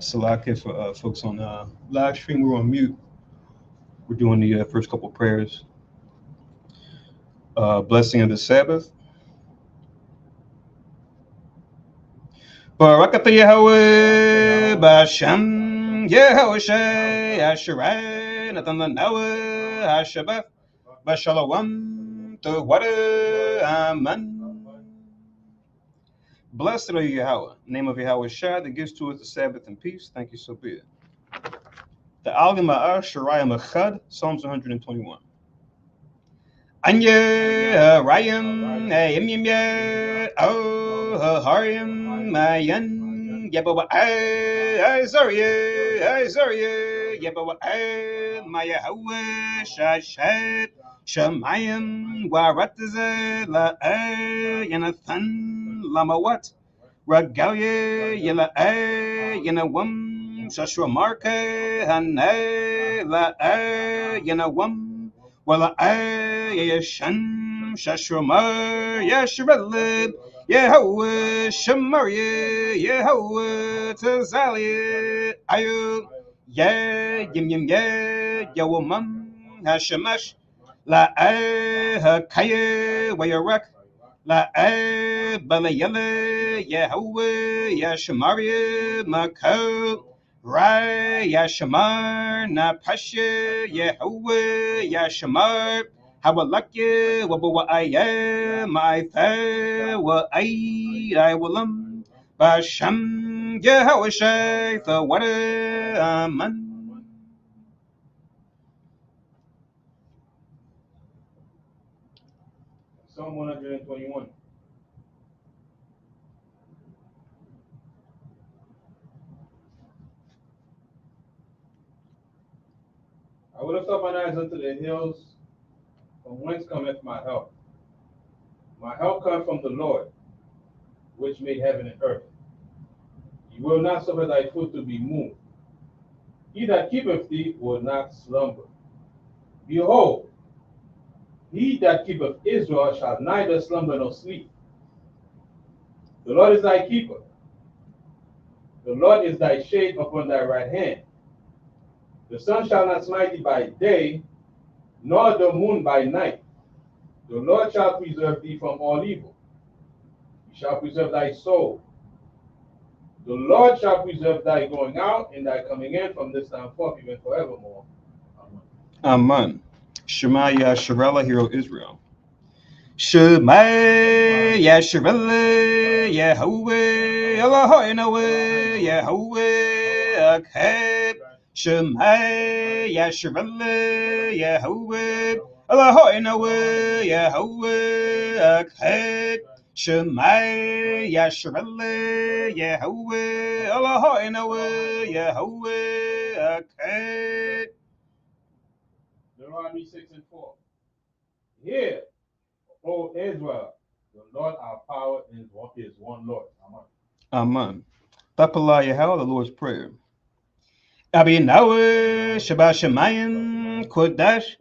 Salak, for folks on live stream, we're on mute. We're doing the first couple prayers. Blessing of the Sabbath. Barakatah Yahweh Bashem Yehoshai Asherai Natan Lanawa Hashabah Bashalawam Tawada Aman. Blessed are you, Yahweh. Name of Yahweh Shai that gives to us the Sabbath and peace. Thank you, so be it. The Alim Ma'ar Shariah Machad, Psalms 121. Anya Rayam Yim Oh Haryam Mayan Yabawa Zarya Yabawa Maya Hawa Shashat Shamayam Waratza La Yanathan Lamawat Ragalia Yela Yanawam Shashramarka Hane La Yanawam Wala Yashan Shashramar Yashrelib Yahweh Shamaria Yahweh Tazalia Ayu Yim Yawamam Hashamash La Hakaya Wayarak La Balayele Yahweh Yashamaria Mako Rai Yashamar Na Pasha Yahweh Yashamar Hawalakya Wabawa Aya My Fa Wa I Walam Basham Yahweh Shai the Water Aman. Psalm 121. I will lift up mine eyes unto the hills, from whence cometh my help. My help cometh from the Lord, which made heaven and earth. He will not suffer thy foot to be moved. He that keepeth thee will not slumber. Behold, he that keepeth Israel shall neither slumber nor sleep. The Lord is thy keeper. The Lord is thy shade upon thy right hand. The sun shall not smite thee by day, nor the moon by night. The Lord shall preserve thee from all evil. He shall preserve thy soul. The Lord shall preserve thy going out and thy coming in from this time forth, even forevermore. Amen. Aman. Shema Yasharella, Hero Israel. Shema Yasharella, Yahweh, Eloheinu, Yahweh, Akeb. Shema Yasharella, Yahweh, Eloheinu, Yahweh, Akeb. Shema Yasharella, Yahweh, Eloheinu, Yahweh, Akeb. Deuteronomy 6 and 4. Hear, O Israel, the Lord our power is one Lord. Amen. Aman. Tapala Yahweh, the Lord's Prayer. Abinawa Shabbat Shemayim Kodash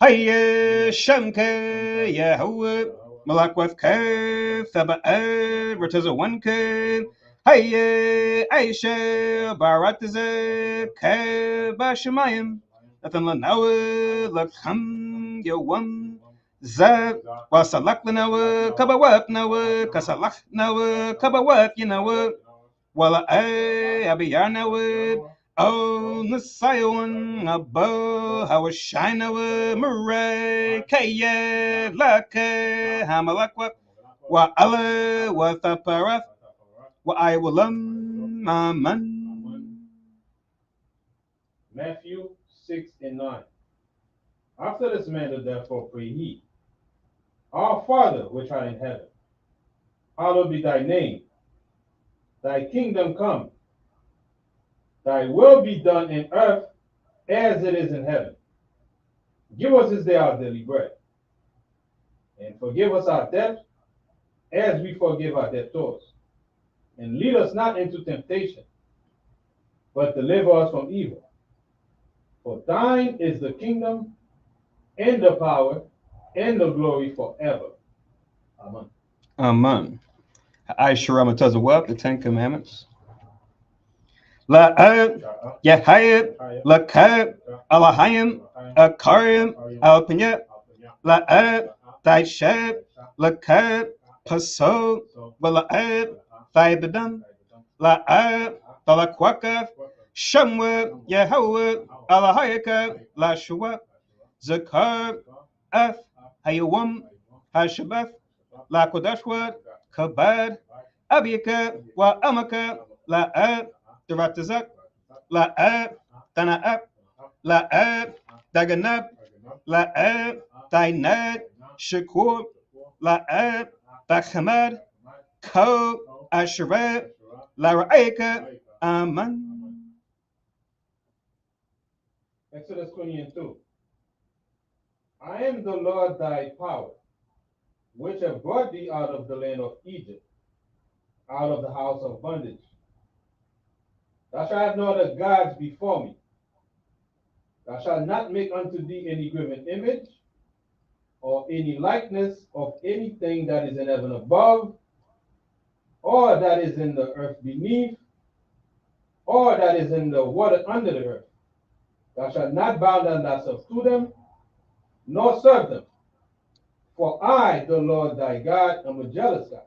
Hayya Shamka Yahweh Malakwaf Ke Thaba'ah Rataza 1K Hayya Aisha Barataza Ke Bashemayim Nathan Lanawa Lakham Yawam Zav Wasalak Lanawa Kabawap Nawa Kasalak Nawa Kabawap Yanawa Wala Abiyanawa Oh, Nasayon, Abo, Hawashinawa, Murray, Kaya, Laka, Hamalakwa, Wa Allah, Wa Thaparath, Wa Iwalam, Aman. Matthew 6 and 9. After this manner, therefore, pray ye, Our Father, which art in heaven, hallowed be thy name. Thy kingdom come. Thy will be done in earth as it is in heaven. Give us this day our daily bread. And forgive us our debts as we forgive our debtors. And lead us not into temptation, but deliver us from evil. For thine is the kingdom, and the power, and the glory forever. Amen. Aman. Aisharam Tazawab, the Ten Commandments. La'ab, Yahayib, Lakab, Alahayim, Akarim, Alpinya, La'ab, Taishab, Lakab, Paso, Bala'ab, Thaibadan, La'ab, Talakwaka, Shamwa, Yahweh, Alahayaka, Lashua, Zakar, Af, Hayawam, Hashabath, Lakodashwa, Kabad, Abiyaka, Wa Amaka, La'ab, Daratazak, La'ab, Tana'ab, La'ab, Daganab, La'ab, Tainad, Shakur, La'ab, Bachamad, Ko, Asherah, Lara'ika, Aman. Exodus 20:2. I am the Lord thy power, which have brought thee out of the land of Egypt, out of the house of bondage. Thou shalt have no other gods before me. Thou shalt not make unto thee any graven image, or any likeness of anything that is in heaven above, or that is in the earth beneath, or that is in the water under the earth. Thou shalt not bow down thyself to them, nor serve them. For I, the Lord thy God, am a jealous God,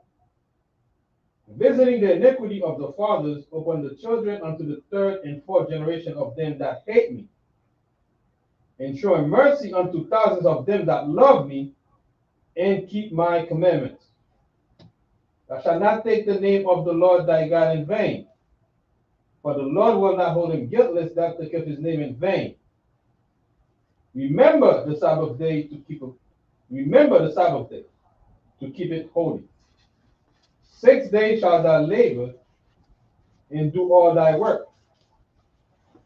visiting the iniquity of the fathers upon the children unto the third and fourth generation of them that hate me, and showing mercy unto thousands of them that love me and keep my commandments. Thou shalt not take the name of the Lord thy God in vain, for the Lord will not hold him guiltless that taketh his name in vain. Remember the Sabbath day to keep it. Remember the Sabbath day to keep it holy. 6 days shalt thou labor and do all thy work.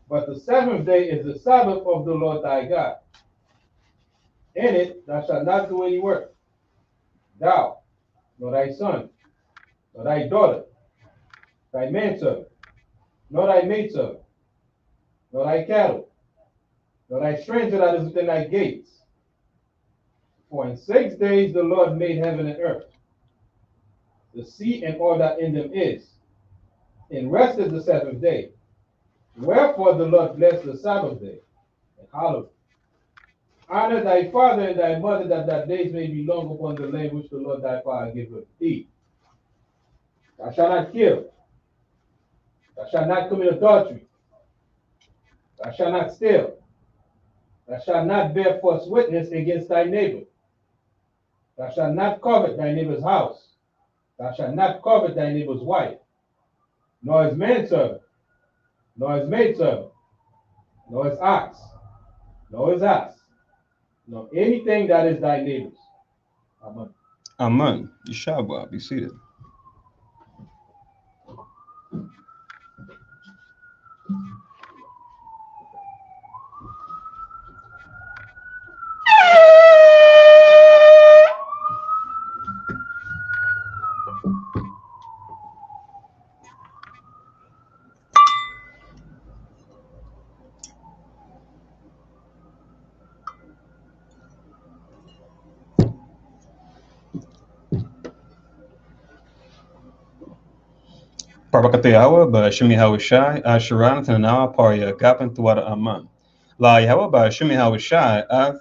But the seventh day is the Sabbath of the Lord thy God. In it thou shalt not do any work, thou, nor thy son, nor thy daughter, thy manservant, nor thy maidservant, nor thy cattle, nor thy stranger that is within thy gates. For in 6 days the Lord made heaven and earth, the sea and all that in them is, and rested the seventh day. Wherefore the Lord blessed the Sabbath day and hallowed it. Honor thy father and thy mother, that thy days may be long upon the land which the Lord thy father giveth thee. Thou shalt not kill. Thou shalt not commit adultery. Thou shalt not steal. Thou shalt not bear false witness against thy neighbor. Thou shalt not covet thy neighbor's house. Thou shalt not covet thy neighbor's wife, nor his manservant, nor his maidservant, nor his ox, nor his ass, nor anything that is thy neighbor's. Amen. Aman. Yeshua, be seated. Barakatu Yahweh, Ba'ashim Yahweh Shai, Asheran, Tananawa, Parya, Gapan, Tuwada Aman. La Yahweh, Ba'ashim Yahweh Shai, Av,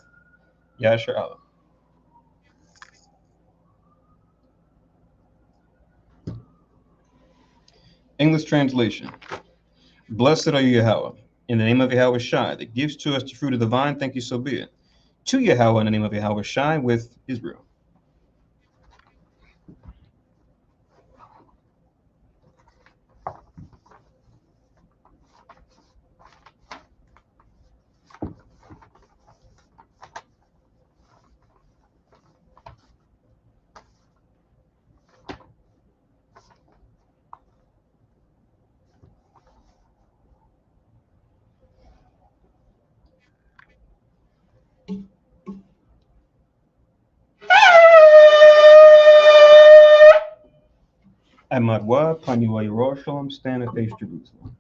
Yasher Allah. English translation. Blessed are you, Yahweh, in the name of Yahweh Shai, that gives to us the fruit of the vine, thank you, so be it. To Yahweh, in the name of Yahweh Shai, with Israel. Amadwa, Paniwa Yerushalayim, stand and face Jerusalem.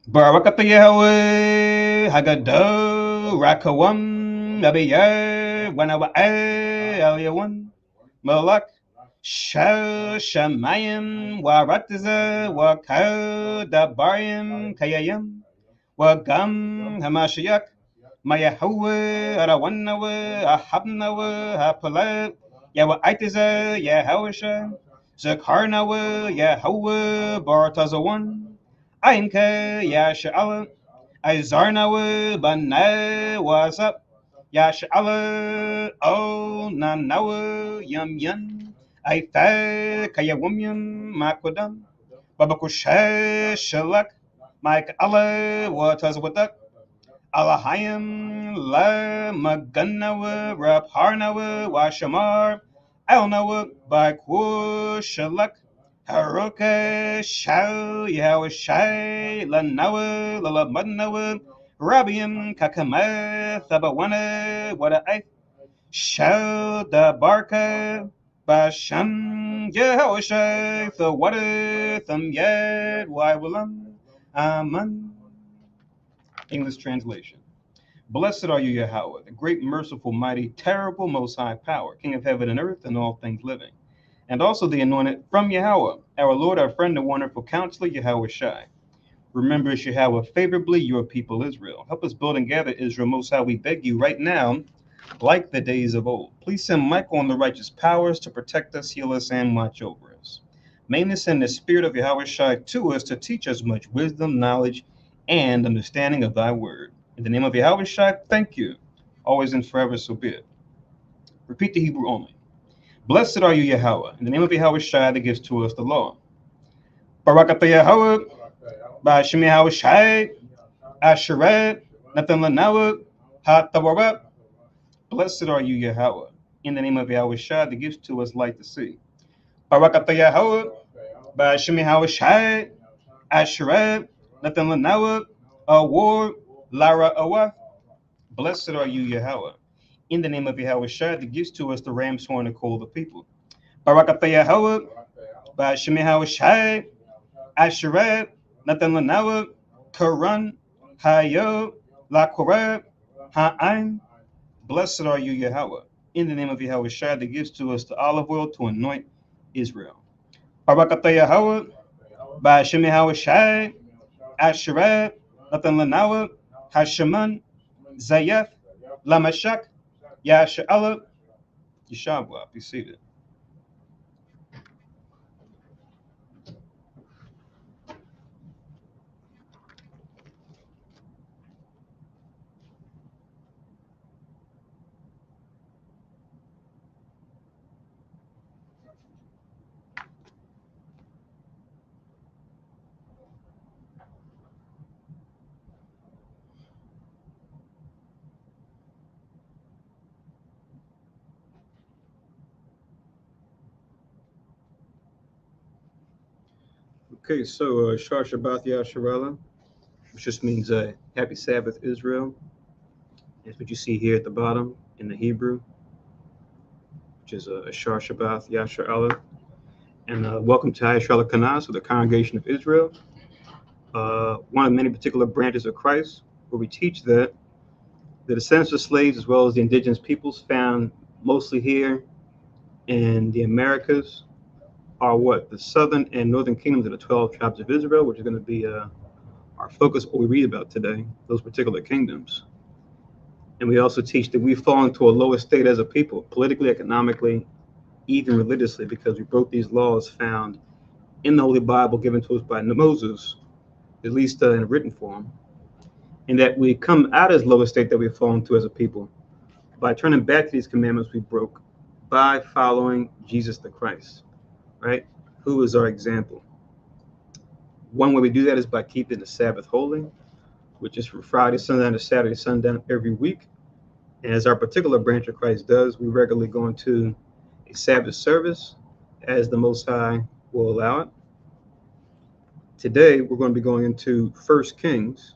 Barakata Yahweh, Hagado, Rakawam, Nabiyah, Wanawa'ah, Eliyawan, Malak, Shamayim, Waratiza, Wakadabarim, Kayayim, Wagam, Hamashiach, Mayahawa, Arawanawa, Ahabnawa, Hapalat, Yawaitiza, Yahawasha, Zakarnawa, Yahawa, Bartazawan, Ainka, Yasha'ala, Izarnawa, Bana, what's up? Yasha'ala, oh, Nanawa, Yum Yum, Aita, Kayawumyum, Makodam, Babakusha, Shalak, Mike Allah, Watazwadak, Alahayim, La, Maganawa, Rapharnawa, Washamar, Alnawa, Bakwu, Shalak, Haruka, Shau, Yahweh, Lanawa, Lalamanawa, Rabiam, Kakama, Thabawana, Wada I, Shau, the Barka, Basham, Yahweh, the Wada, Thum Yad, Wywalam, Aman. English translation. Blessed are you, Yahweh, the great, merciful, mighty, terrible, most high power, King of heaven and earth and all things living. And also the anointed from Yahweh, our Lord, our friend, and wonderful counselor, Yahweh Shai. Remember us, Yahweh, favorably your people Israel. Help us build and gather Israel, most high, we beg you right now, like the days of old. Please send Michael and the righteous powers to protect us, heal us, and watch over us. May this send the spirit of Yahweh Shai to us to teach us much wisdom, knowledge, and understanding of thy word. In the name of Yahweh Shai, thank you, always and forever, so be it. Repeat the Hebrew only. Blessed are you, Yahweh, in the name of Yahweh Shai that gives to us the law. Barakatah Yahweh, Ba'ashem Yahweh Shai, Asherat, Nathan Lanawa, Ha-Tawarat. Blessed are you, Yahweh, in the name of Yahweh Shai that gives to us light to see. Barakatah Yahweh, Ba'ashem Yahweh Shai, Asherat, Nathan Lanawa, Awar, Lara Awa. Blessed are you, Yahweh, in the name of Yahweh Shai that gives to us the ram's horn to call the people. Barakatah Yahweh, Ba'ashem Yahweh Shai, Asherat, Nathan Lanawa, Karan, Hayo, La Korab, Ha'aim. Blessed are you, Yahweh, in the name of Yahweh Shai that gives to us the olive oil to anoint Israel. Barakatah Yahweh, Ba'ashem Yahweh Shai, Asherat, Nathan Lanawa, Hasheman, Zayef, Lamashak, Yasha'ala, Yeshabwa. Be seated. Okay, so Shar Shabbat Yasharala, which just means Happy Sabbath, Israel. That's what you see here at the bottom in the Hebrew, which is Shar Shabbat Yasharala. And welcome to Yasharala Kanas, of the Congregation of Israel, one of many particular branches of Christ, where we teach that the descendants of slaves, as well as the indigenous peoples found mostly here in the Americas, are what? The southern and northern kingdoms of the 12 tribes of Israel, which is going to be our focus, what we read about today, those particular kingdoms. And we also teach that we've fallen to a lower state as a people, politically, economically, even religiously, because we broke these laws found in the Holy Bible given to us by Moses, at least in written form, and that we come out as lower state that we've fallen to as a people by turning back to these commandments we broke, by following Jesus the Christ, right? Who is our example? One way we do that is by keeping the Sabbath holy, which is from Friday sundown to Saturday sundown every week. And as our particular branch of Christ does, we regularly go into a Sabbath service as the Most High will allow it. Today, we're going to be going into 1 Kings,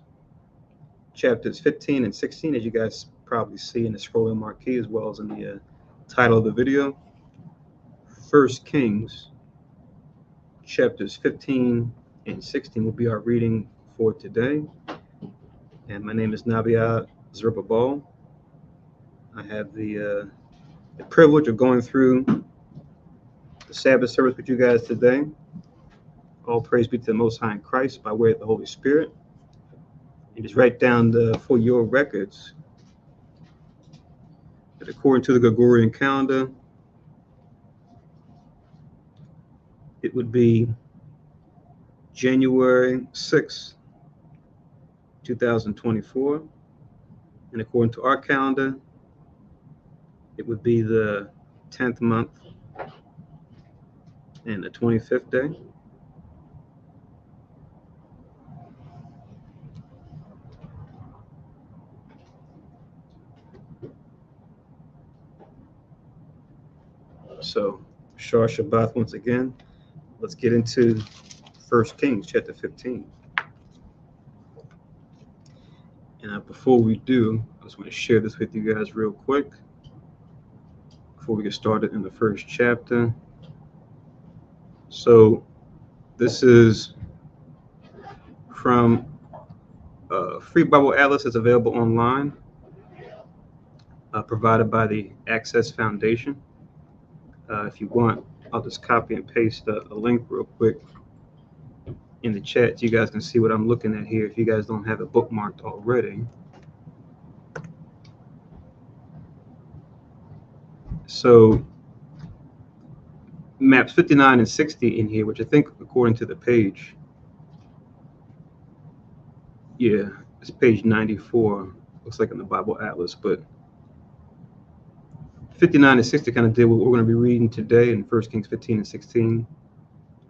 chapters 15 and 16, as you guys probably see in the scrolling marquee, as well as in the title of the video. 1 Kings, chapters 15 and 16 will be our reading for today. And my name is Nabia Zerubbabel. I have the the privilege of going through the Sabbath service with you guys today. All praise be to the Most High in Christ by way of the Holy Spirit. And just write down for your records that according to the Gregorian calendar, it would be January 6th, 2024. And according to our calendar, it would be the 10th month and the 25th day. So, Shar Shabbat once again. Let's get into 1 Kings chapter 15. And before we do, I just want to share this with you guys real quick before we get started in the first chapter. So this is from Free Bible Atlas. It's available online, provided by the Access Foundation. If you want, I'll just copy and paste a link real quick in the chat so you guys can see what I'm looking at here if you guys don't have it bookmarked already. So maps 59 and 60 in here, which I think according to the page, yeah, it's page 94, looks like in the Bible Atlas, but 59 and 60 kind of deal with what we're going to be reading today in 1 Kings 15 and 16.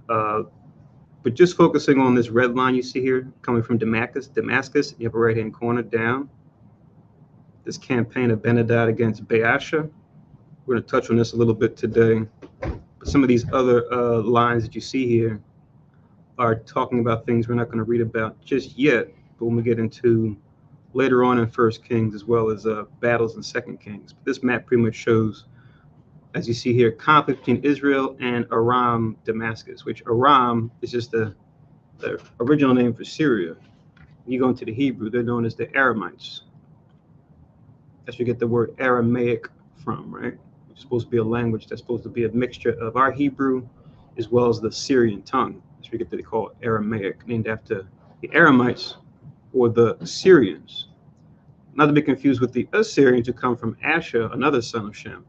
But just focusing on this red line you see here coming from Damascus in the upper right-hand corner down. This campaign of Ben-Hadad against Baasha. We're going to touch on this a little bit today. But some of these other lines that you see here are talking about things we're not going to read about just yet, but when we get into later on in 1 Kings as well as battles in 2 Kings. But this map pretty much shows, as you see here, conflict between Israel and Aram Damascus, which Aram is just the original name for Syria. You go into the Hebrew, they're known as the Aramites. That's where you get the word Aramaic from, right? It's supposed to be a language that's supposed to be a mixture of our Hebrew as well as the Syrian tongue. That's where you get to call it Aramaic, named after the Aramites or the Syrians. Not to be confused with the Assyrians who come from Asher, another son of Shem.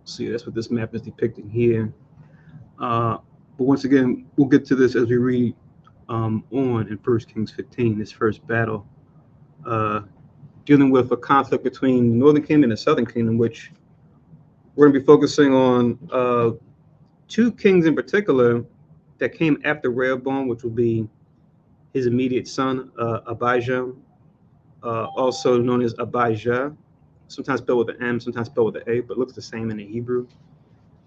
See, that's what this map is depicting here. But once again, we'll get to this as we read on in 1 Kings 15, this first battle, dealing with a conflict between the northern kingdom and the southern kingdom, which we're going to be focusing on two kings in particular that came after Rehoboam, which will be his immediate son, Abijah, also known as Abijah, sometimes spelled with an M, sometimes spelled with an A, but looks the same in the Hebrew,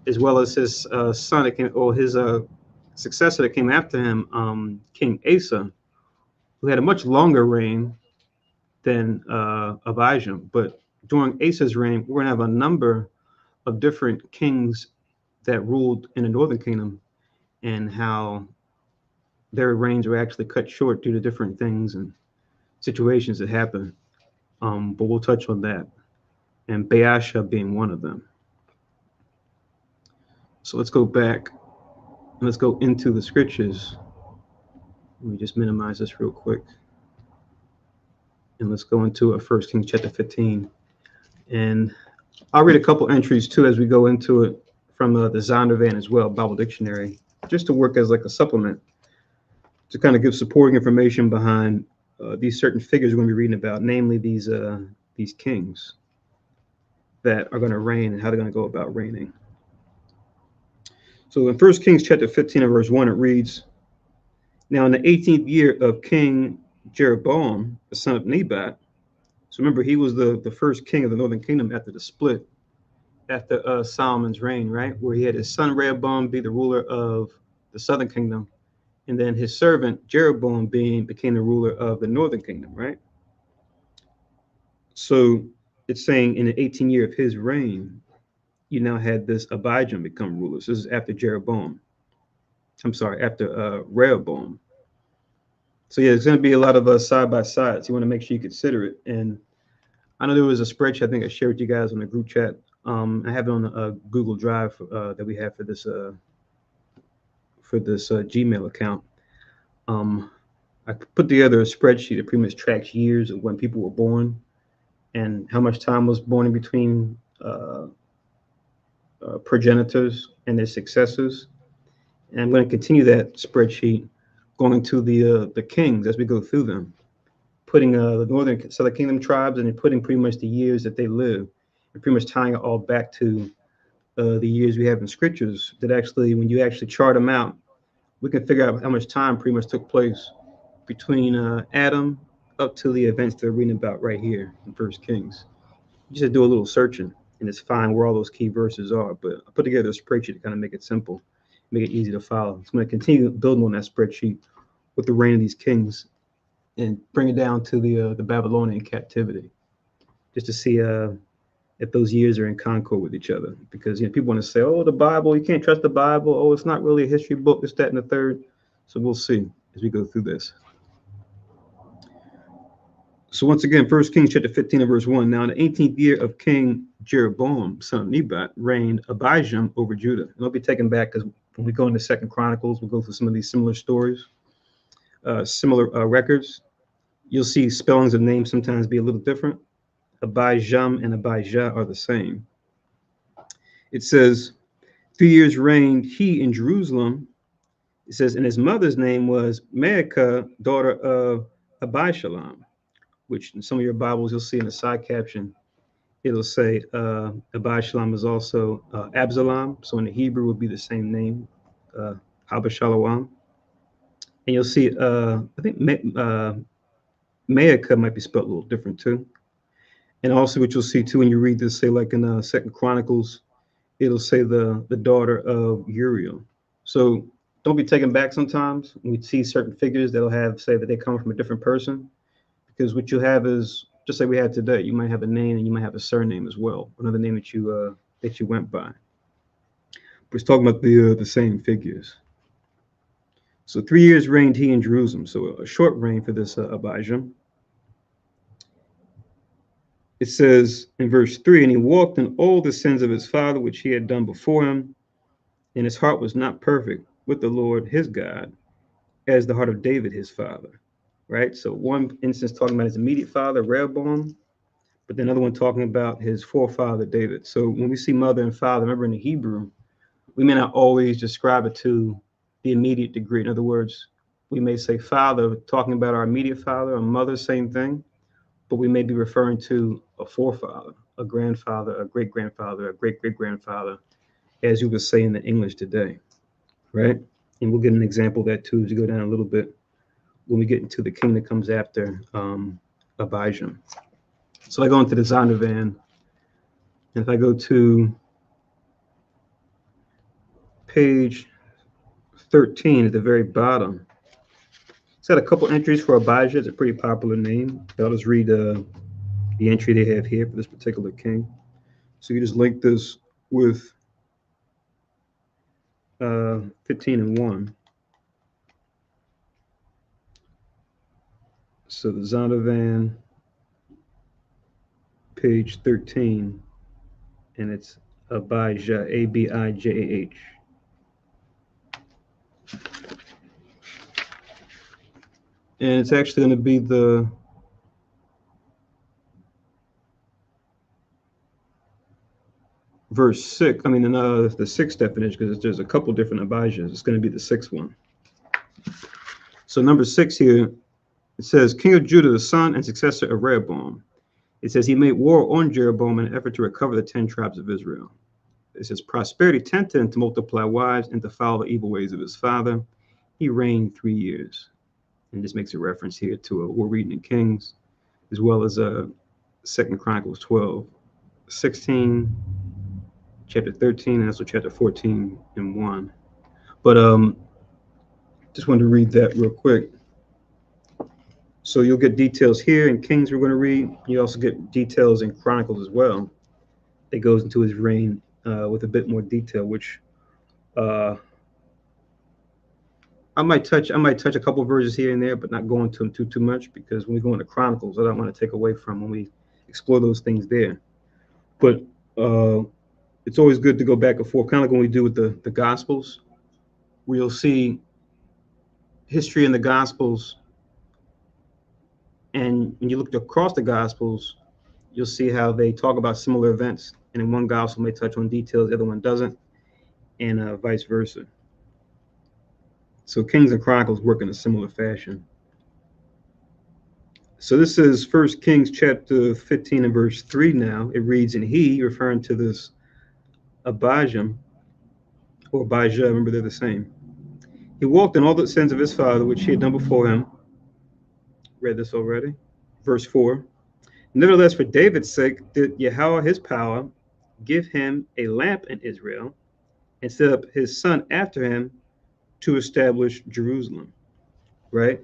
as well as his son that came, or his successor that came after him, King Asa, who had a much longer reign than Abijah. But during Asa's reign, we're going to have a number of different kings that ruled in the northern kingdom and how their reigns were actually cut short due to different things and situations that happened. But we'll touch on that, and Baasha being one of them. So let's go back and let's go into the scriptures. Let me just minimize this real quick. And let's go into 1 Kings chapter 15. And I'll read a couple entries too as we go into it from the Zondervan as well, Bible Dictionary, just to work as like a supplement to kind of give supporting information behind these certain figures we're going to be reading about, namely these kings that are going to reign and how they're going to go about reigning. So in 1 Kings chapter 15 and verse 1, it reads, "Now in the 18th year of King Jeroboam, the son of Nebat," so remember, he was the first king of the northern kingdom after the split, after Solomon's reign, right? Where he had his son Rehoboam be the ruler of the southern kingdom, and then his servant Jeroboam became the ruler of the northern kingdom, right? So it's saying in the 18th year of his reign, you now had this Abijah become ruler. So this is after Jeroboam. I'm sorry, after Rehoboam. So yeah, there's going to be a lot of side by sides. You want to make sure you consider it. And I know there was a spreadsheet I think I shared with you guys on the group chat. I have it on a Google Drive that we have for this Gmail account. Um, I put together a spreadsheet that pretty much tracks years of when people were born and how much time was born in between progenitors and their successors. And I'm going to continue that spreadsheet going into the kings as we go through them, putting the northern Southern Kingdom tribes and then putting pretty much the years that they live, and pretty much tying it all back to the years we have in scriptures. That actually, when you actually chart them out, we can figure out how much time pretty much took place between Adam up to the events that we're reading about right here in First Kings. You just do a little searching, and it's fine where all those key verses are. But I put together a spreadsheet to kind of make it simple, make it easy to follow. So I'm going to continue building on that spreadsheet with the reign of these kings and bring it down to the Babylonian captivity, just to see if those years are in concord with each other. Because people want to say, "Oh, the Bible, you can't trust the Bible. Oh, it's not really a history book. This, that, and the third." So we'll see as we go through this. So once again, 1 Kings chapter 15 and verse 1. Now in the 18th year of King Jeroboam, son of Nebat, reigned Abijam over Judah. And I'll be taken back because when we go into Second Chronicles, we'll go through some of these similar stories, similar records. You'll see spellings of names sometimes be a little different. Abijam and Abijah are the same. It says, 3 years reigned he in Jerusalem. It says, and his mother's name was Maacah, daughter of Abishalom, which in some of your Bibles you'll see in the side caption, it'll say Abishalom is also Absalom. So in the Hebrew would be the same name, Abishalom. And you'll see, I think Maacah might be spelled a little different too. And also what you'll see too when you read this, say like in Second Chronicles, it'll say the daughter of Uriel. So don't be taken back sometimes when we see certain figures that'll have say that they come from a different person, because what you have is just like we had today. You might have a name and you might have a surname as well, another name that you went by. But it's talking about the same figures. So 3 years reigned he in Jerusalem. So a short reign for this Abijam. It says in verse 3, and he walked in all the sins of his father, which he had done before him, and his heart was not perfect with the Lord his God, as the heart of David his father. Right? So one instance talking about his immediate father, Rehoboam, but then another one talking about his forefather, David. So when we see mother and father, remember in the Hebrew, we may not always describe it to the immediate degree. In other words, we may say father, talking about our immediate father, or mother, same thing, but we may be referring to a forefather, a grandfather, a great-grandfather, a great-great-grandfather, as you would say in the English today, right? And we'll get an example of that too as you go down a little bit when we get into the king that comes after Abijam. So I go into the Zondervan, and if I go to page 13 at the very bottom, it's got a couple entries for Abijah. It's a pretty popular name. I'll just read the entry they have here for this particular king. So you just link this with 15 and 1. So the Zondervan, page 13, and it's Abijah, Abijah. And it's actually going to be the verse 6. I mean, the sixth definition, because there's a couple different Abijahs. It's going to be the sixth one. So number 6 here, it says, King of Judah, the son and successor of Rehoboam. It says he made war on Jeroboam in an effort to recover the 10 tribes of Israel. It says prosperity tempted him to multiply wives and to follow the evil ways of his father. He reigned 3 years. And this makes a reference here to we're reading in Kings, as well as 2 Chronicles 12, 16, chapter 13, and also chapter 14 and 1. But just wanted to read that real quick. So you'll get details here in Kings we're going to read. You also get details in Chronicles as well. It goes into his reign with a bit more detail, which I might touch a couple of verses here and there, but not go into them too much, because when we go into Chronicles, I don't want to take away from when we explore those things there. But it's always good to go back and forth, kind of like when we do with the Gospels, where you'll see history in the Gospels, and when you look across the Gospels, you'll see how they talk about similar events, and in one Gospel may touch on details, the other one doesn't, and vice versa. So Kings and Chronicles work in a similar fashion. So this is 1 Kings chapter 15 and verse 3 now. It reads, and he, referring to this Abijam, or Abijah, remember they're the same. He walked in all the sins of his father, which he had done before him. Read this already. Verse 4. Nevertheless, for David's sake, did Yahweh his power give him a lamp in Israel, and set up his son after him to establish Jerusalem. Right?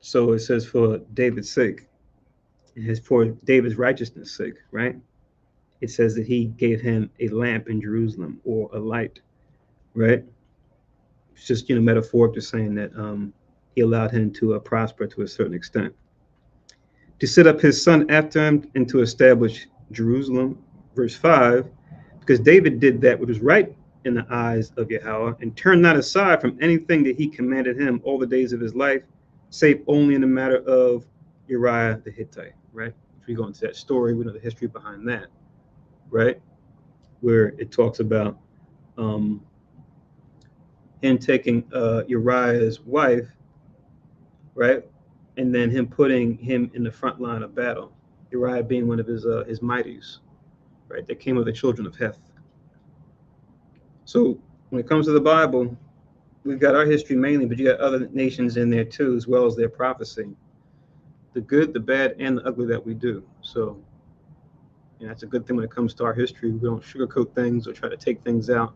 So it says for David's sake, and for David's righteousness' sake, right? It says that he gave him a lamp in Jerusalem, or a light, right? It's just, metaphoric to saying that he allowed him to prosper to a certain extent. To set up his son after him and to establish Jerusalem, verse 5, because David did that which was right in the eyes of Yahweh, and turned not aside from anything that he commanded him all the days of his life, save only in the matter of Uriah the Hittite, right? If we go into that story, we know the history behind that, right? Where it talks about him taking Uriah's wife, right? And then him putting him in the front line of battle. Uriah being one of his mighties, right? That came of the children of Heth. So when it comes to the Bible, we've got our history mainly, but you got other nations in there too, as well as their prophecy. The good, the bad, and the ugly that we do. So that's a good thing when it comes to our history. We don't sugarcoat things or try to take things out.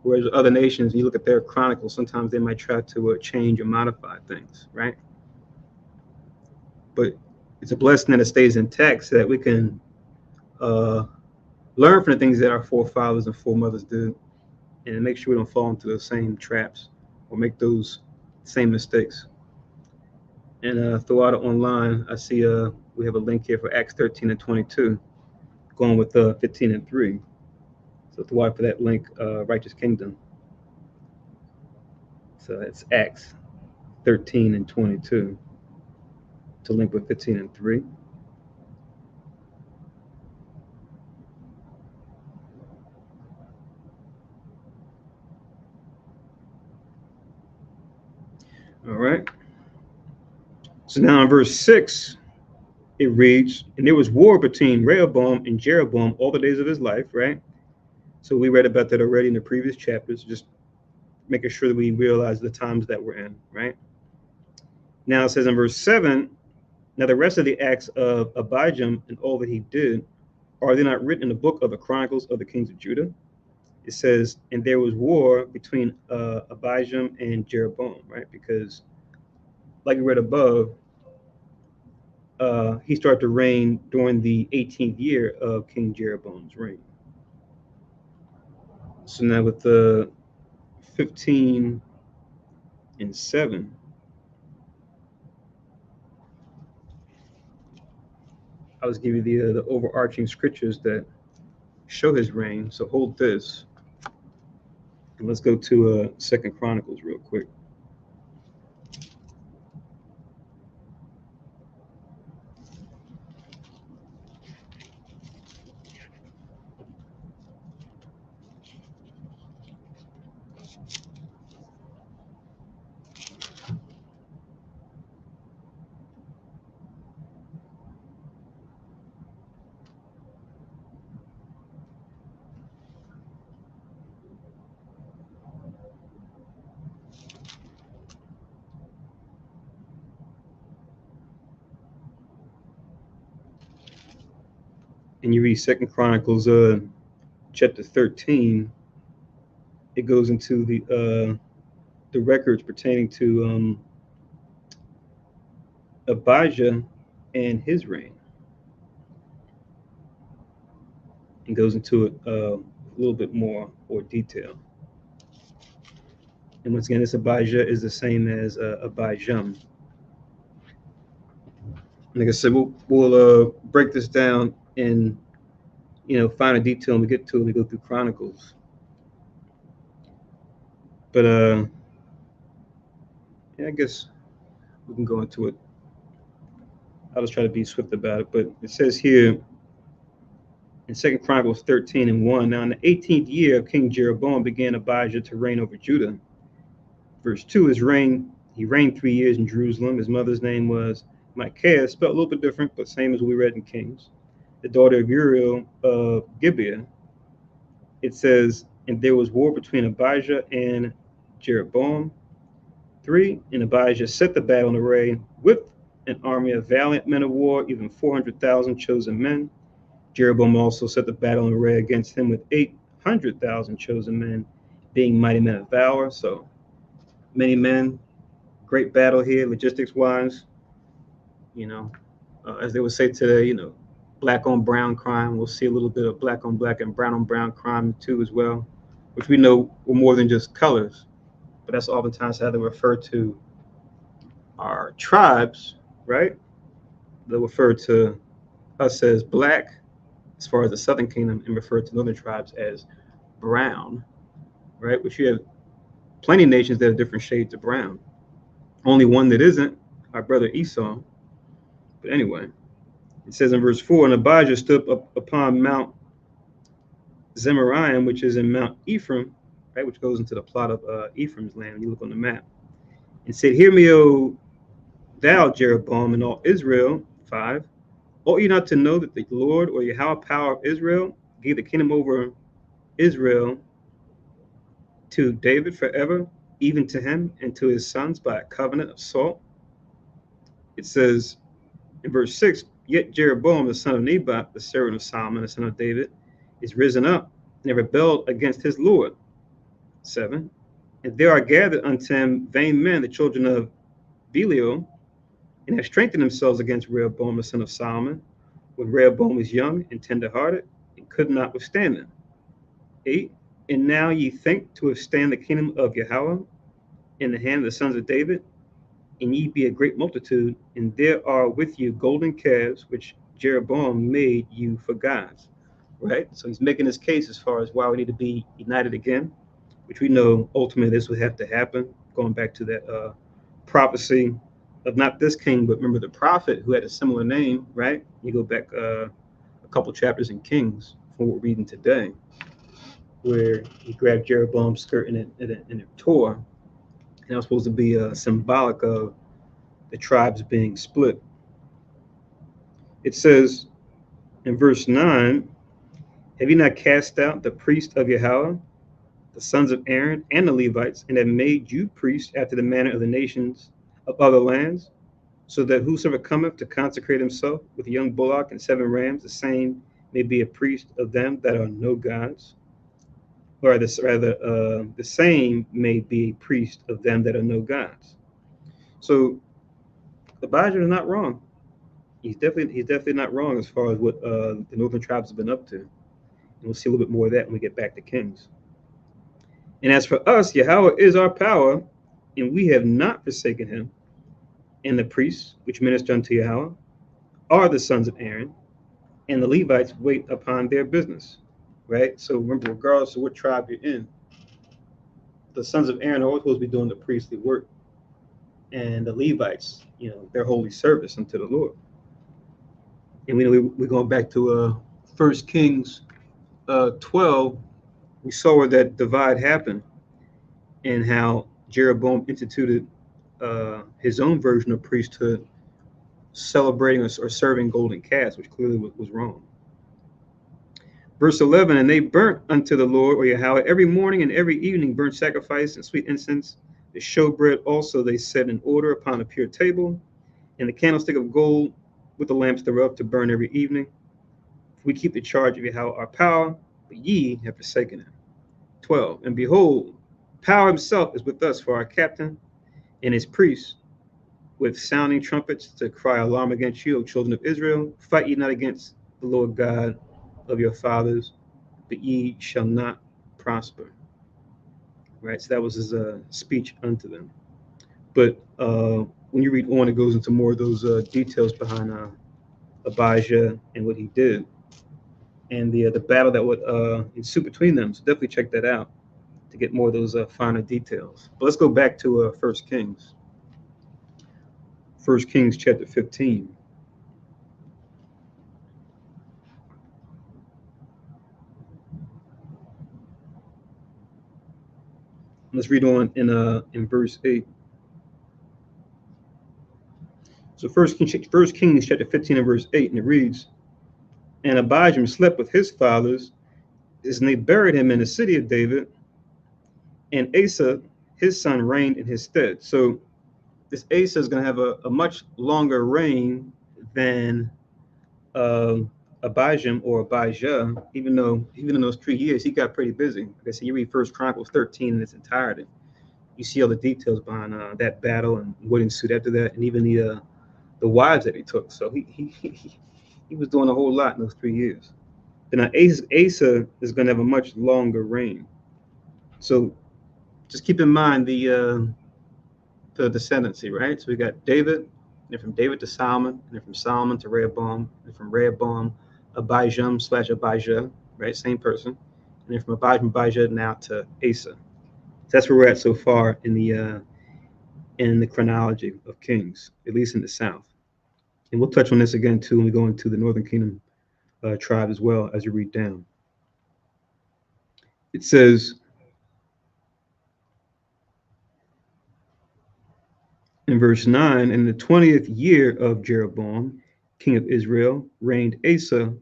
Whereas other nations, you look at their chronicles, sometimes they might try to change or modify things, right? But it's a blessing that it stays intact so that we can learn from the things that our forefathers and foremothers did, and make sure we don't fall into those same traps or make those same mistakes. And throughout it online, I see we have a link here for Acts 13 and 22, going with 15 and 3. So throughout for that link, Righteous Kingdom. So it's Acts 13 and 22 to link with 15 and 3. All right. So now in verse 6, it reads, and there was war between Rehoboam and Jeroboam all the days of his life, right? So we read about that already in the previous chapters, just making sure that we realize the times that we're in, right? Now it says in verse 7, now the rest of the acts of Abijam and all that he did, are they not written in the book of the Chronicles of the Kings of Judah? It says, and there was war between Abijam and Jeroboam, right? Because like we read above, he started to reign during the 18th year of King Jeroboam's reign. So now with the 15 and 7, I was giving you the overarching scriptures that show his reign. So hold this, and let's go to 2 Chronicles real quick. And you read 2 Chronicles chapter 13, it goes into the records pertaining to Abijah and his reign, and goes into it a little bit more detail. And once again, this Abijah is the same as Abijam. Like I said, we'll break this down in finer detail when we get to it. We go through Chronicles, but yeah, I guess we can go into it. I'll just try to be swift about it. But it says here in 2 Chronicles 13:1, now in the 18th year of King Jeroboam began Abijah to reign over Judah. Verse 2, he reigned 3 years in Jerusalem. His mother's name was Micaiah, spelled a little bit different, but same as we read in Kings, the daughter of Uriel of Gibeah. It says, and there was war between Abijah and Jeroboam. 3, and Abijah set the battle in array with an army of valiant men of war, even 400,000 chosen men. Jeroboam also set the battle in array against him with 800,000 chosen men, being mighty men of valor. So many men, great battle here, logistics wise. As they would say today, black on brown crime. We'll see a little bit of black on black and brown on brown crime too, as well, which we know were more than just colors. But that's oftentimes how they refer to our tribes, right? They refer to us as black as far as the Southern Kingdom, and refer to northern tribes as brown, right? Which you have plenty of nations that have different shades of brown. Only one that isn't, our brother Esau. But anyway, it says in verse 4, and Abijah stood up upon Mount Zemaraim, which is in Mount Ephraim, right, which goes into the plot of Ephraim's land when you look on the map, and said, hear me, O thou Jeroboam, and all Israel. 5, ought you not to know that the Lord, or Yahweh power of Israel, gave the kingdom over Israel to David forever, even to him and to his sons by a covenant of salt? It says in verse 6, yet Jeroboam, the son of Nebat, the servant of Solomon, the son of David, is risen up and rebelled against his Lord. 7, and there are gathered unto him vain men, the children of Belial, and have strengthened themselves against Rehoboam, the son of Solomon, when Rehoboam was young and tenderhearted, and could not withstand them. 8, and now ye think to withstand the kingdom of Yahweh in the hand of the sons of David, and ye be a great multitude, and there are with you golden calves, which Jeroboam made you for gods. Right? So he's making his case as far as why we need to be united again, which we know ultimately this would have to happen, going back to that prophecy of not this king, but remember the prophet who had a similar name, right? You go back a couple chapters in Kings from what we're reading today, where he grabbed Jeroboam's skirt and it tore. And that was supposed to be symbolic of the tribes being split. It says in verse 9, have you not cast out the priest of Yahweh, the sons of Aaron, and the Levites, and have made you priests after the manner of the nations of other lands, so that whosoever cometh to consecrate himself with a young bullock and 7 rams, the same may be a priest of them that are no gods? Or the same may be a priest of them that are no gods. So Abijah is not wrong. He's definitely not wrong as far as what the northern tribes have been up to. And we'll see a little bit more of that when we get back to Kings. And as for us, Yahweh is our power, and we have not forsaken him. And the priests which minister unto Yahweh are the sons of Aaron, and the Levites wait upon their business. Right? So remember, regardless of what tribe you're in, the sons of Aaron are always supposed to be doing the priestly work. And the Levites, their holy service unto the Lord. And we're going back to 1 Kings 12. We saw where that divide happened and how Jeroboam instituted his own version of priesthood, celebrating or serving golden calves, which clearly was wrong. Verse 11, and they burnt unto the Lord, or Yahweh, every morning and every evening burnt sacrifice and sweet incense. The showbread also they set in order upon a pure table, and the candlestick of gold with the lamps thereof to burn every evening. We keep the charge of Yahweh our power, but ye have forsaken him. 12, and behold, power himself is with us for our captain, and his priests with sounding trumpets to cry alarm against you, O children of Israel. Fight ye not against the Lord God of your fathers, but ye shall not prosper. Right, so that was his speech unto them. But when you read on, it goes into more of those details behind Abijah and what he did, and the battle that would ensue between them. So definitely check that out to get more of those finer details. But let's go back to First Kings. First Kings chapter 15. Let's read on in verse 8. So First Kings chapter 15 and verse 8, and it reads, "And Abijah slept with his fathers, and they buried him in the city of David, and Asa, his son, reigned in his stead." So this Asa is going to have a much longer reign than Abijam or Abijah, even in those 3 years, he got pretty busy. Like I said, you read First Chronicles 13 in its entirety. You see all the details behind that battle and what ensued after that, and even the wives that he took. So he was doing a whole lot in those 3 years. And now Asa is going to have a much longer reign. So just keep in mind the descendancy, right? So we got David, and from David to Solomon, and then from Solomon to Rehoboam, and from Rehoboam, Abijam/Abijah, right? Same person. And then from Abijah now to Asa. That's where we're at so far in the chronology of kings, at least in the south. And we'll touch on this again too when we go into the Northern Kingdom tribe as well as you read down. It says in verse 9, "In the 20th year of Jeroboam, king of Israel, reigned Asa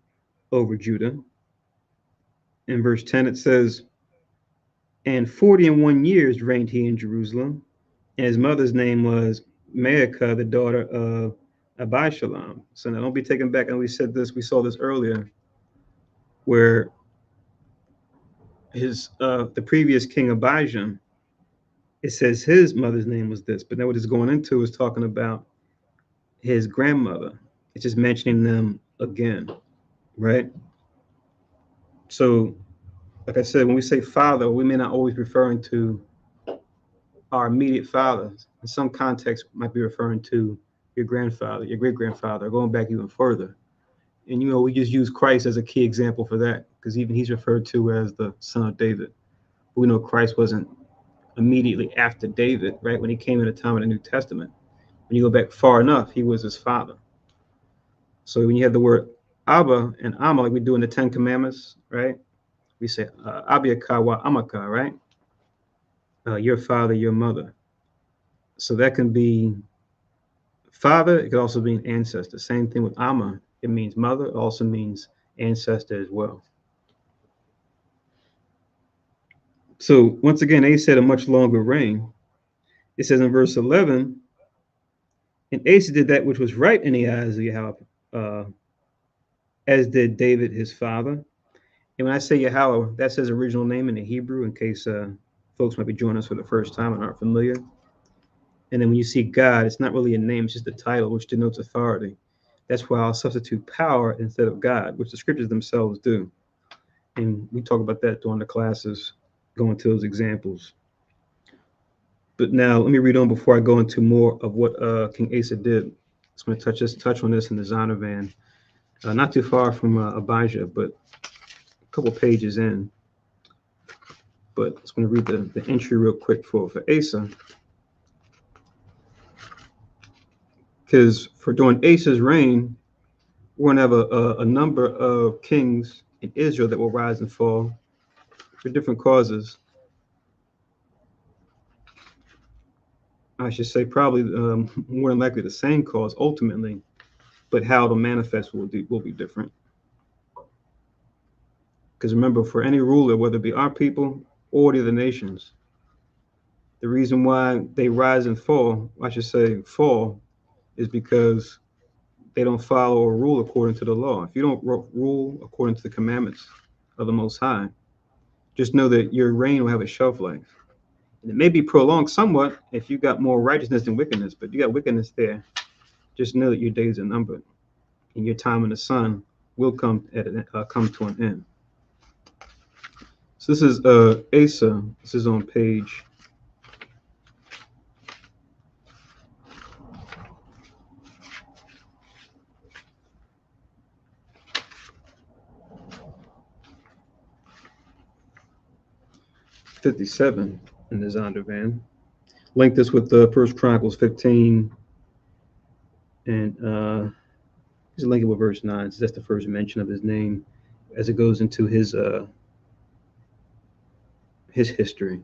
over Judah." In verse 10, it says, "And 41 years reigned he in Jerusalem, and his mother's name was Maacah, the daughter of Abishalom." So now don't be taken back. And we saw this earlier, where the previous king Abijam, it says his mother's name was this, but now what it's going into is talking about his grandmother. It's just mentioning them again, right? So, like I said, when we say father, we may not always be referring to our immediate fathers. In some context, might be referring to your grandfather, your great grandfather, going back even further. And we just use Christ as a key example for that, because even he's referred to as the son of David. But we know Christ wasn't immediately after David, right? When he came in the time of the New Testament. When you go back far enough, he was his father. So when you have the word Abba and Amma, like we do in the Ten Commandments, right? We say Abiyaka wa Amaka, right? Your father, your mother. So that can be father. It could also be an ancestor. Same thing with Amma. It means mother. It also means ancestor as well. So once again, Asa had a much longer reign. It says in verse 11, "And Asa did that which was right in the eyes of Yahweh, as did David his father." And when I say Yahweh, that's his original name in the Hebrew, in case folks might be joining us for the first time and aren't familiar. And then when you see God, it's not really a name, it's just a title, which denotes authority. That's why I'll substitute power instead of God, which the scriptures themselves do. And we talk about that during the classes, going to those examples. But now let me read on before I go into more of what King Asa did. Just going to touch on this in the Zondervan. Not too far from Abijah, but a couple pages in. But I'm just going to read the entry real quick for Asa. Because during Asa's reign, we're going to have a number of kings in Israel that will rise and fall for different causes. I should say probably more than likely the same cause ultimately, but how it'll manifest will be different. Because remember, for any ruler, whether it be our people or the other nations, the reason why they rise and fall, I should say fall, is because they don't follow or rule according to the law. If you don't rule according to the commandments of the Most High, just know that your reign will have a shelf life. And it may be prolonged somewhat if you got more righteousness than wickedness, but you got wickedness there. Just know that your days are numbered, and your time in the sun will come to an end. So this is Asa. This is on page 57 in the Zondervan. Link this with the First Chronicles 15, and just link it with verse 9. So that's the first mention of his name as it goes into his history.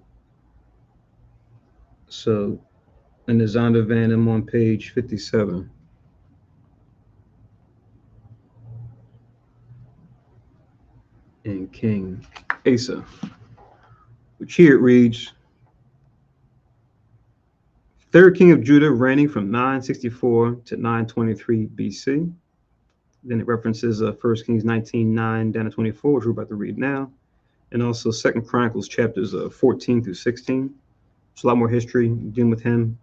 So in the Zondervan, I'm on page 57. And King Asa, which here it reads, third king of Judah, reigning from 964 to 923 BC. Then it references 1 Kings 19:9 down to 24, which we're about to read now, and also 2 Chronicles chapters 14 through 16. There's a lot more history dealing with him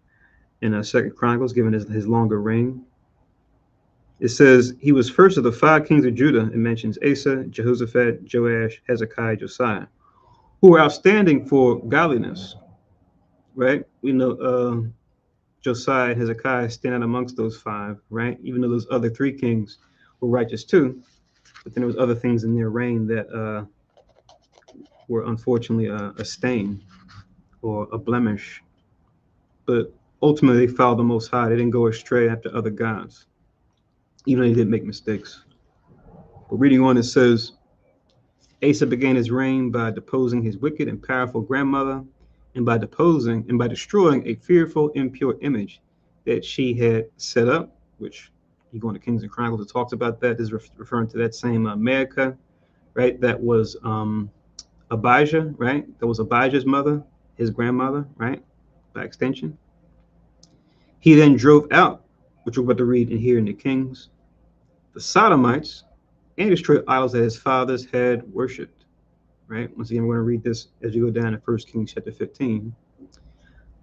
in 2 Chronicles, given his longer reign. It says he was first of the 5 kings of Judah. It mentions Asa, Jehoshaphat, Joash, Hezekiah, Josiah, who were outstanding for godliness. Right? We know Josiah and Hezekiah stand out amongst those 5. Right? Even though those other 3 kings were righteous too, but then there was other things in their reign that were unfortunately a stain or a blemish. But ultimately, they followed the Most High. They didn't go astray after other gods, even though they did make mistakes. But reading on, it says, Asa began his reign by deposing his wicked and powerful grandmother, and by destroying a fearful, impure image that she had set up, which you go into Kings and Chronicles, it talks about that. This is referring to that same Maacah, right? That was Abijah, right? That was Abijah's mother, his grandmother, right? By extension. He then drove out, which we're about to read in here in the Kings, the Sodomites, and destroyed idols that his fathers had worshipped. Right? Once again, we're going to read this as you go down to 1 Kings chapter 15.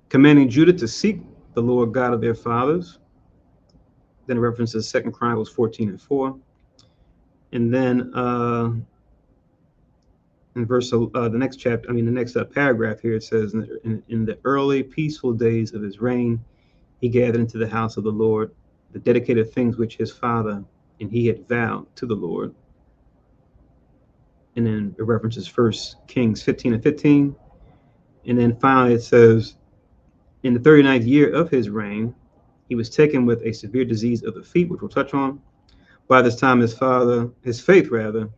Commanding Judah to seek the Lord God of their fathers. Then it references 2 Chronicles 14 and 4. And then in the next chapter, the next paragraph here, it says, in the early peaceful days of his reign, he gathered into the house of the Lord the dedicated things which his father and he had vowed to the Lord. And then it references 1 Kings 15 and 15. And then finally it says, in the 39th year of his reign, he was taken with a severe disease of the feet, which we'll touch on. By this time, his faith had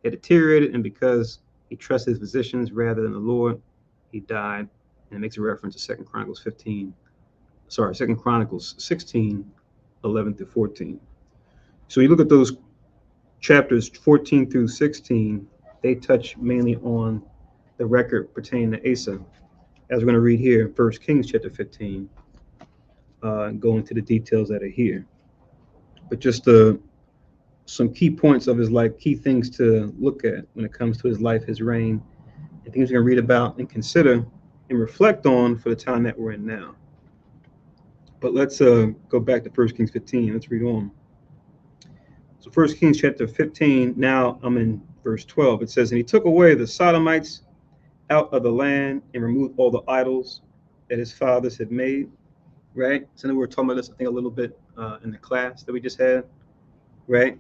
deteriorated, and because he trusted his physicians rather than the Lord, he died. And it makes a reference to 2 Chronicles 16, 11 through 14. So you look at those chapters 14 through 16, they touch mainly on the record pertaining to Asa, as we're going to read here in 1 Kings chapter 15, and go into the details that are here. But just some key points of his life, key things to look at when it comes to his life, his reign, and things we're going to read about and consider and reflect on for the time that we're in now. But let's go back to 1 Kings 15. Let's read on. So 1 Kings chapter 15, now I'm in verse 12. It says, and he took away the Sodomites out of the land and removed all the idols that his fathers had made. Right? So then we were talking about this, I think, a little bit in the class that we just had, right?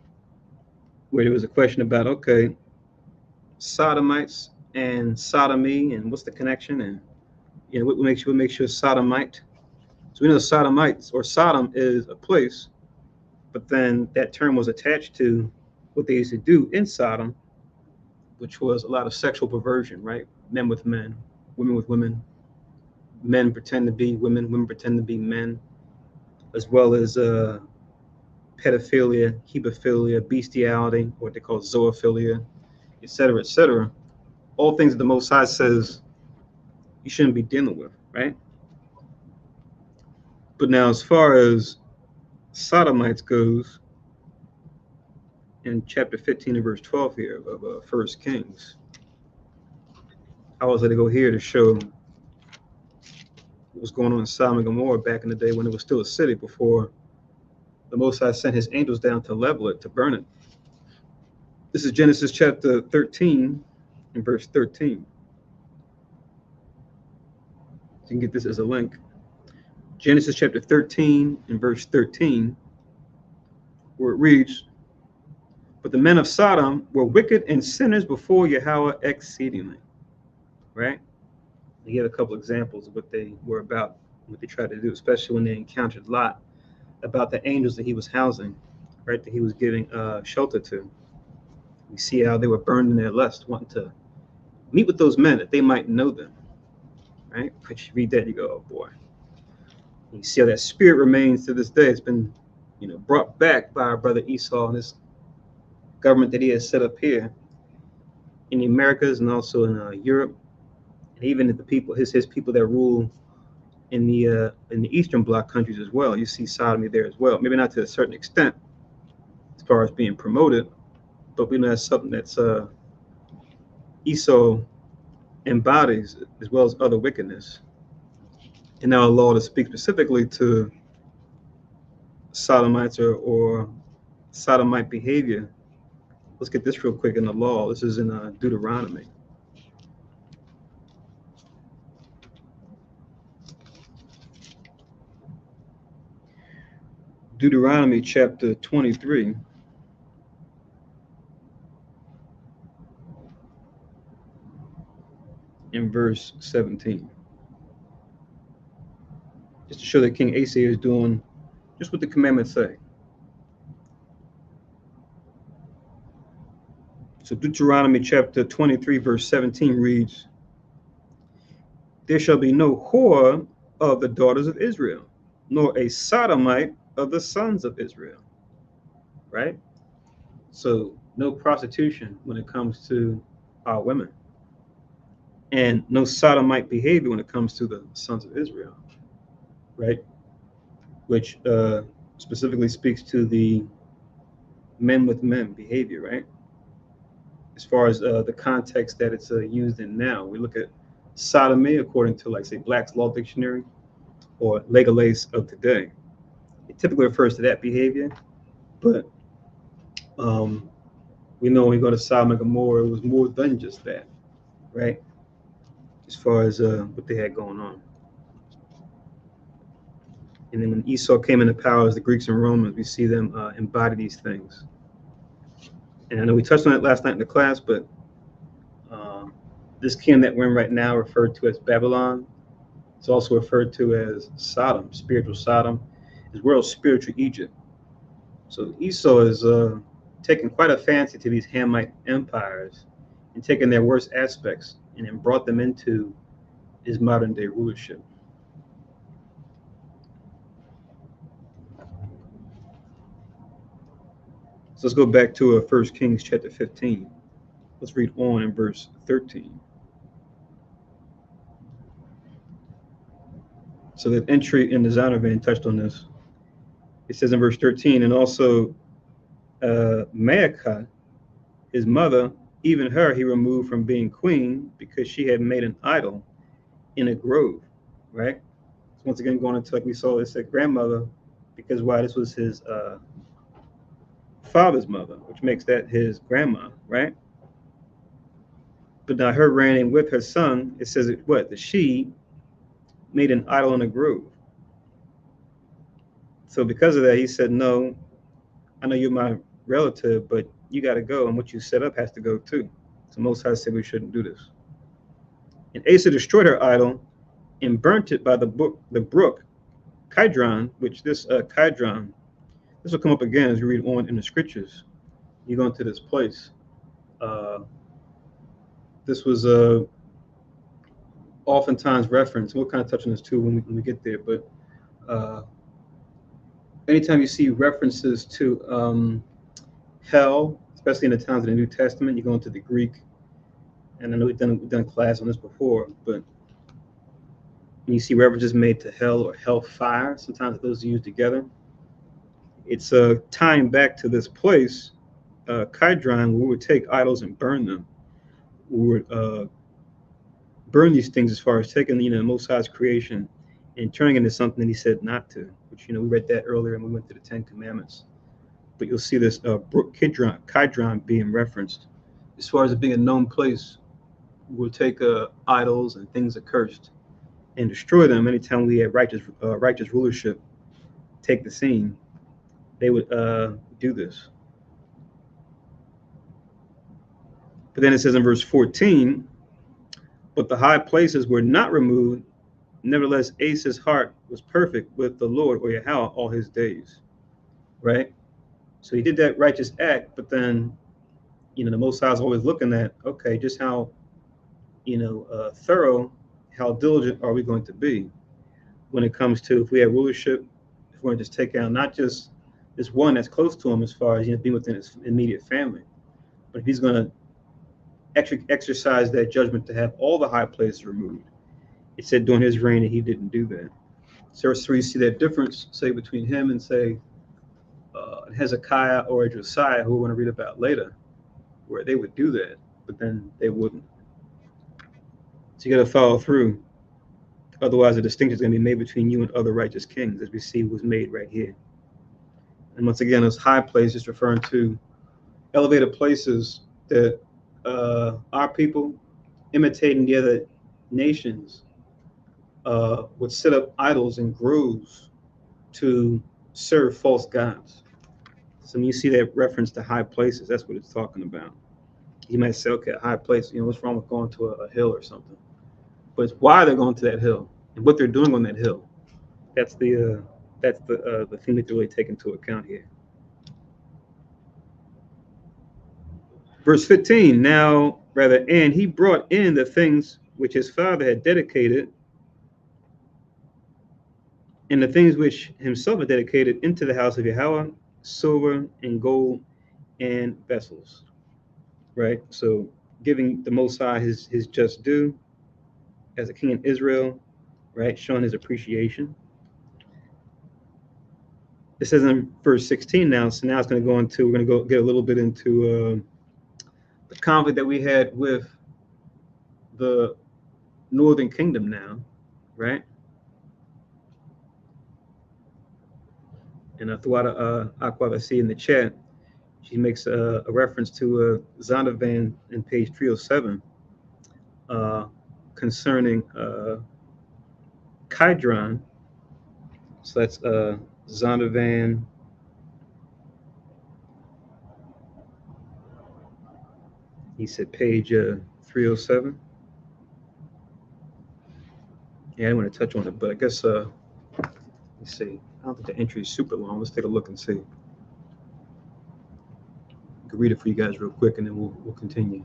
Where there was a question about, okay, Sodomites and sodomy, and what's the connection? And, what makes you a sodomite? So we know Sodomites, or Sodom, is a place, but then that term was attached to what they used to do in Sodom, which was a lot of sexual perversion, right? Men with men, women with women, men pretend to be women, women pretend to be men, as well as pedophilia, hebephilia, bestiality, what they call zoophilia, etc., etc. All things that the Most High says you shouldn't be dealing with, right? But now, as far as Sodomites goes, in chapter 15 and verse 12 here of 1 Kings, I was going to go here to show what was going on in Sodom and Gomorrah back in the day when it was still a city, before the Most High sent his angels down to level it, to burn it. This is Genesis chapter 13 and verse 13. You can get this as a link. Genesis chapter 13 and verse 13, where it reads, but the men of Sodom were wicked and sinners before Yahweh exceedingly. Right? They give a couple examples of what they were about, what they tried to do, especially when they encountered Lot, about the angels that he was housing, right, that he was giving shelter to. We see how they were burned in their lust, wanting to meet with those men that they might know them, right? But you read that, you go, oh boy. And you see how that spirit remains to this day. It's been, brought back by our brother Esau and this government that he has set up here in the Americas and also in Europe, and even the people, his people that rule in the Eastern Bloc countries as well. You see sodomy there as well. Maybe not to a certain extent, as far as being promoted, but we know that's something that's Esau embodies, as well as other wickedness. And now a law to speak specifically to sodomites or sodomite behavior. Let's get this real quick in the law. This is in Deuteronomy. Deuteronomy chapter 23. In verse 17. Just to show that King Asa is doing just what the commandments say. So Deuteronomy chapter 23, verse 17 reads, "There shall be no whore of the daughters of Israel, nor a sodomite of the sons of Israel." Right? So no prostitution when it comes to our women. And no sodomite behavior when it comes to the sons of Israel. Right? Which specifically speaks to the men with men behavior, right? As far as the context that it's used in now. We look at sodomy according to, like, say, Black's Law Dictionary or Legalese of today. It typically refers to that behavior, but we know when we go to Sodom and Gomorrah, it was more than just that, right? As far as what they had going on. And then when Esau came into power as the Greeks and Romans, we see them embody these things. And I know we touched on it last night in the class, but this kingdom that we're in right now, referred to as Babylon, it's also referred to as Sodom, spiritual Sodom, as well as spiritual Egypt. So Esau is taking quite a fancy to these Hamite empires and taking their worst aspects and then brought them into his modern day rulership. So let's go back to 1 Kings chapter 15. Let's read on in verse 13. So the entry in the Zondervan touched on this. It says in verse 13, "And also Maacah, his mother, even her he removed from being queen because she had made an idol in a grove," right? So once again, going into, like we saw, it said grandmother, because why? This was his father's mother, which makes that his grandma, right? But now her reigning with her son, it says what? That she made an idol in a grove. So because of that, he said, "No, I know you're my relative, but you got to go, and what you set up has to go too." So Most High said we shouldn't do this. And Asa destroyed her idol and burnt it by the brook Kidron, which this Kidron, this will come up again as you read on in the scriptures. You go into this place. This was oftentimes referenced. We'll kind of touch on this too when we get there. But anytime you see references to hell, especially in the times of the New Testament, you go into the Greek. And I know we've done class on this before, but when you see references made to hell or hellfire, sometimes those are used together. It's tying back to this place, Kidron, where we would take idols and burn them. We would burn these things as far as taking, the Most High's creation and turning into something that he said not to, which, we read that earlier and we went to the 10 Commandments. But you'll see this brook Kidron being referenced. As far as it being a known place, we'll take idols and things accursed and destroy them. Anytime we had righteous rulership take the scene, they would do this. But then it says in verse 14, but the high places were not removed. Nevertheless, Asa's heart was perfect with the Lord, or Yahweh, all his days. Right? So he did that righteous act, but then, the Most High is always looking at, okay, just how, thorough, how diligent are we going to be when it comes to, if we have rulership, if we're going to just take out not just this one that's close to him as far as, being within his immediate family, but if he's going to exercise that judgment to have all the high places removed. It said during his reign that he didn't do that. So you see that difference, say, between him and, say, Hezekiah or Josiah, who we're going to read about later, where they would do that, but then they wouldn't. So you got to follow through. Otherwise, a distinction is going to be made between you and other righteous kings, as we see was made right here. And once again, those high places referring to elevated places that our people, imitating the other nations, would set up idols and groves to serve false gods. So when you see that reference to high places, that's what it's talking about. You might say, okay, a high place, what's wrong with going to a hill or something? But it's why they're going to that hill and what they're doing on that hill. That's the thing that they really take into account here. Verse 15, and he brought in the things which his father had dedicated, and the things which himself had dedicated into the house of Yahweh, silver and gold and vessels. Right? So giving the Most High his just due as a king in Israel, right? Showing his appreciation. It says in verse 16 now, so now it's going to go into, we're going to go get a little bit into the conflict that we had with the northern kingdom now, right? And Thawada Aqua, I see in the chat, she makes a reference to Zondervan in page 307 concerning Kidron. So that's Zondervan. He said page 307. Yeah, I didn't want to touch on it, but I guess, let's see. I don't think the entry is super long. Let's take a look and see. I can read it for you guys real quick, and then we'll continue.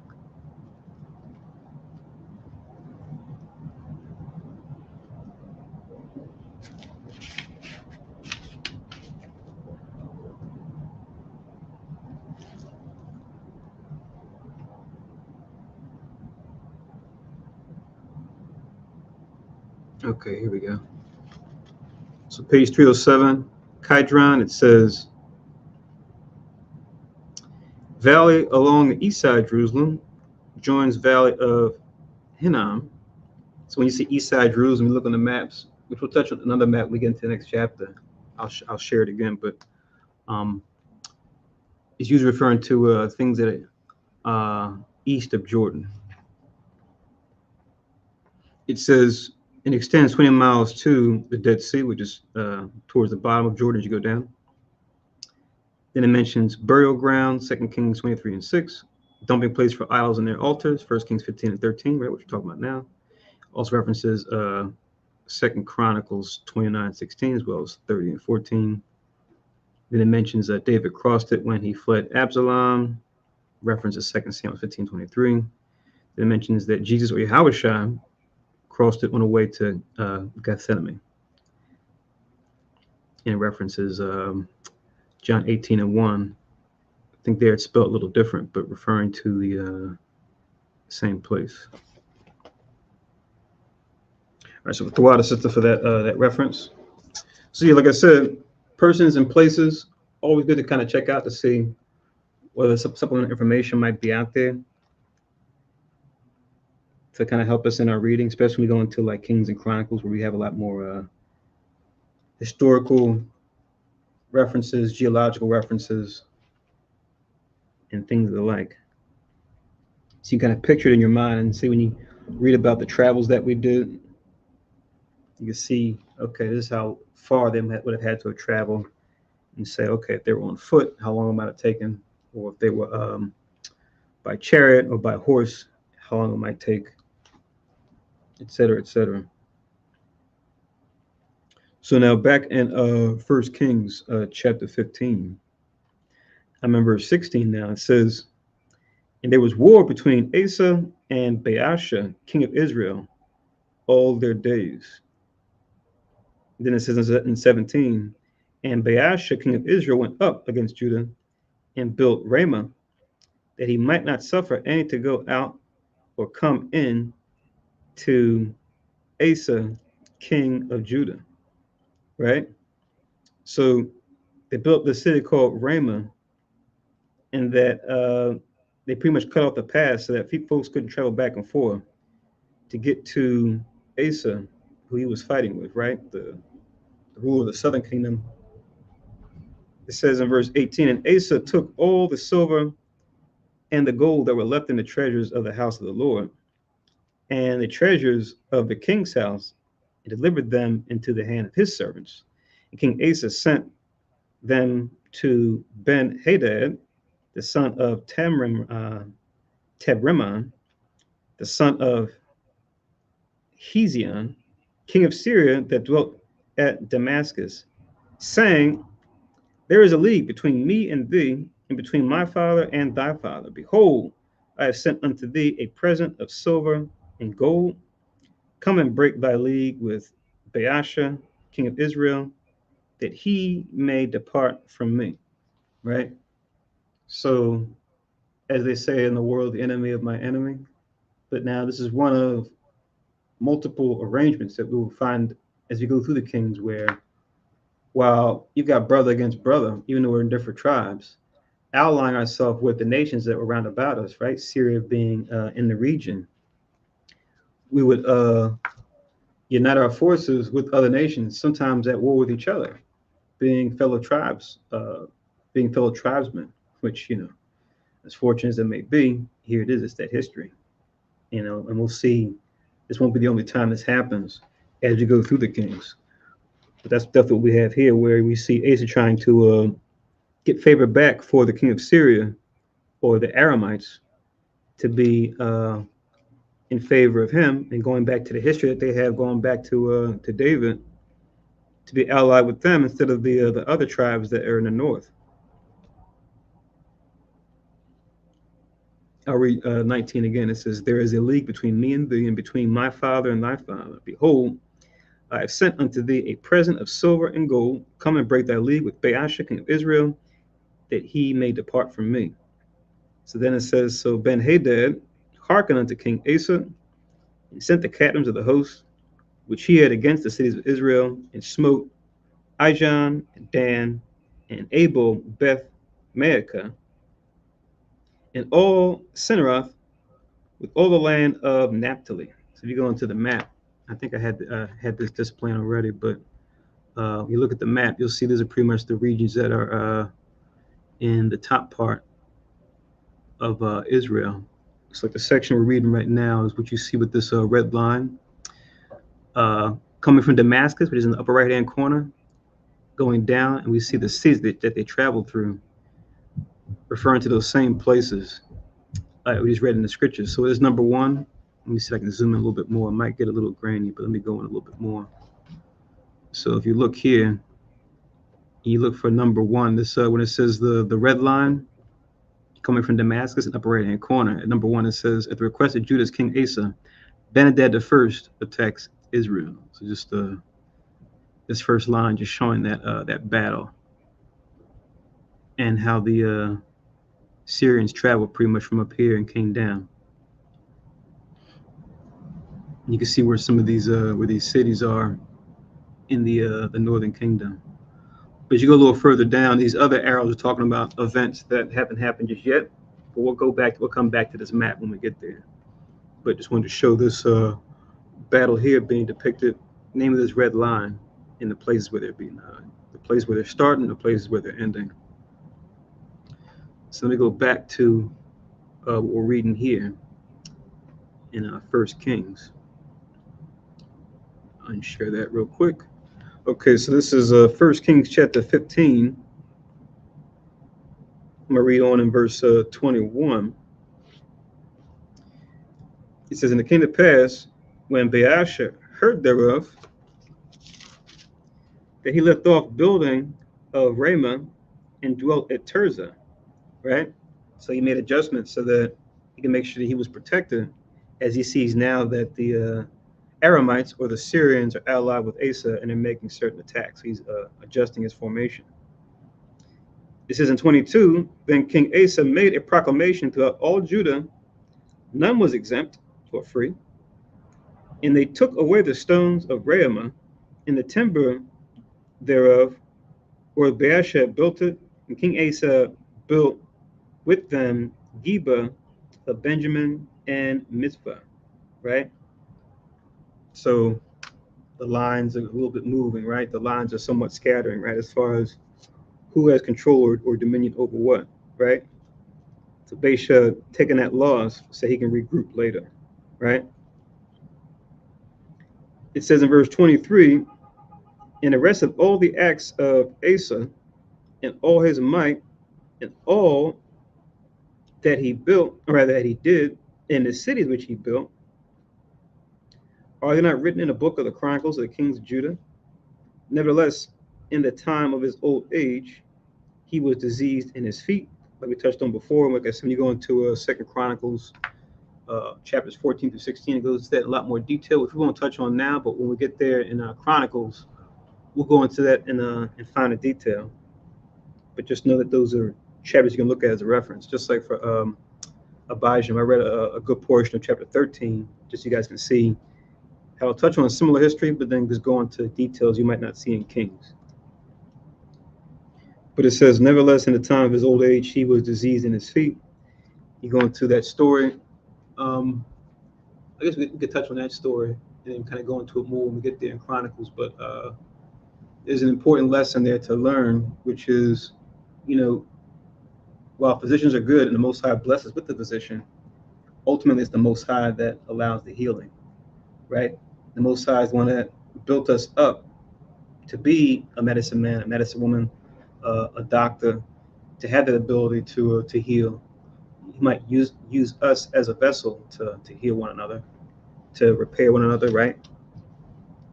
Okay, here we go. So page 307, Kidron, it says, valley along the east side of Jerusalem joins valley of Hinnom. So when you see east side Jerusalem, you look on the maps, which we'll touch on another map when we get into the next chapter. I'll share it again, but it's usually referring to things that are east of Jordan. It says it extends 20 miles to the Dead Sea, which is towards the bottom of Jordan as you go down. Then it mentions burial ground, 2 Kings 23 and 6, dumping place for idols and their altars, 1 Kings 15 and 13, right, what you're talking about now. Also references 2 Chronicles 29 and 16, as well as 30 and 14. Then it mentions that David crossed it when he fled Absalom, references 2 Samuel 15, 23. Then it mentions that Jesus or Yahushua crossed it on the way to Gethsemane. And references John 18 and 1. I think there it's spelled a little different, but referring to the same place. All right, so the water sister for that reference. So yeah, like I said, persons and places, always good to kind of check out to see whether supplemental information might be out there to kind of help us in our reading, especially when we go into like Kings and Chronicles, where we have a lot more historical references, geological references, and things of the like. So you kind of picture it in your mind and see when you read about the travels that we did, you can see, okay, this is how far they would have had to have traveled, and say, okay, if they were on foot, how long it might have taken, or if they were by chariot or by horse, how long it might take etc., etc. So now back in 1 Kings chapter 15, I'm in verse 16 now. It says, "And there was war between Asa and Baasha, king of Israel, all their days." Then it says in 17, "And Baasha, king of Israel, went up against Judah and built Ramah, that he might not suffer any to go out or come in to Asa, king of Judah." Right? So they built the city called Ramah, and that they pretty much cut off the path so that folks couldn't travel back and forth to get to Asa, who he was fighting with, right? The ruler of the southern kingdom. It says in verse 18, "And Asa took all the silver and the gold that were left in the treasures of the house of the Lord, and the treasures of the king's house, and delivered them into the hand of his servants. And King Asa sent them to Ben-Hadad, the son of Tabrimon, the son of Hezion, king of Syria, that dwelt at Damascus, saying, There is a league between me and thee, and between my father and thy father. Behold, I have sent unto thee a present of silver and gold. Come and break thy league with Baasha, king of Israel, that he may depart from me." Right? So, as they say in the world, the enemy of my enemy. But now this is one of multiple arrangements that we will find as we go through the kings, where while you've got brother against brother, even though we're in different tribes, allying ourselves with the nations that were round about us, right? Syria being in the region, we would unite our forces with other nations, sometimes at war with each other, being fellow tribes, being fellow tribesmen, which, as fortunate as it may be, here it is, it's that history, and we'll see this won't be the only time this happens as you go through the kings. But that's definitely what we have here, where we see Asa trying to get favor back for the king of Syria or the Aramites to be in favor of him, and going back to the history that they have, going back to David, to be allied with them instead of the other tribes that are in the north. I'll read 19 again. It says, "There is a league between me and thee, and between my father and thy father. Behold, I have sent unto thee a present of silver and gold. Come and break thy league with Baasha, king of Israel, that he may depart from me." So then it says, "So Ben-Hadad hearkened unto King Asa, and sent the captains of the host, which he had against the cities of Israel, and smote Ijon, and Dan, and Abel Beth Maacah, and all Cinneroth, with all the land of Naphtali." So if you go into the map, I think I had this display already, but you look at the map, you'll see these are pretty much the regions that are in the top part of Israel. So like the section we're reading right now is what you see with this red line. Coming from Damascus, which is in the upper right-hand corner, going down, and we see the cities that they traveled through, referring to those same places we just read in the scriptures. So there's number one. Let me see if I can zoom in a little bit more. It might get a little grainy, but let me go in a little bit more. So if you look here, you look for number one. This when it says the red line coming from Damascus in the upper right-hand corner, at number one it says, "At the request of Judah's king Asa, Ben-Hadad the first attacks Israel." So just this first line just showing that battle and how the Syrians traveled pretty much from up here and came down. You can see where some of these where these cities are in the northern kingdom. But as you go a little further down, these other arrows are talking about events that haven't happened just yet. But we'll come back to this map when we get there. But just wanted to show this battle here being depicted, name of this red line, in the places where they're being, the place where they're starting, the places where they're ending. So let me go back to what we're reading here in 1 Kings. I'll share that real quick. Okay, so this is 1 Kings chapter 15. I'm going to read on in verse 21. It says, "And it came to pass, when Baasha heard thereof, that he left off building of Ramah and dwelt at Tirzah, right? So he made adjustments so that he can make sure that he was protected, as he sees now that the Aramites or the Syrians are allied with Asa and they're making certain attacks. He's adjusting his formation. It says in 22, then King Asa made a proclamation throughout all Judah, none was exempt or free, and they took away the stones of Ramah and the timber thereof, where Baasha had built it, and King Asa built with them Geba of Benjamin and Mizpah, right? So the lines are a little bit moving, right? The lines are somewhat scattering, right? As far as who has control or dominion over what, right? So Baasha taking that loss so he can regroup later, right? It says in verse 23, and the rest of all the acts of Asa and all his might and all that he built, or rather that he did, in the cities which he built, are they not written in the book of the Chronicles of the kings of Judah? Nevertheless, in the time of his old age, he was diseased in his feet, like we touched on before. Like I said, when you go into Second Chronicles, chapters 14 through 16, it goes into that in a lot more detail, which we won't touch on now. But when we get there in Chronicles, we'll go into that in finer detail. But just know that those are chapters you can look at as a reference. Just like for Abijam, I read a good portion of chapter 13, just so you guys can see how I'll touch on similar history, but then just go into details you might not see in Kings. But it says, nevertheless, in the time of his old age, he was diseased in his feet. You go into that story. I guess we could touch on that story and then kind of go into it more when we get there in Chronicles. But there's an important lesson there to learn, which is, while physicians are good and the Most High blesses with the physician, ultimately it's the Most High that allows the healing, right? The Most High is the one that built us up to be a medicine man, a medicine woman, a doctor, to have the ability to heal. He might use us as a vessel to heal one another, to repair one another, right?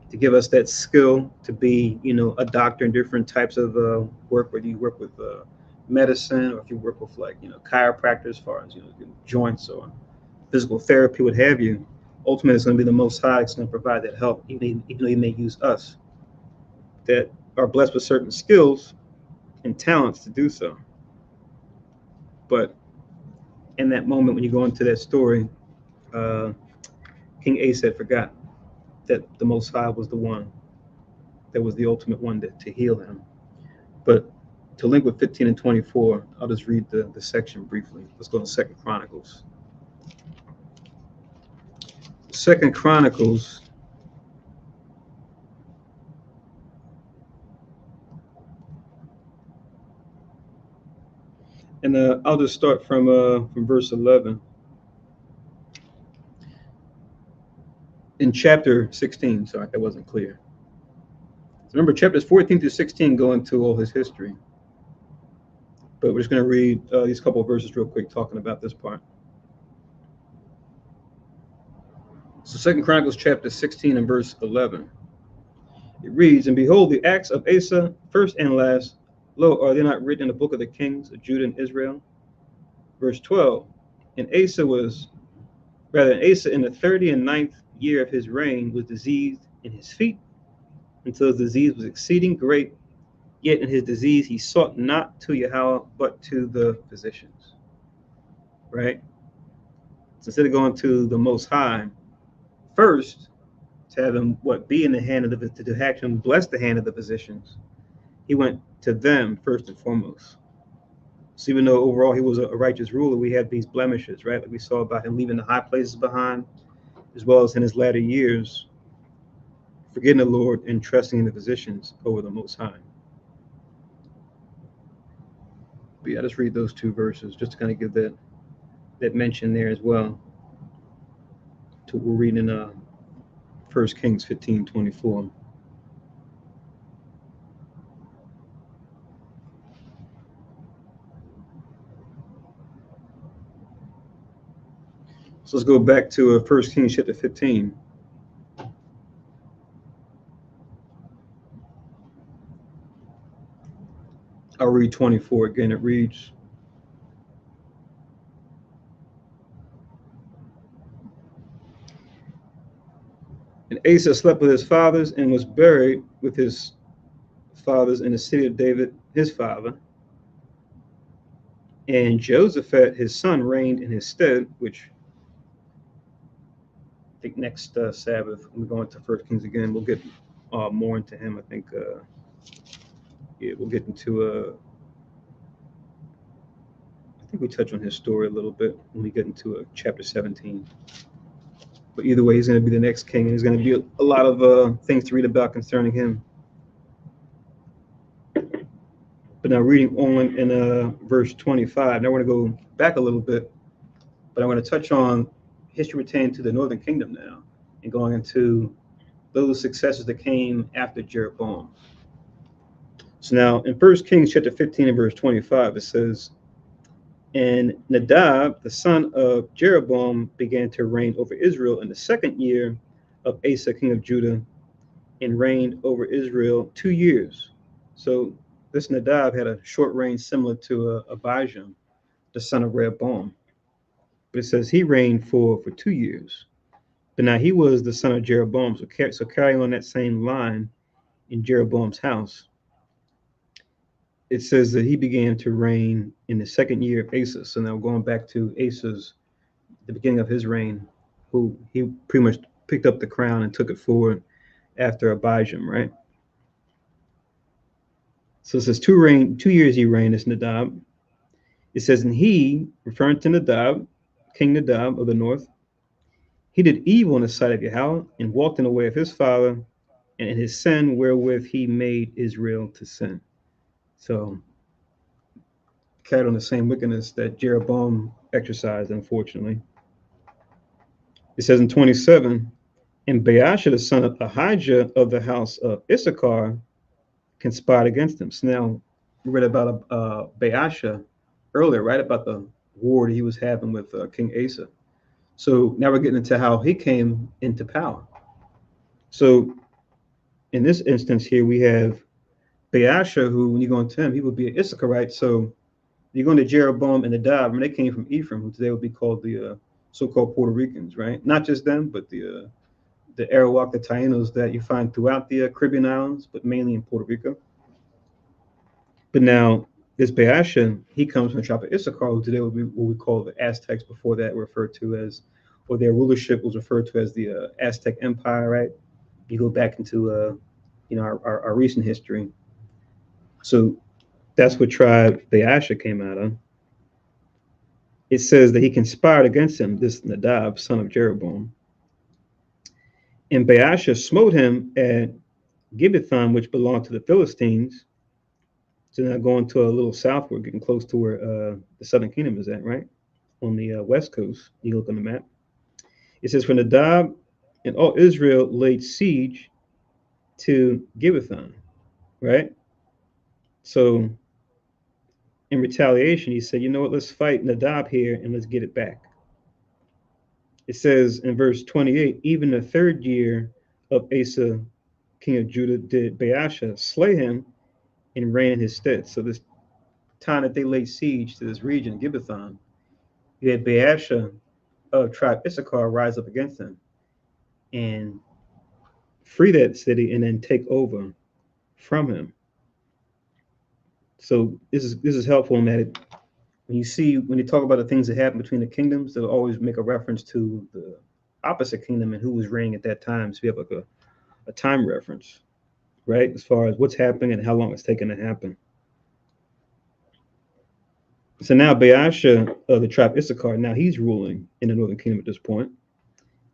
To give us that skill to be, a doctor in different types of work, whether you work with medicine or if you work with chiropractor as far as joints or physical therapy, what have you. Ultimately, it's going to be the Most High that's going to provide that help, even though He may use us that are blessed with certain skills and talents to do so. But in that moment, when you go into that story, King Asa had forgot that the Most High was the one that was the ultimate one to heal him. But to link with 15 and 24, I'll just read the section briefly. Let's go to 2 Chronicles. 2 Chronicles, and I'll just start from verse 11. In chapter 16, sorry, that wasn't clear. So remember, chapters 14 through 16 go into all his history. But we're just going to read these couple of verses real quick talking about this part. So 2 Chronicles chapter 16 and verse 11. It reads, and behold, the acts of Asa, first and last, lo, are they not written in the book of the kings of Judah and Israel? Verse 12, and Asa in the 39th year of his reign was diseased in his feet, until his disease was exceeding great. Yet in his disease he sought not to Yahweh, but to the physicians. Right? So instead of going to the Most High, first, to have him be in the hand of to have him bless the hand of the physicians, he went to them first and foremost. So even though overall he was a righteous ruler, we had these blemishes, right? Like we saw about him leaving the high places behind, as well as in his latter years, forgetting the Lord and trusting in the physicians over the Most High. But yeah, just read those two verses just to kind of give that mention there as well. To we're reading in 1 Kings 15:24. So let's go back to 1 Kings chapter 15. I'll read 24 again. It reads, and Asa slept with his fathers and was buried with his fathers in the city of David, his father. And Jehoshaphat, his son, reigned in his stead, which I think next Sabbath, when we go into 1 Kings again, we'll get more into him. I think, we'll get into, I think we touch on his story a little bit when we get into chapter 17. But either way, he's going to be the next king, and there's going to be a lot of things to read about concerning him. But now reading on in verse 25, now we're going to go back a little bit, but I'm going to touch on history pertaining to the northern kingdom now, and going into those successors that came after Jeroboam. So now in 1 Kings chapter 15 and verse 25, it says, and Nadab, the son of Jeroboam, began to reign over Israel in the second year of Asa, king of Judah, and reigned over Israel 2 years. So this Nadab had a short reign similar to Abijah, the son of Rehoboam. But it says he reigned for 2 years. But now he was the son of Jeroboam. So carrying on that same line in Jeroboam's house, it says that he began to reign in the second year of Asa. So now going back to Asa's, the beginning of his reign, who he pretty much picked up the crown and took it forward after Abijah, right? So it says 2 years he reigned as Nadab. It says, and he, referring to Nadab, King Nadab of the north, he did evil in the sight of Yahweh and walked in the way of his father and in his sin wherewith he made Israel to sin. So carried on the same wickedness that Jeroboam exercised, unfortunately. It says in 27, and Baasha, the son of Ahijah of the house of Issachar, conspired against him. So now we read about Baasha earlier, right? About the war that he was having with King Asa. So now we're getting into how he came into power. So in this instance here, we have Baasha, who, when you go into him, he would be an Issacharite. So you go into Jeroboam and Nadab, and they came from Ephraim, who today would be called the so-called Puerto Ricans, right? Not just them, but the Arawak, the Tainos that you find throughout the Caribbean islands, but mainly in Puerto Rico. But now this Baasha, he comes from the tribe of Issachar, who today would be what we call the Aztecs. Before that, referred to as, or their rulership was referred to as the Aztec Empire, right? You go back into our recent history. So that's what tribe Baasha came out of. It says that he conspired against him, this Nadab, son of Jeroboam. And Baasha smote him at Gibbethon, which belonged to the Philistines. So now going to a little southward, getting close to where the southern kingdom is at, right? On the west coast, you look on the map. It says, for Nadab and all Israel laid siege to Gibbethon, right? So in retaliation, he said, you know what, let's fight Nadab here and let's get it back. It says in verse 28, even the third year of Asa, king of Judah, did Baasha slay him and reign in his stead. So this time that they laid siege to this region, Gibbethon, you had Baasha of tribe Issachar rise up against him and free that city and then take over from him. So this is helpful in that when you talk about the things that happen between the kingdoms, they'll always make a reference to the opposite kingdom and who was reigning at that time. So we have like a time reference, right? As far as what's happening and how long it's taken to happen. So now Baasha of the tribe Issachar, now he's ruling in the northern kingdom at this point.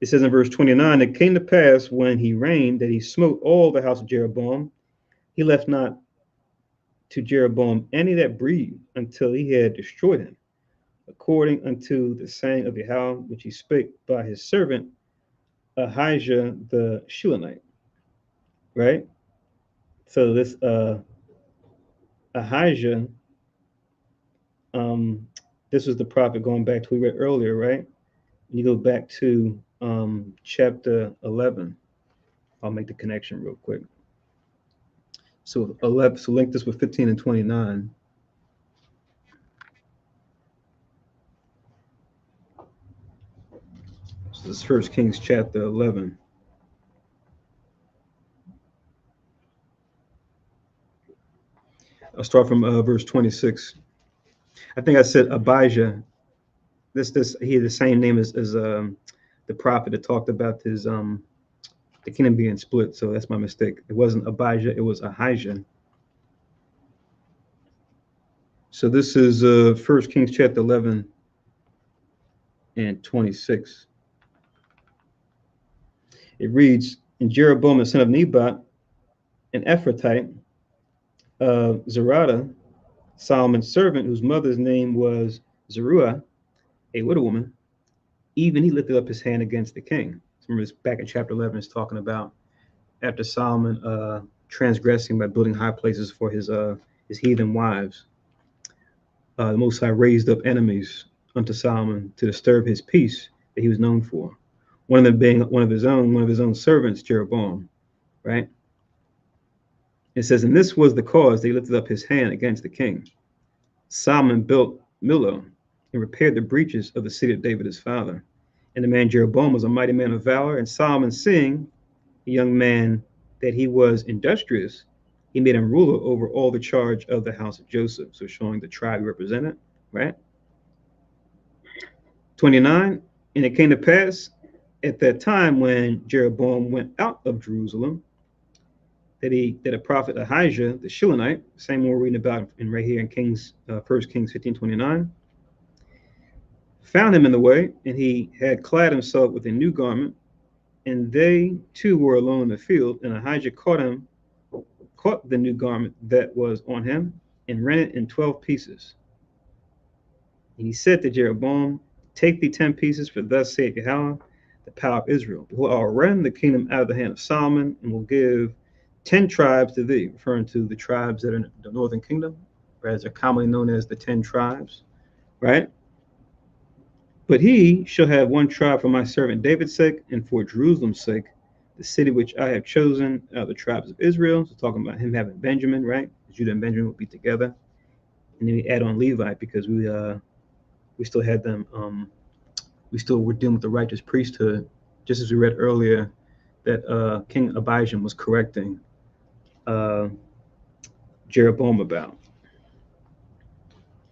It says in verse 29, it came to pass when he reigned that he smote all the house of Jeroboam. He left not to Jeroboam any that breathed until he had destroyed him, according unto the saying of Yahweh, which he spake by his servant Ahijah the Shilonite. Right? So this Ahijah, this was the prophet going back to we read earlier, right? You go back to chapter 11. I'll make the connection real quick. So 11. So link this with 15 and 29. So this is 1 Kings chapter 11. I'll start from verse 26. I think I said Abijah. This he had the same name as the prophet that talked about his the kingdom being split. So that's my mistake. It wasn't Abijah, it was Ahijah. So this is 1 Kings chapter 11 and 26. It reads, and Jeroboam the son of Nebat, an Ephrathite, Zerada, Solomon's servant, whose mother's name was Zeruiah, a widow woman, even he lifted up his hand against the king. So remember, this back in chapter 11, it's talking about after Solomon transgressing by building high places for his heathen wives. The Most High raised up enemies unto Solomon to disturb his peace that he was known for. One of them being one of his own servants, Jeroboam, right? It says, and this was the cause that he lifted up his hand against the king. Solomon built Millo and repaired the breaches of the city of David his father. And the man Jeroboam was a mighty man of valor. And Solomon, seeing a young man that he was industrious, he made him ruler over all the charge of the house of Joseph. So showing the tribe he represented, right? 29, and it came to pass at that time when Jeroboam went out of Jerusalem, that a prophet Ahijah, the Shilonite, same one we're reading about in right here in Kings, 1 Kings 15:29, found him in the way, and he had clad himself with a new garment, and they two were alone in the field, and Ahijah caught the new garment that was on him, and rent it in 12 pieces. And he said to Jeroboam, take thee 10 pieces, for thus saith Yahweh, the power of Israel. Behold, I'll rend the kingdom out of the hand of Solomon, and will give 10 tribes to thee, referring to the tribes that are in the northern kingdom, as they're commonly known as the 10 tribes, right? But he shall have one tribe for my servant David's sake, and for Jerusalem's sake, the city which I have chosen out of the tribes of Israel. So talking about him having Benjamin, right? Judah and Benjamin will be together. And then we add on Levi because we still had them, we still were dealing with the righteous priesthood, just as we read earlier that King Abijah was correcting Jeroboam about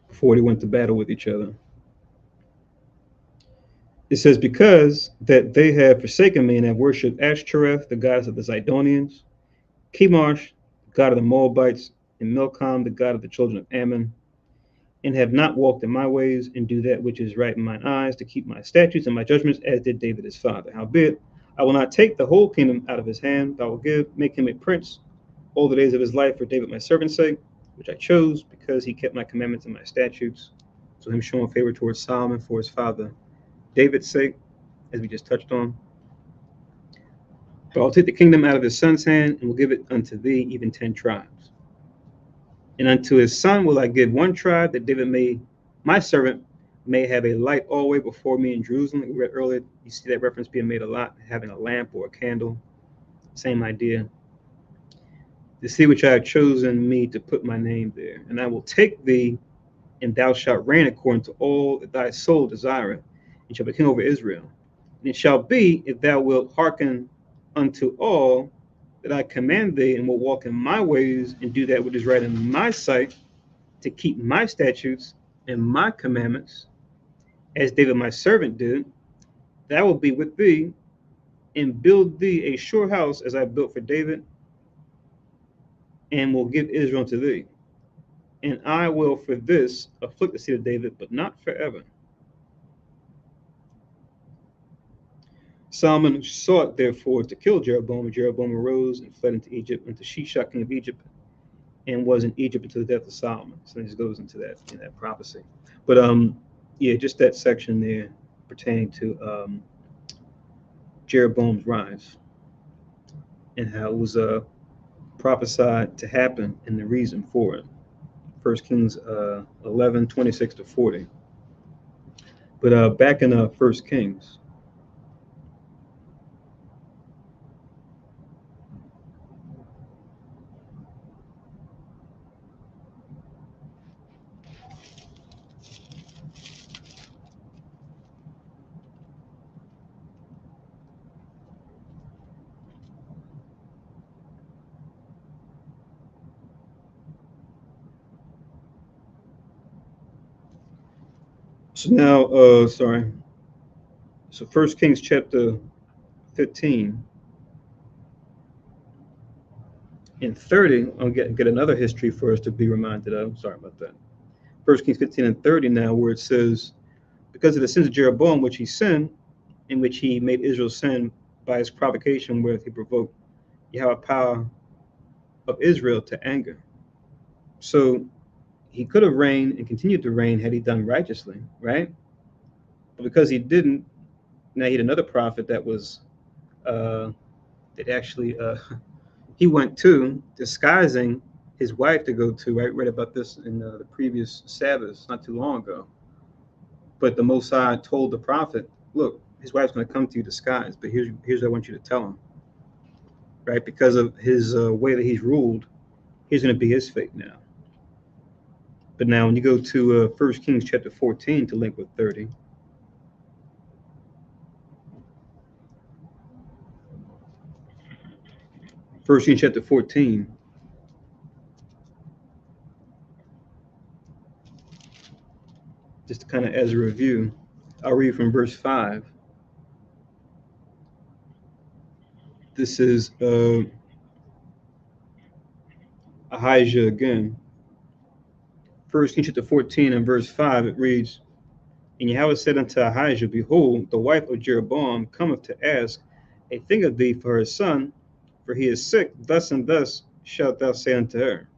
before they went to battle with each other. It says, because that they have forsaken me and have worshipped Ashtoreth, the goddess of the Zidonians, Chemosh, the god of the Moabites, and Milcom, the god of the children of Ammon, and have not walked in my ways, and do that which is right in mine eyes, to keep my statutes and my judgments, as did David his father. Howbeit, I will not take the whole kingdom out of his hand, but I will make him a prince all the days of his life for David my servant's sake, which I chose, because he kept my commandments and my statutes. So him showing favor towards Solomon for his father David's sake, as we just touched on. But I'll take the kingdom out of his son's hand, and will give it unto thee, even 10 tribes. And unto his son will I give one tribe, that David my servant may have a light always before me in Jerusalem. We read earlier, you see that reference being made a lot, having a lamp or a candle. Same idea. The city which I have chosen me to put my name there. And I will take thee, and thou shalt reign according to all that thy soul desireth, and shall be king over Israel. And it shall be, if thou wilt hearken unto all that I command thee, and will walk in my ways, and do that which is right in my sight, to keep my statutes and my commandments, as David my servant did, that I will be with thee, and build thee a sure house, as I built for David, and will give Israel to thee. And I will for this afflict the seed of David, but not forever. Solomon sought therefore to kill Jeroboam, and Jeroboam arose and fled into Egypt, unto Shishak, king of Egypt, and was in Egypt until the death of Solomon. So this goes into that in that prophecy. But yeah, just that section there pertaining to Jeroboam's rise and how it was prophesied to happen and the reason for it. 1 Kings 11:26-40. But back in 1 Kings. So now, So 1 Kings chapter 15 and 30, I'll get another history for us to be reminded of. Sorry about that. 1 Kings 15 and 30 now, where it says, because of the sins of Jeroboam, which he sinned, in which he made Israel sin by his provocation, where he provoked Yahweh power of Israel to anger. So he could have reigned and continued to reign had he done righteously, right? But because he didn't, now he had another prophet that was that actually he went to, disguising his wife to go to. I read about this in the previous Sabbath not too long ago. But the Most High told the prophet, look, his wife's going to come to you disguised, but here's what I want you to tell him, right? Because of his way that he's ruled, here's going to be his fate now. But now when you go to 1 Kings chapter 14 to link with 30, First Kings chapter 14, just kind of as a review, I'll read from verse 5. This is Ahijah again. 1 Kings chapter 14 and verse 5, it reads, and Yahweh said unto Ahijah, behold, the wife of Jeroboam cometh to ask a thing of thee for her son, for he is sick. Thus and thus shalt thou say unto her.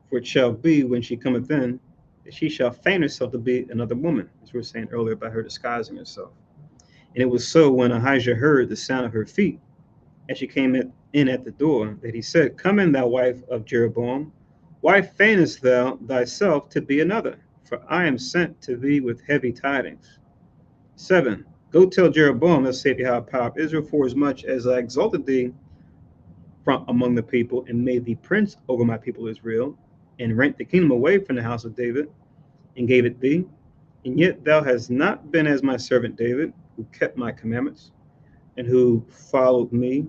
For it shall be, when she cometh in, that she shall feign herself to be another woman, as we were saying earlier about her disguising herself. And it was so, when Ahijah heard the sound of her feet, as she came in at the door, that he said, come in, thou wife of Jeroboam. Why feignest thou thyself to be another? For I am sent to thee with heavy tidings. 7. Go tell Jeroboam, thus saith Yahweh power of Israel, for as much as I exalted thee from among the people, and made thee prince over my people Israel, and rent the kingdom away from the house of David, and gave it thee, and yet thou hast not been as my servant David, who kept my commandments, and who followed me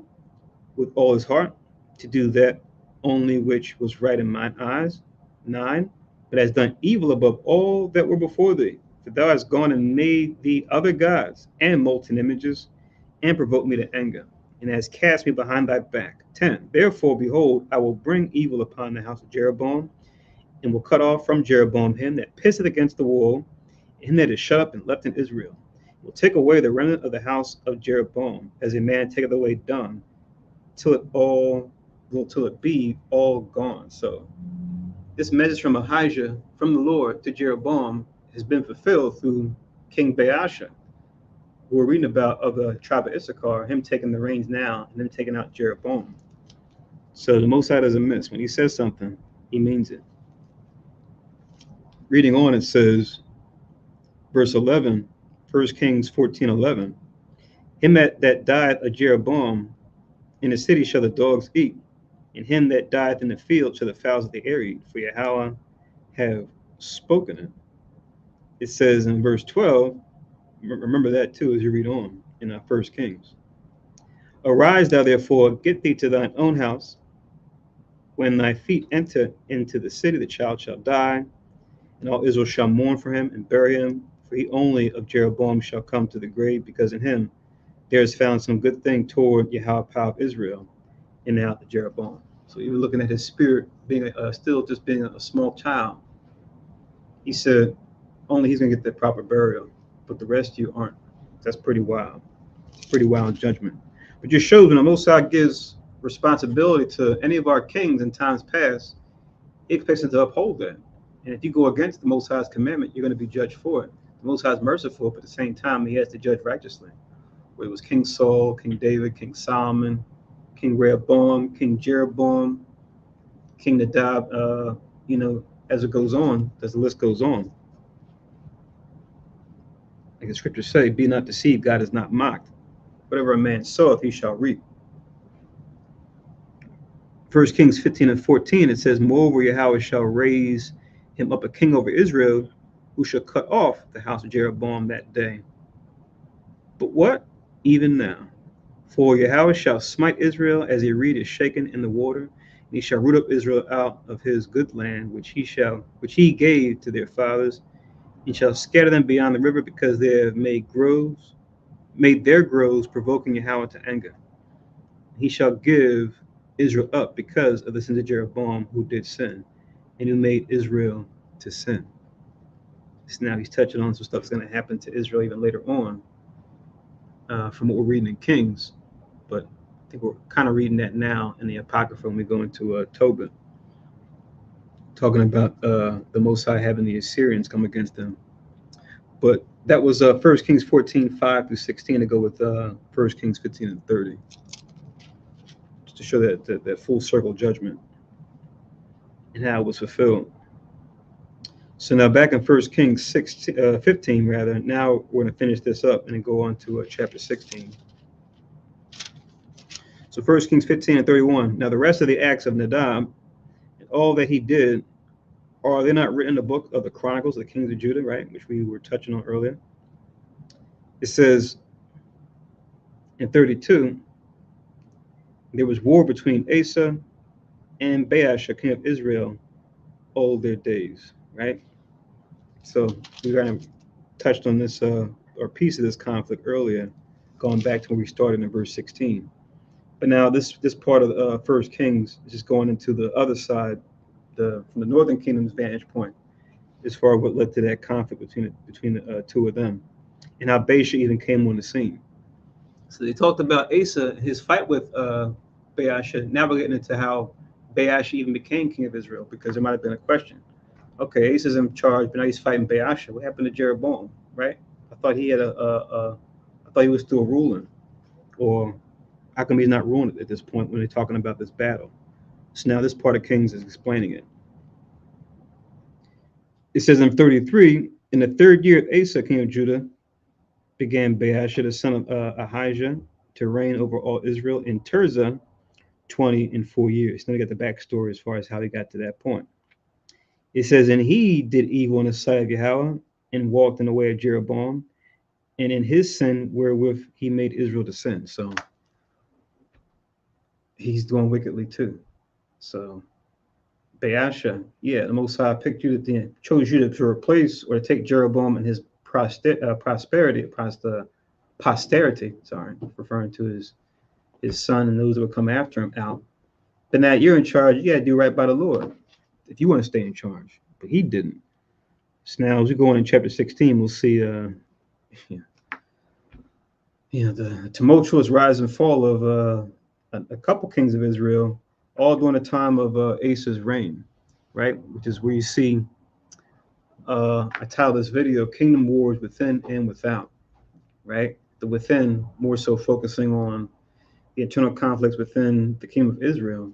with all his heart, to do that only which was right in mine eyes. 9. But hast done evil above all that were before thee, for thou hast gone and made thee other gods and molten images, and provoked me to anger, and hast cast me behind thy back. 10. Therefore, behold, I will bring evil upon the house of Jeroboam, and will cut off from Jeroboam him that pisseth against the wall, and him that is shut up and left in Israel. Will take away the remnant of the house of Jeroboam, as a man taketh away dung, till it be all gone. So this message from Ahijah, from the Lord to Jeroboam, has been fulfilled through King Baasha, who we're reading about, of the tribe of Issachar, him taking the reins now and then taking out Jeroboam. So the Most High doesn't miss. When he says something, he means it. Reading on, it says, verse 11, 1 Kings 14:11, him that died of Jeroboam, in the city shall the dogs eat, and him that dieth in the field shall the fowls of the air eat, for Yahweh have spoken it. It says in verse 12, remember that too as you read on in 1 Kings. Arise thou therefore, get thee to thine own house. When thy feet enter into the city, the child shall die, and all Israel shall mourn for him and bury him, for he only of Jeroboam shall come to the grave, because in him there is found some good thing toward Yahweh power of Israel in the house of Jeroboam. So even looking at his spirit being still just being a small child, he said only he's going to get the proper burial, but the rest of you aren't. That's pretty wild. Pretty wild judgment. But just shows when the Most High gives responsibility to any of our kings in times past, he expects them to uphold that. And if you go against the Most High's commandment, you're going to be judged for it. The Most High is merciful, but at the same time, he has to judge righteously. Where it was King Saul, King David, King Solomon, King Rehoboam, King Jeroboam, King Nadab, as it goes on, as the list goes on. Like the scriptures say, be not deceived, God is not mocked. Whatever a man soweth, he shall reap. 1 Kings 15:14, it says, moreover, Yahweh shall raise him up a king over Israel, who shall cut off the house of Jeroboam that day. But what? Even now. For Yahweh shall smite Israel as a reed is shaken in the water, and he shall root up Israel out of his good land, which he gave to their fathers, and shall scatter them beyond the river, because they have made their groves provoking Yahweh to anger. He shall give Israel up because of the sins of Jeroboam, who did sin, and who made Israel to sin. So now he's touching on some stuff that's going to happen to Israel even later on, from what we're reading in Kings. But I think we're kind of reading that now in the Apocrypha when we go into Tobit, talking about the Most High having the Assyrians come against them. But that was 1 Kings 14:5-16 to go with 1 Kings 15 and 30, just to show that full circle judgment and how it was fulfilled. So now back in 1 Kings 15 rather. Now we're going to finish this up and then go on to chapter 16. So 1 Kings 15 and 31. Now the rest of the acts of Nadab and all that he did, are they not written in the book of the Chronicles of the Kings of Judah, right? Which we were touching on earlier. It says in 32, there was war between Asa and Baasha, king of Israel, all their days, right? So we kind of touched on this or piece of this conflict earlier, going back to where we started in verse 16. But now this part of 1 Kings is just going into the other side, from the northern kingdom's vantage point, as far as what led to that conflict between the two of them, and how Baasha even came on the scene. So they talked about Asa, his fight with Baasha. Now we're getting into how Baasha even became king of Israel, because there might have been a question. Okay, Asa's in charge, but now he's fighting Baasha. What happened to Jeroboam, right? I thought he had I thought he was still ruling, or how come he's not ruling at this point when they're talking about this battle? So now this part of Kings is explaining it. It says in 33, in the 3rd year of Asa, king of Judah, began Baasha, the son of Ahijah, to reign over all Israel in Tirzah 24 years. Now we got the backstory as far as how he got to that point. It says, and he did evil in the sight of Yahweh, and walked in the way of Jeroboam, and in his sin wherewith he made Israel to sin. So he's doing wickedly too. So Baasha, yeah, the Most High picked you chose you to replace or to take Jeroboam and his posterity, referring to his son and those that would come after him out. But now you're in charge. You got to do right by the Lord if you want to stay in charge. But he didn't. So now as we go on in chapter 16, we'll see the tumultuous rise and fall of a couple kings of Israel, all during the time of Asa's reign, right? Which is where you see, I titled this video, Kingdom Wars Within and Without, right? The within more so focusing on the internal conflicts within the kingdom of Israel,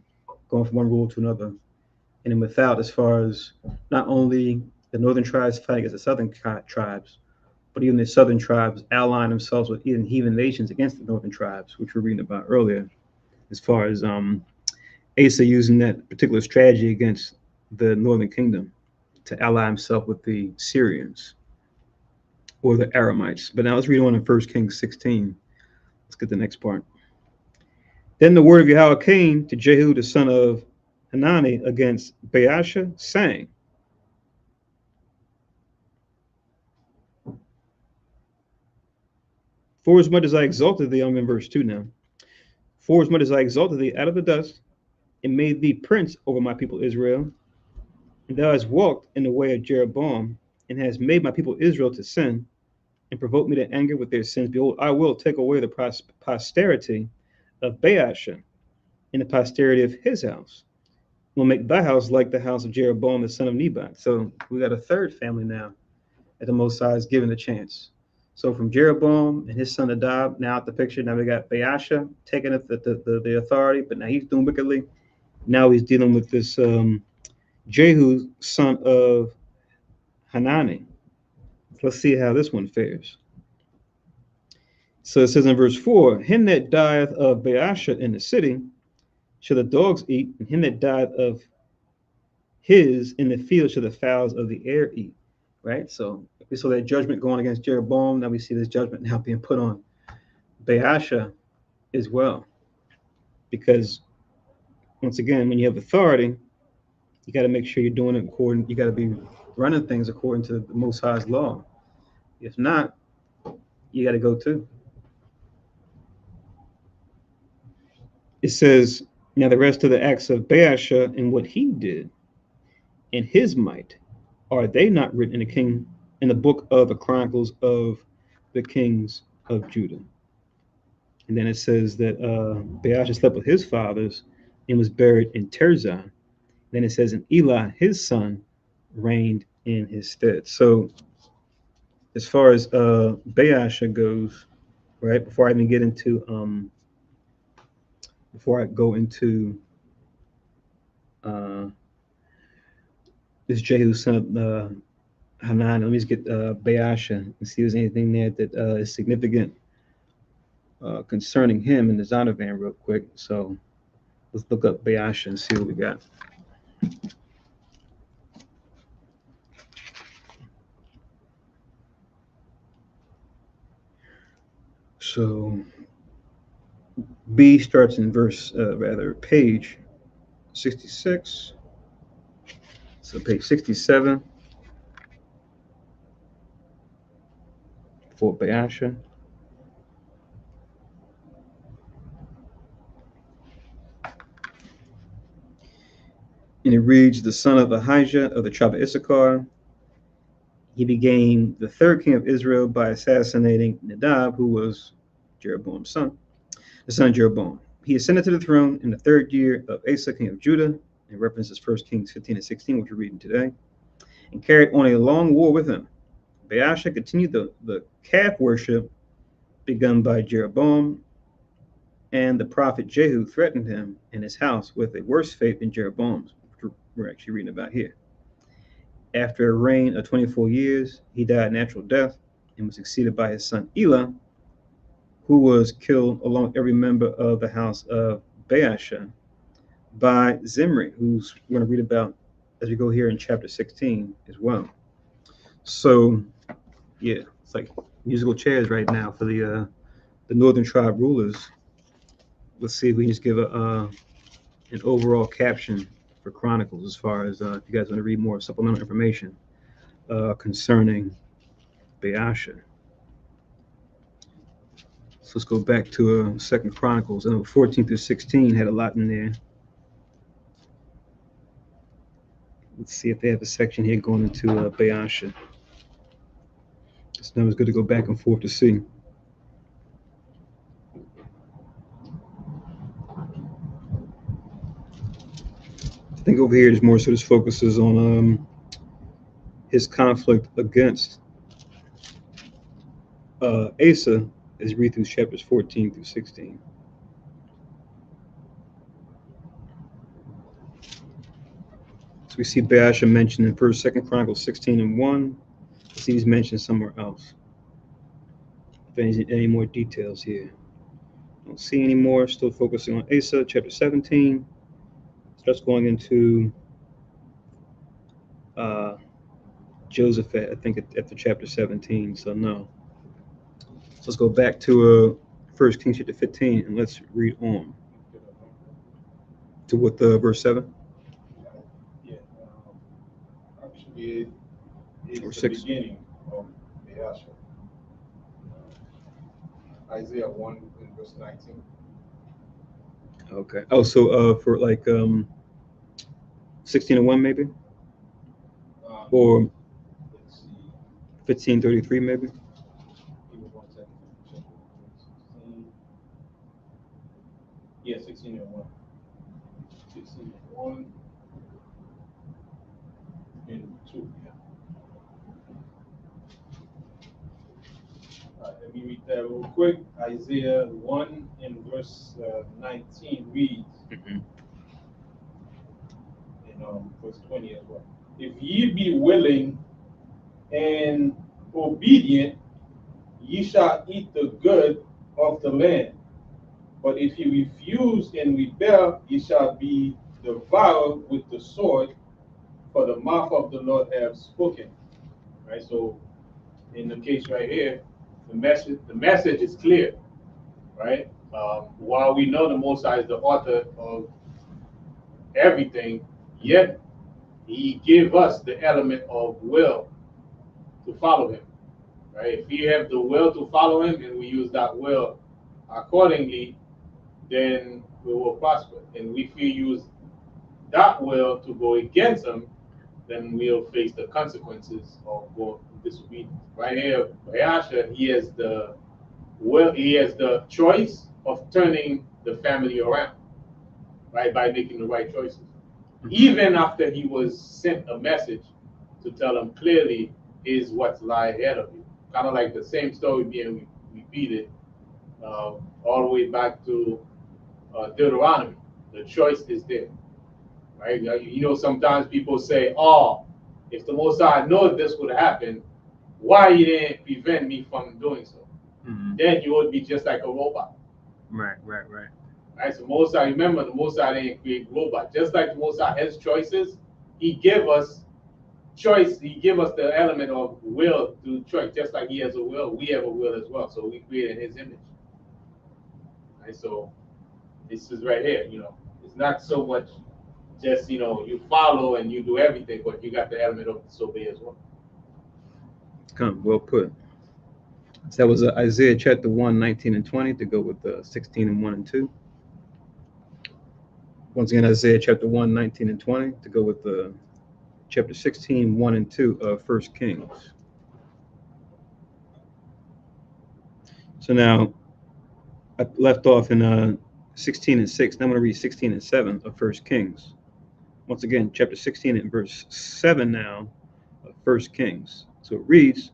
going from one rule to another. And then without, as far as not only the northern tribes fighting against the southern tribes, but even the southern tribes allying themselves with even heathen nations against the northern tribes, which we're reading about earlier, as far as Asa using that particular strategy against the northern kingdom to ally himself with the Syrians or the Aramites. But now let's read on in 1 Kings 16. Let's get the next part. Then the word of Yahweh came to Jehu, the son of Hanani, against Baasha, saying, for as much as I exalted thee, I'm in verse 2 now. For as much as I exalted thee out of the dust, and made thee prince over my people Israel, and thou hast walked in the way of Jeroboam, and hast made my people Israel to sin, and provoked me to anger with their sins, behold, I will take away the posterity of Baasha, and the posterity of his house. Will make thy house like the house of Jeroboam, the son of Nebat. So we got a third family now that the Most High is given the chance. So from Jeroboam and his son Nadab, now out the picture. Now we got Baasha taking the authority, but now he's doing wickedly. Now he's dealing with this Jehu, son of Hanani. Let's see how this one fares. So it says in verse 4, him that dieth of Baasha in the city shall the dogs eat, and him that dieth of his in the field shall the fowls of the air eat. Right? So we saw that judgment going against Jeroboam. Now we see this judgment now being put on Baasha as well. Because once again, when you have authority, you got to make sure you're doing it according. You got to be running things according to the Most High's law. If not, you got to go too. It says, now the rest of the acts of Baasha and what he did and his might, are they not written in the book of the Chronicles of the kings of Judah? And then it says that Baasha slept with his fathers and was buried in Tirzah. Then it says, and Elah, his son, reigned in his stead. So as far as Baasha goes, right, before I even get into before I go into this Jehu son of Hanan, let me just get Baasha and see if there's anything there that is significant concerning him in the Zonovan real quick. So let's look up Baasha and see what we got. So B starts in page 66. So page 67 for Baasha. And it reads, the son of Ahijah of the tribe of Issachar. He became the third king of Israel by assassinating Nadab, who was Jeroboam's son, the son of Jeroboam. He ascended to the throne in the third year of Asa, king of Judah, in reference to 1 Kings 15 and 16, which we're reading today, and carried on a long war with him. Baasha continued the calf worship begun by Jeroboam, and the prophet Jehu threatened him and his house with a worse fate than Jeroboam's, which we're actually reading about here. After a reign of 24 years, he died natural death and was succeeded by his son Elah, who was killed along with every member of the house of Baasha by Zimri, who's we're going to read about as we go here in chapter 16 as well. So, yeah, it's like musical chairs right now for the northern tribe rulers. Let's see if we can just give an overall caption for Chronicles as far as if you guys want to read more supplemental information concerning Baasha. So let's go back to 2 Chronicles. I know 14 through 16 had a lot in there. Let's see if they have a section here going into Baasha. It's never good to go back and forth to see. I think over here is more so this focuses on his conflict against Asa as you read through chapters 14 through 16. So we see Baasha mentioned in 2 Chronicles 16 and 1. Let's see if he's mentioned somewhere else. If any more details here. Don't see any more. Still focusing on Asa, chapter 17. Starts going into Joseph, I think, after chapter 17. So no. So let's go back to 1 Kings chapter 15 and let's read on to what verse 7. Yeah, actually, it's Or the 6. beginning of Baasha. Isaiah 1 and verse 19. Okay. Oh, so for like 16 and 1 maybe, or Let's see. 15:33 maybe. Give me 1 second. Check it. 16. Yeah, 16 and 1. 16 and 1 and 2. Yeah. All right, let me read that real quick. Isaiah 1 and verse 19 reads, and verse 20 as well. If ye be willing and obedient, ye shall eat the good of the land. But if ye refuse and rebel, ye shall be devoured with the sword, for the mouth of the Lord hath spoken. Right. So, in the case right here, the message is clear. Right. While we know the Most High is the author of everything, yet he gave us the element of will to follow him. Right? If we have the will to follow him and we use that will accordingly, then we will prosper. And if we use that will to go against him, then we'll face the consequences of going disobedience. Right here, Bayasha, he has the will, he has the choice of turning the family around, right, by making the right choices. Even after he was sent a message to tell him clearly is what's lie ahead of you. Kind of like the same story being repeated all the way back to Deuteronomy. The choice is there, right? You know, sometimes people say, "Oh, if the Most High knew this would happen, why he didn't prevent me from doing so?" Then you would be just like a robot. Right. Right? So Most High, remember, the Most High didn't create robot. Just like the Most High has choices, he gave us choice. He gave us the element of will to choice. Just like he has a will, we have a will as well. So we create in his image. Right? So this is right here. You know, it's not so much just, you know, you follow and you do everything, but you got the element of disobey as well. Well put. So that was Isaiah chapter 1, 19 and 20 to go with 16 and 1 and 2. Once again, Isaiah chapter 1, 19 and 20 to go with chapter 16, 1 and 2 of 1 Kings. So now I left off in 16 and 6. Now I'm going to read 16 and 7 of 1 Kings. Once again, chapter 16 and verse 7 now of 1 Kings. So it reads,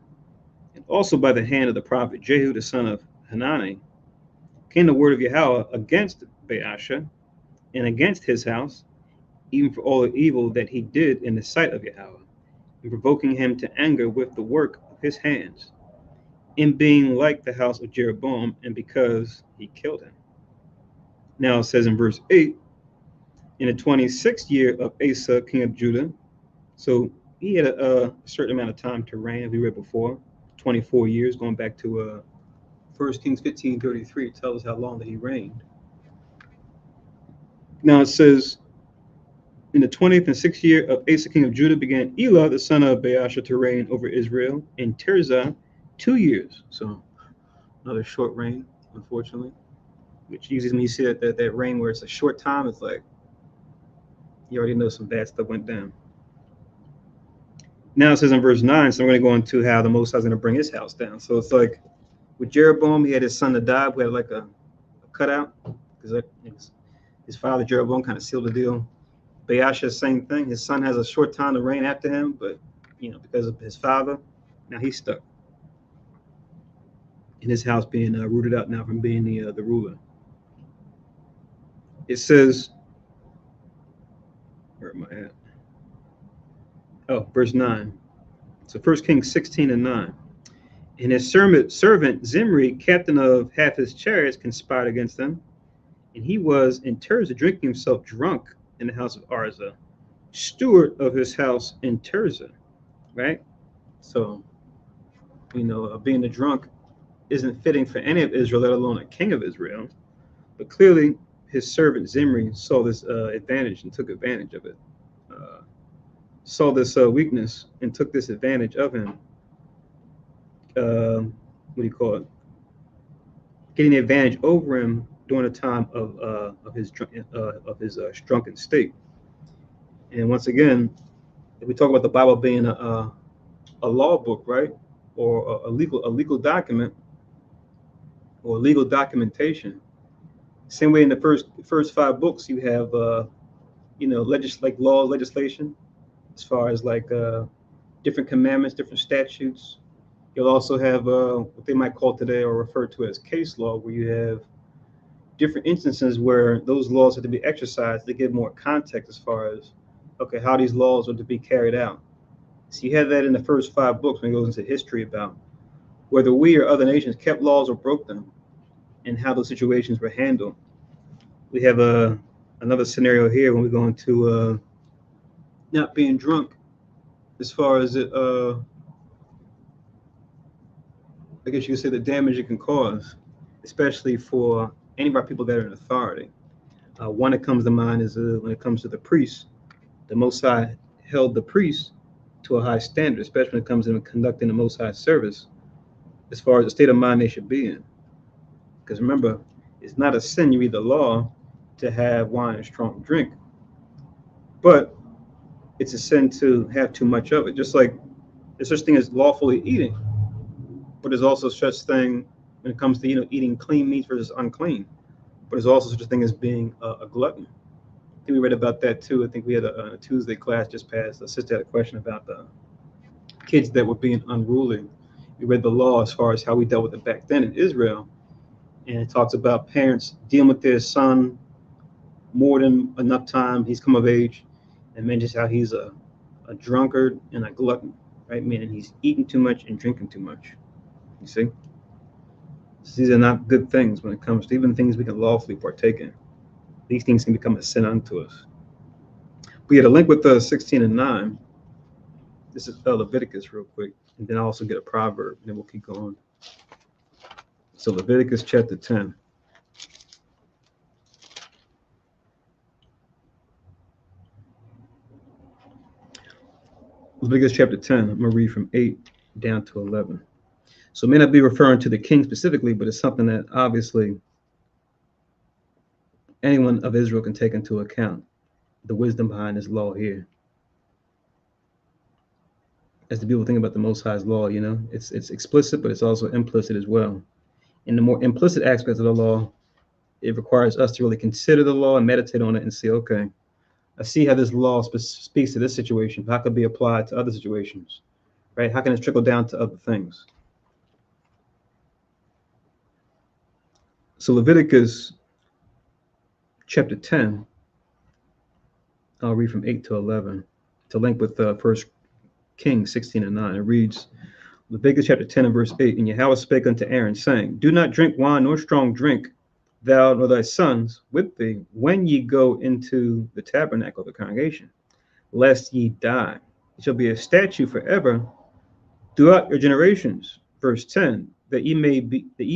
"And also by the hand of the prophet Jehu the son of Hanani came the word of Yahweh against Baasha and against his house, even for all the evil that he did in the sight of Yahweh, and provoking him to anger with the work of his hands, in being like the house of Jeroboam, and because he killed him." Now it says in verse 8, "In the 26th year of Asa, king of Judah," so he had a certain amount of time to reign, as we read before, 24 years, going back to 1 Kings 15:33, it tells us how long that he reigned. Now it says, "In the 20th and 6th year of Asa, king of Judah, began Elah, the son of Baasha, to reign over Israel in Tirzah 2 years." So another short reign, unfortunately. Which usually when you see that reign where it's a short time, it's like you already know some bad stuff went down. Now it says in verse 9, so I'm going to go into how the Most High is going to bring his house down. So it's like with Jeroboam, he had his son Nadab, who had like a cutout, because his father Jeroboam kind of sealed the deal. Baasha, same thing. His son has a short time to reign after him, but you know, because of his father, now he's stuck in his house being rooted out now from being the ruler. It says, where am I at? Oh, verse 9. So 1 Kings 16 and 9. "And his servant Zimri, captain of half his chariots, conspired against them. And he was in Tirzah drinking himself drunk in the house of Arza, steward of his house in Tirzah." Right? So, you know, being a drunk isn't fitting for any of Israel, let alone a king of Israel. But clearly, his servant Zimri saw this advantage and took advantage of it. Saw this weakness and took this advantage of him. What do you call it? Getting the advantage over him during the time of his drunken state. And once again, if we talk about the Bible being a law book, right, or a legal document, or legal documentation, same way in the first 5 books you have you know, legislation, as far as like different commandments, different statutes. You'll also have what they might call today or refer to as case law, where you have different instances where those laws have to be exercised to give more context as far as, okay, how these laws are to be carried out. So you have that in the first 5 books when it goes into history about whether we or other nations kept laws or broke them and how those situations were handled. We have another scenario here when we go into not being drunk, as far as it, I guess you could say the damage it can cause, especially for any of our people that are in authority. One that comes to mind is when it comes to the priests. The Most High held the priest to a high standard, especially when it comes to conducting the Most High service, as far as the state of mind they should be in. Because remember, it's not a sin, you read the law, to have wine and strong drink, but it's a sin to have too much of it. Just like there's such thing as lawfully eating, but there's also such thing when it comes to eating clean meats versus unclean. But there's also such a thing as being a glutton. I think we read about that too. I think we had a Tuesday class just passed. A sister had a question about the kids that were being unruly. We read the law as far as how we dealt with it back then in Israel, and it talks about parents dealing with their son more than enough time. He's come of age, and then just how he's a drunkard and a glutton, right? Meaning he's eating too much and drinking too much. You see? So these are not good things when it comes to even things we can lawfully partake in. These things can become a sin unto us. We had a link with 16 and 9. This is Leviticus real quick, and then I'll also get a proverb, and then we'll keep going. So Leviticus chapter 10. Leviticus chapter 10, I'm going to read from 8 down to 11. So it may not be referring to the king specifically, but it's something that obviously anyone of Israel can take into account, the wisdom behind this law here. As the people think about the Most High's law, it's explicit, but it's also implicit as well. In the more implicit aspects of the law, it requires us to really consider the law and meditate on it and say, okay, I see how this law speaks to this situation. How could it be applied to other situations, right? How can it trickle down to other things? So Leviticus chapter 10, I'll read from 8 to 11 to link with 1 Kings 16 and 9. It reads, Leviticus chapter 10 and verse 8, and Yahweh spake unto Aaron, saying, Do not drink wine nor strong drink, thou nor thy sons with thee, when ye go into the tabernacle of the congregation, lest ye die. It shall be a statute forever throughout your generations. Verse 10, that ye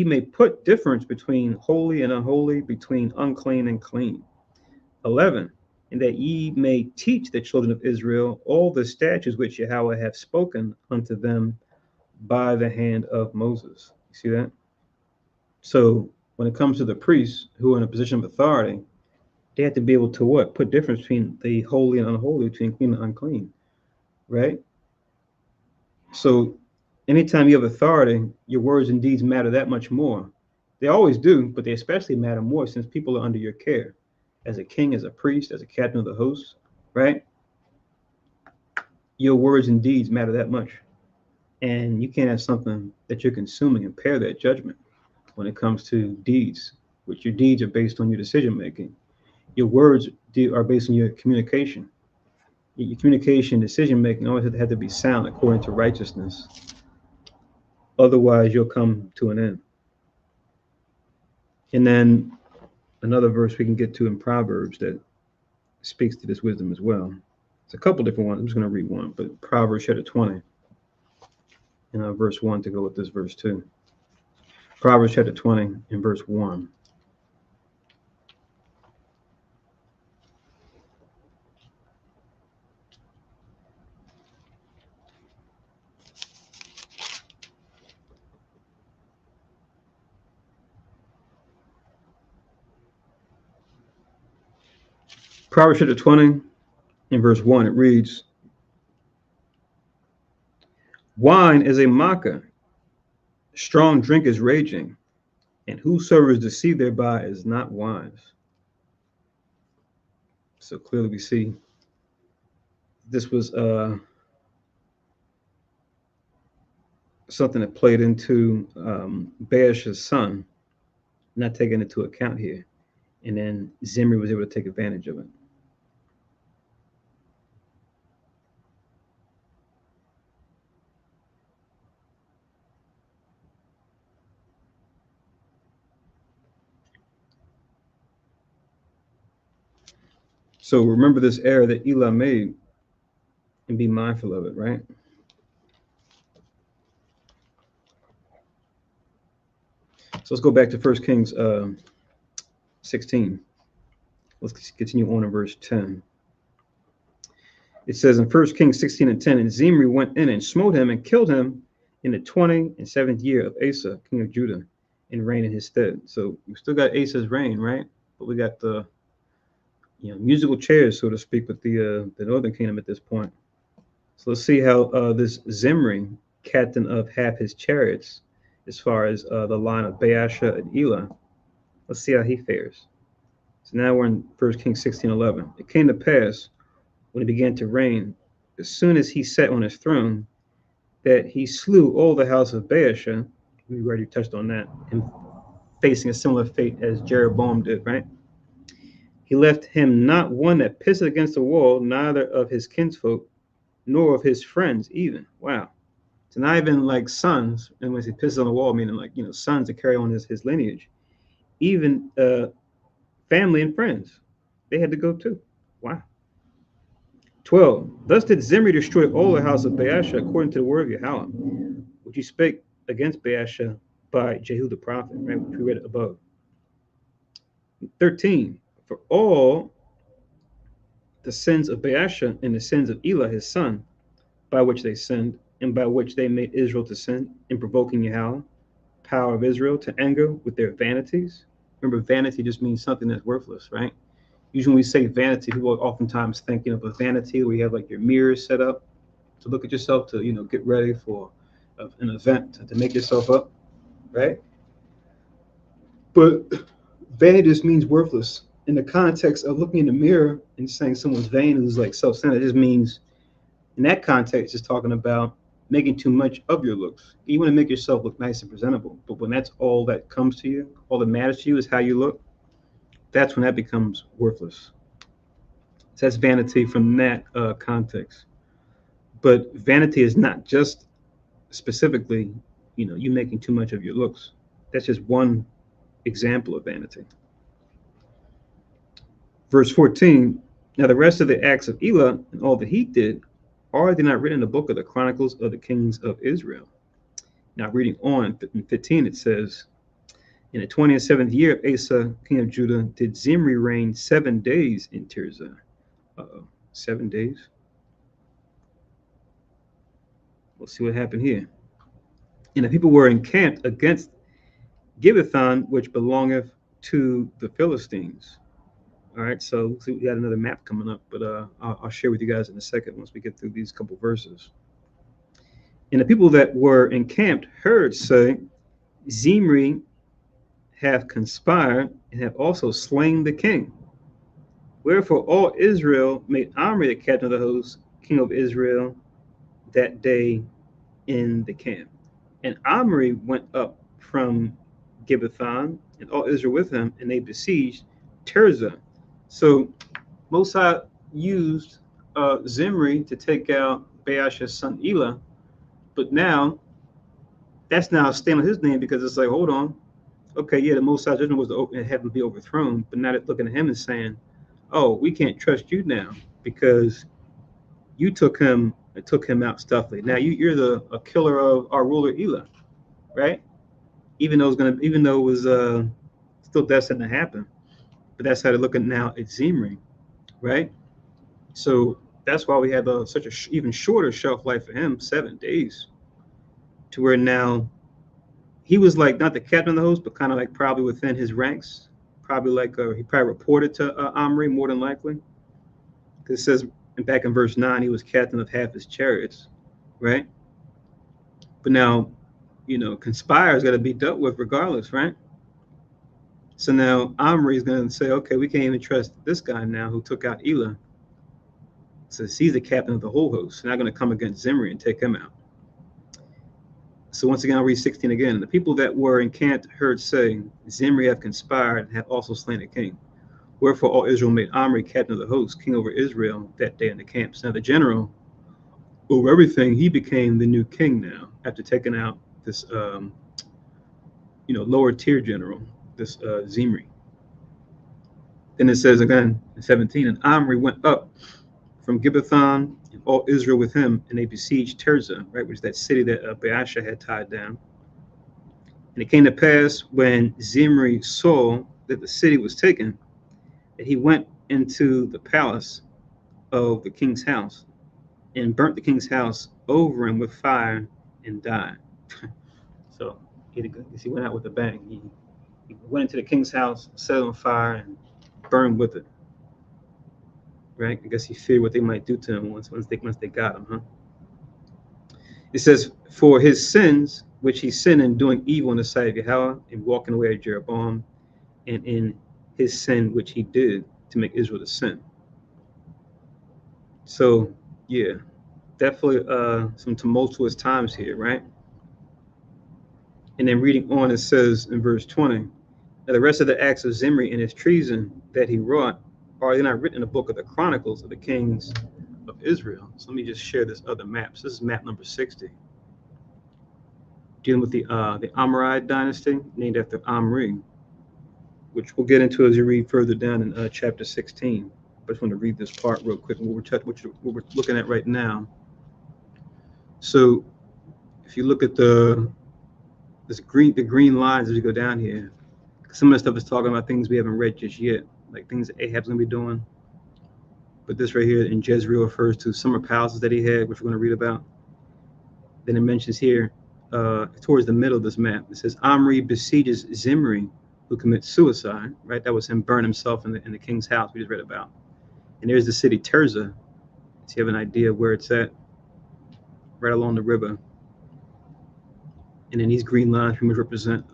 may put difference between holy and unholy, between unclean and clean. 11, and that ye may teach the children of Israel all the statutes which Yahweh hath spoken unto them by the hand of Moses. You see that? So when it comes to the priests who are in a position of authority, they have to be able to what? Put difference between the holy and unholy, between clean and unclean, right? So anytime you have authority, your words and deeds matter that much more. They always do, but they especially matter more since people are under your care. As a king, as a priest, as a captain of the host, right? Your words and deeds matter that much. And you can't have something that you're consuming impair that judgment when it comes to deeds, which your deeds are based on your decision making. Your words are based on your communication. Your communication, decision making always have to be sound according to righteousness. Otherwise, you'll come to an end. And then another verse we can get to in Proverbs that speaks to this wisdom as well. It's a couple different ones. I'm just going to read one, but Proverbs chapter 20, and verse 1 to go with this verse 2. Proverbs chapter 20 and verse 1. Proverbs chapter 20 and verse 1, it reads, Wine is a mocker, strong drink is raging, and whosoever is deceived thereby is not wise. So clearly we see this was something that played into Baasha's son, not taking into account here. And then Zimri was able to take advantage of it. So remember this error that Elah made and be mindful of it, right? So let's go back to 1 Kings 16. Let's continue on in verse 10. It says in 1 Kings 16:10, and Zimri went in and smote him and killed him in the 27th year of Asa, king of Judah, and reigned in his stead. So we still got Asa's reign, right? But we got the musical chairs, so to speak, with the northern kingdom at this point. So let's see how this Zimri, captain of half his chariots, as far as the line of Baasha and Elah, let's see how he fares. So now we're in 1 Kings 16:11. It came to pass when he began to reign, as soon as he sat on his throne, that he slew all the house of Baasha. We already touched on that, and facing a similar fate as Jeroboam did, right? He left him not one that pissed against the wall, neither of his kinsfolk, nor of his friends even. Wow. So not even like sons, and when he pisses on the wall, meaning like, sons to carry on his lineage. Even family and friends, they had to go too. Wow. 12. Thus did Zimri destroy all the house of Baasha according to the word of Yahweh, which he spake against Baasha by Jehu the prophet, right, which we read above. 13. For all the sins of Baasha and the sins of Elah his son, by which they sinned, and by which they made Israel to sin, in provoking Yahweh, power of Israel, to anger with their vanities. Remember, vanity just means something that's worthless, right? Usually when we say vanity, people are oftentimes thinking of a vanity where you have like your mirrors set up to look at yourself, to get ready for an event, to make yourself up, right? But vanity just means worthless. In the context of looking in the mirror and saying someone's vain who's like self-centered, it just means, in that context, it's talking about making too much of your looks. You want to make yourself look nice and presentable, but when that's all that comes to you, all that matters to you is how you look, that's when that becomes worthless. So that's vanity from that context. But vanity is not just specifically, you making too much of your looks. That's just one example of vanity. Verse 14, now the rest of the acts of Elah and all that he did, are they not written in the book of the Chronicles of the Kings of Israel? Now reading on in 15, it says, in the 27th year of Asa, king of Judah, did Zimri reign 7 days in Tirzah. 7 days. We'll see what happened here. And the people were encamped against Gibbethon, which belongeth to the Philistines. All right, so we got another map coming up, but I'll share with you guys in a second once we get through these couple verses. And the people that were encamped heard say, Zimri hath conspired and have also slain the king. Wherefore all Israel made Omri the captain of the host, king of Israel, that day in the camp. And Omri went up from Gibbethon, and all Israel with him, and they besieged Tirzah. So Mosai used Zimri to take out Baasha's son Elah, but now that's now staying on his name, because it's like, hold on, okay, yeah, the Mosai judgment was to have him be overthrown, but now they're looking at him and saying, oh, we can't trust you now because you took him out stealthily. Now you're a killer of our ruler Elah, right? Even though it was still destined to happen. But that's how they're looking now at Zimri, right? So that's why we had such a even shorter shelf life for him, 7 days, to where now he was like not the captain of the host, but kind of like probably within his ranks, probably like he probably reported to Omri more than likely. Because it says back in verse 9, he was captain of half his chariots, right? But now, conspire's got to be dealt with regardless, right? So now Omri is going to say, okay, we can't even trust this guy now who took out Elah. So he's the captain of the whole host. So now going to come against Zimri and take him out. So once again, I'll read 16 again. The people that were encamped heard say, Zimri hath conspired and hath also slain the king. Wherefore all Israel made Omri captain of the host, king over Israel, that day in the camps. Now the general, over everything, he became the new king now, after taking out this, lower tier general, this Zimri. Then it says again in 17, and Omri went up from Gibbethon, and all Israel with him, and they besieged Tirzah, right, which is that city that Baasha had tied down. And it came to pass when Zimri saw that the city was taken, that he went into the palace of the king's house, and burnt the king's house over him with fire and died. So he went out with a bang. He went into the king's house, set it on fire, and burned with it. Right? I guess he feared what they might do to him once they got him, huh? It says, for his sins, which he sinned in doing evil in the sight of Yahweh, and walking away at Jeroboam, and in his sin which he did to make Israel to sin. So, yeah, definitely some tumultuous times here, right? And then reading on, it says in verse 20, now the rest of the acts of Zimri and his treason that he wrought, are they not written in the book of the Chronicles of the kings of Israel? So let me just share this other map. So this is map number 60, dealing with the Amorite dynasty, named after Omri, which we'll get into as you read further down in chapter 16. I just want to read this part real quick, what we're looking at right now. So if you look at the green lines as you go down here, some of the stuff is talking about things we haven't read just yet, like things that Ahab's going to be doing. But this right here in Jezreel refers to summer palaces that he had, which we're going to read about. Then it mentions here, towards the middle of this map, it says Omri besieges Zimri, who commits suicide. Right, that was him burning himself in the king's house we just read about. And there's the city Tirzah. So you have an idea of where it's at, right along the river. And then these green lines pretty much represent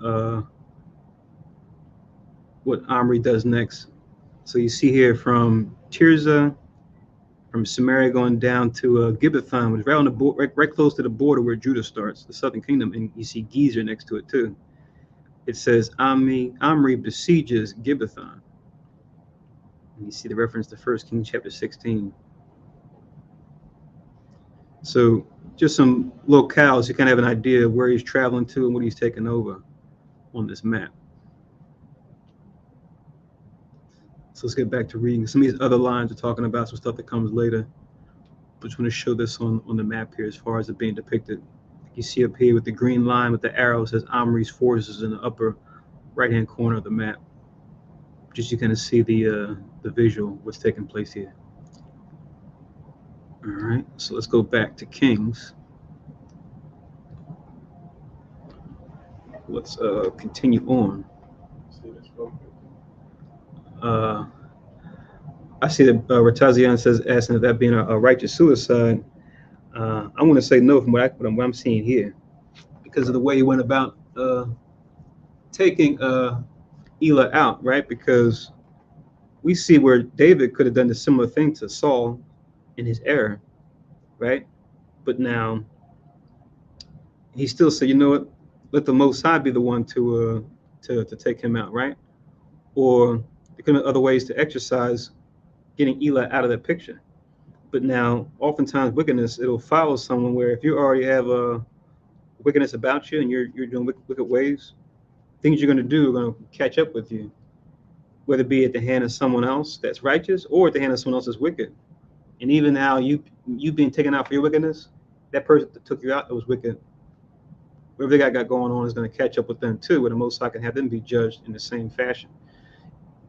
what Omri does next. So you see here from Tirzah, from Samaria going down to Gibbethon, which is right on the right close to the border where Judah starts, the southern kingdom, and you see Gezer next to it too. It says Omri besieges Gibbethon. And you see the reference to 1 Kings chapter 16. So just some locales, you kind of have an idea of where he's traveling to and what he's taking over on this map. So let's get back to reading. Some of these other lines are talking about some stuff that comes later. But just want to show this on the map here as far as it being depicted. You see up here with the green line with the arrow says Omri's forces in the upper right-hand corner of the map. Just you kind of see the visual, what's taking place here. All right, so let's go back to Kings. Let's continue on. I see that Ratazian says, asking if that being a righteous suicide. I'm going to say no from what I'm seeing here, because of the way he went about taking Elah out, right? Because we see where David could have done a similar thing to Saul in his error, right? But now he still said, you know what? Let the Most High be the one to take him out, right? Or there could have been other ways to exercise getting Elah out of that picture. But now, oftentimes, wickedness, it'll follow someone where if you already have wickedness about you and you're doing wicked ways, things you're going to do are going to catch up with you, whether it be at the hand of someone else that's righteous or at the hand of someone else that's wicked. And even now, you being taken out for your wickedness, that person that took you out that was wicked, whatever they got going on is going to catch up with them too, where the Most High can have them be judged in the same fashion.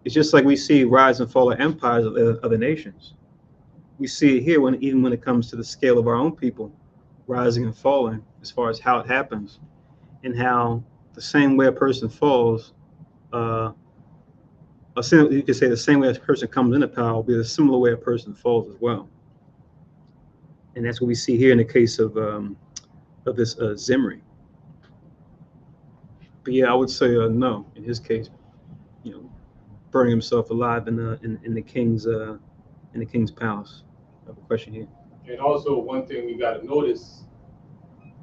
It's just like we see rise and fall of empires of other nations. We see it here even when it comes to the scale of our own people rising and falling, as far as how it happens, and how the same way a person falls, you could say the same way a person comes into power will be the similar way a person falls as well. And that's what we see here in the case of this Zimri. But yeah, I would say no in his case. You know, burning himself alive in the king's palace. I have a question here. And also, one thing we got to notice: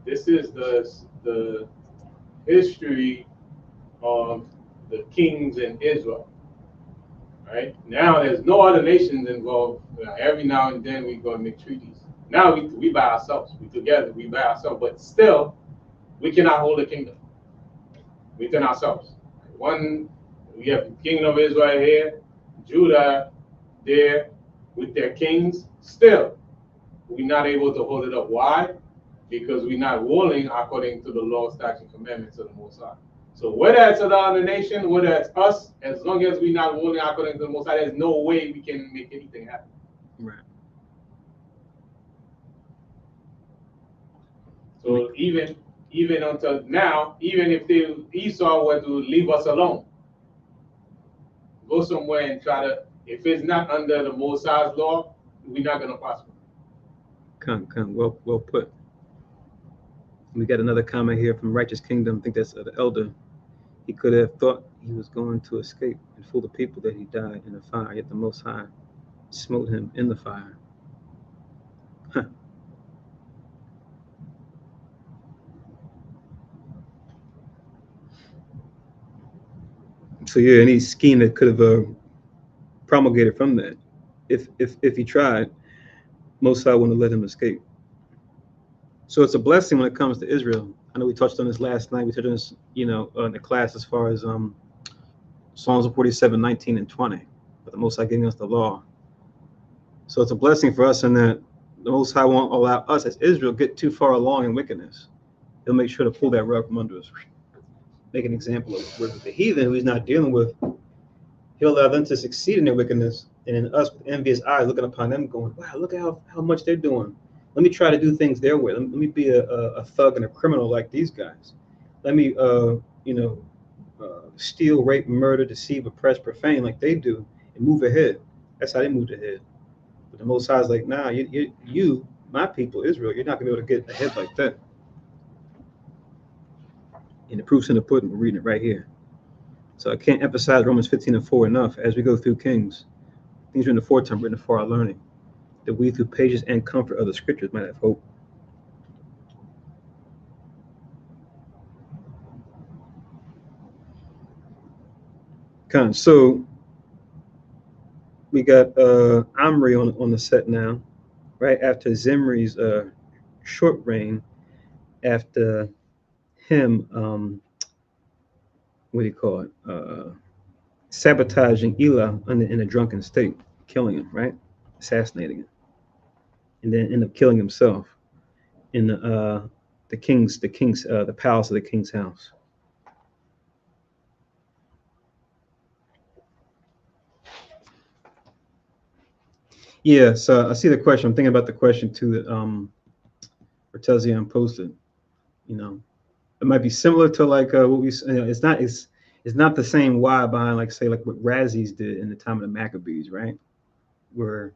this is the history of the kings in Israel. Right now, there's no other nations involved. Every now and then, we go and make treaties. Now we by ourselves. We together. We by ourselves. But still, we cannot hold a kingdom within ourselves. We have the kingdom of Israel here, Judah there with their kings. Still, we're not able to hold it up. Why? Because we're not ruling according to the law, statutes, and commandments of the Most High. So whether it's another nation, whether it's us, as long as we're not ruling according to the Most High, there's no way we can make anything happen. Right. So even until now, even if Esau were to leave us alone, go somewhere and try to, if it's not under the Most High's law, we're not gonna prosper. Come, well put. We got another comment here from Righteous Kingdom. I think that's the elder. He could have thought he was going to escape and fool the people that he died in the fire, yet the Most High smote him in the fire. Huh. So yeah, any scheme that could have promulgated from that, if he tried, Most High wouldn't have let him escape. So it's a blessing when it comes to Israel. I know we touched on this last night. We touched on this, in the class as far as Psalms 47, 19, and 20. But the Most High giving us the law. So it's a blessing for us in that the Most High won't allow us as Israel get too far along in wickedness. He'll make sure to pull that rug from under us. Make an example of with the heathen who he's not dealing with. He'll allow them to succeed in their wickedness, and in us with envious eyes looking upon them going, wow, look at how much they're doing. Let me try to do things their way. Let me be a thug and a criminal like these guys. Let me, steal, rape, murder, deceive, oppress, profane like they do, and move ahead. That's how they moved ahead. But the Most High is like, nah, you, my people, Israel, you're not gonna be able to get ahead like that. And the proof's in the pudding. We're reading it right here. So I can't emphasize Romans 15:4 enough. As we go through Kings, things are in the foretime, written for our learning, that we through patience and comfort of the scriptures might have hope. So we got Omri on the set now, right after Zimri's short reign. After him, what do you call it? Sabotaging Elah in a drunken state, killing him, right? Assassinating him, and then end up killing himself in the palace of the king's house. Yeah, so I see the question. I'm thinking about the question too that Artesian posted. It might be similar to like what we. It's not the same why behind like what Razzies did in the time of the Maccabees, right? Where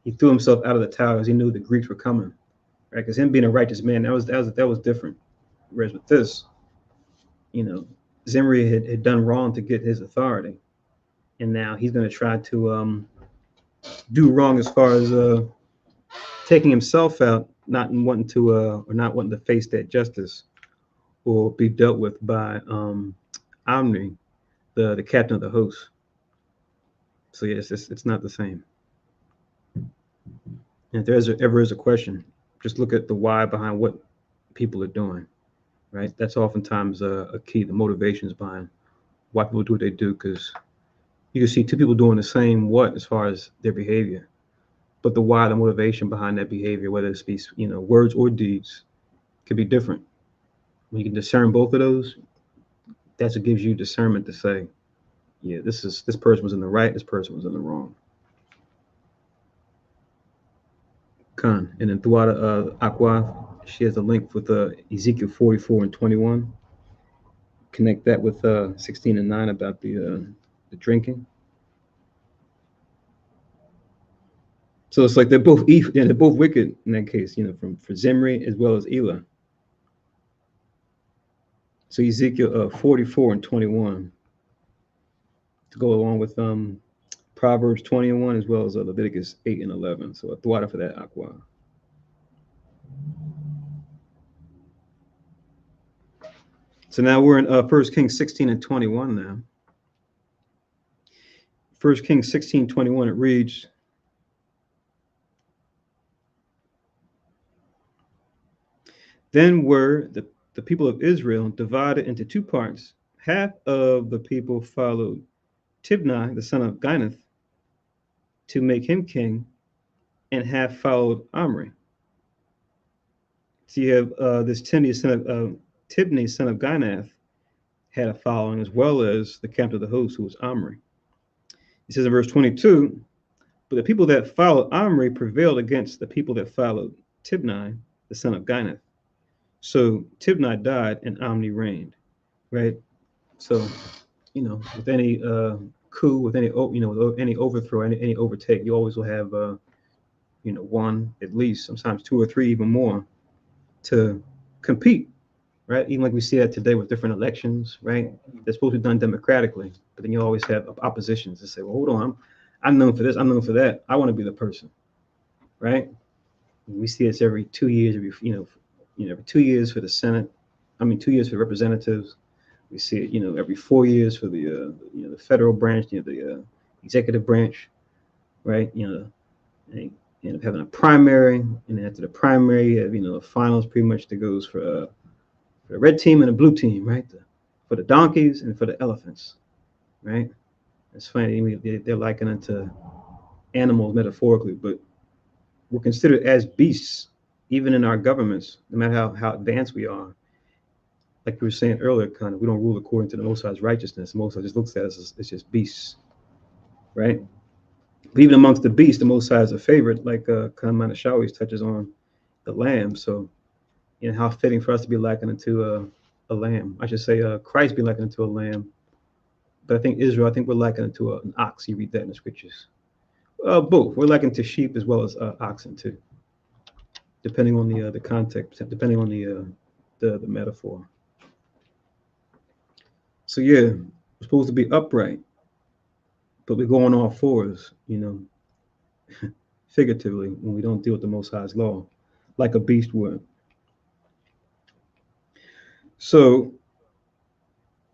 he threw himself out of the towers. He knew the Greeks were coming, right? Because him being a righteous man, that was different. Whereas with this, Zimri had done wrong to get his authority, and now he's going to try to do wrong as far as taking himself out, not wanting to face that justice or be dealt with by Omri, the captain of the host. So yes, it's not the same. And if there ever is a question, just look at the why behind what people are doing, right? That's oftentimes a key, the motivations behind why people do what they do, because you can see two people doing the same as far as their behavior, but the why, the motivation behind that behavior, whether it's be words or deeds, could be different. When you can discern both of those, that's what gives you discernment to say, yeah, this person was in the right, this person was in the wrong. Khan. And then Thuata Aqua, she has a link with Ezekiel 44 and 21. Connect that with 16 and 9 about the drinking. So it's like they're both evil, they're both wicked in that case, for Zimri as well as Elah. So Ezekiel 44 and 21 to go along with Proverbs 20 and 1 as well as Leviticus 8 and 11. So a Thuata for that Aqua. So now we're in 1 Kings 16 and 21 now. 1 Kings 16:21, it reads, then were the people of Israel divided into two parts. Half of the people followed Tibni, the son of Ginath, to make him king, and half followed Omri. So you have this Tibni, son of Ginath, had a following, as well as the captain of the host, who was Omri. It says in verse 22, but the people that followed Omri prevailed against the people that followed Tibni, the son of Ginath. So Tibni died and Omni reigned, right? So, with any coup, with any with any overthrow, any overtake, you always will have one at least, sometimes two or three, even more, to compete, right? Even like we see that today with different elections, right? They're supposed to be done democratically, but then you always have oppositions to say, well, hold on, I'm known for this, I'm known for that. I want to be the person, right? We see this every 2 years, every 2 years for the Senate. 2 years for representatives. We see it, every 4 years for the federal branch, the executive branch, right? They end up having a primary, and then after the primary, you have, the finals pretty much that goes for the red team and the blue team, right? For the donkeys and for the elephants, right? It's funny, they're likening it to animals metaphorically, but we're considered as beasts, even in our governments, no matter how advanced we are. Like we were saying earlier, kind of, we don't rule according to the Most High's righteousness. Most High just looks at us as just beasts, right? But even amongst the beasts, the Most High is a favorite, like Kanman always touches on the lamb. So, how fitting for us to be likened unto a lamb. I should say Christ be likened unto a lamb. But I think Israel, we're likened unto an ox. You read that in the scriptures. Both. We're likened to sheep as well as oxen too, depending on the context, depending on the metaphor. So yeah, we're supposed to be upright, but we go on all fours, figuratively, when we don't deal with the Most High's law, like a beast would. So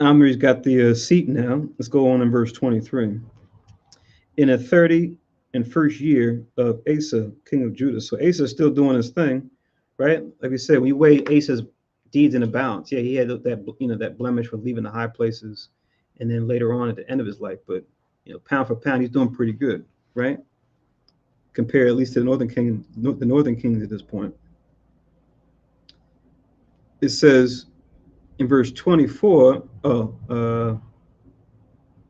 Omri's got the seat now. Let's go on in verse 23. In the 31st year of Asa, king of Judah. So Asa is still doing his thing, right? Like we said, when you weigh Asa's deeds in a balance, yeah, he had that blemish for leaving the high places, and then later on at the end of his life, but pound for pound, he's doing pretty good, right? Compared at least to the northern kings at this point. It says in verse 24,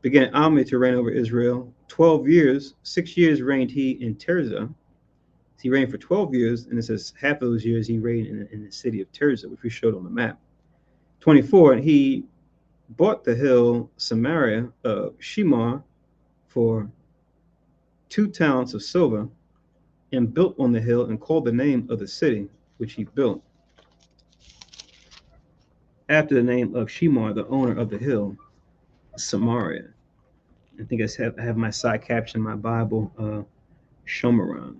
began Omri to reign over Israel 12 years. 6 years reigned he in Tirzah. He reigned for 12 years, and it says half of those years he reigned in the city of Tirzah, which we showed on the map. 24, and he bought the hill Samaria of Shemar for 2 talents of silver, and built on the hill, and called the name of the city which he built after the name of Shemar, the owner of the hill, Samaria. I think I have my side caption in my Bible, Shomeron,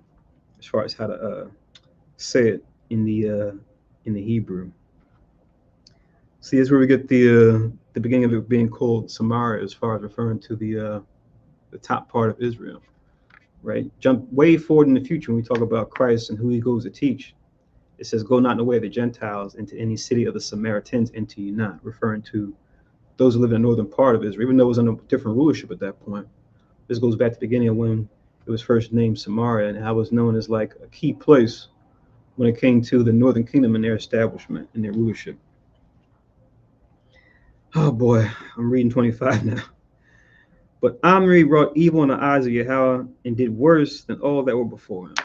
as far as how to say it in the Hebrew. See, this is where we get the beginning of it being called Samaria, as far as referring to the top part of Israel, right? Jump way forward in the future when we talk about Christ and who he goes to teach. It says, "Go not in the way of the Gentiles into any city of the Samaritans enter you not," referring to those who live in the northern part of Israel, even though it was under different rulership at that point. This goes back to the beginning of when it was first named Samaria, and how it was known as like a key place when it came to the northern kingdom and their establishment and their rulership. Oh boy, I'm reading 25 now. But Omri wrought evil in the eyes of Yahweh and did worse than all that were before him.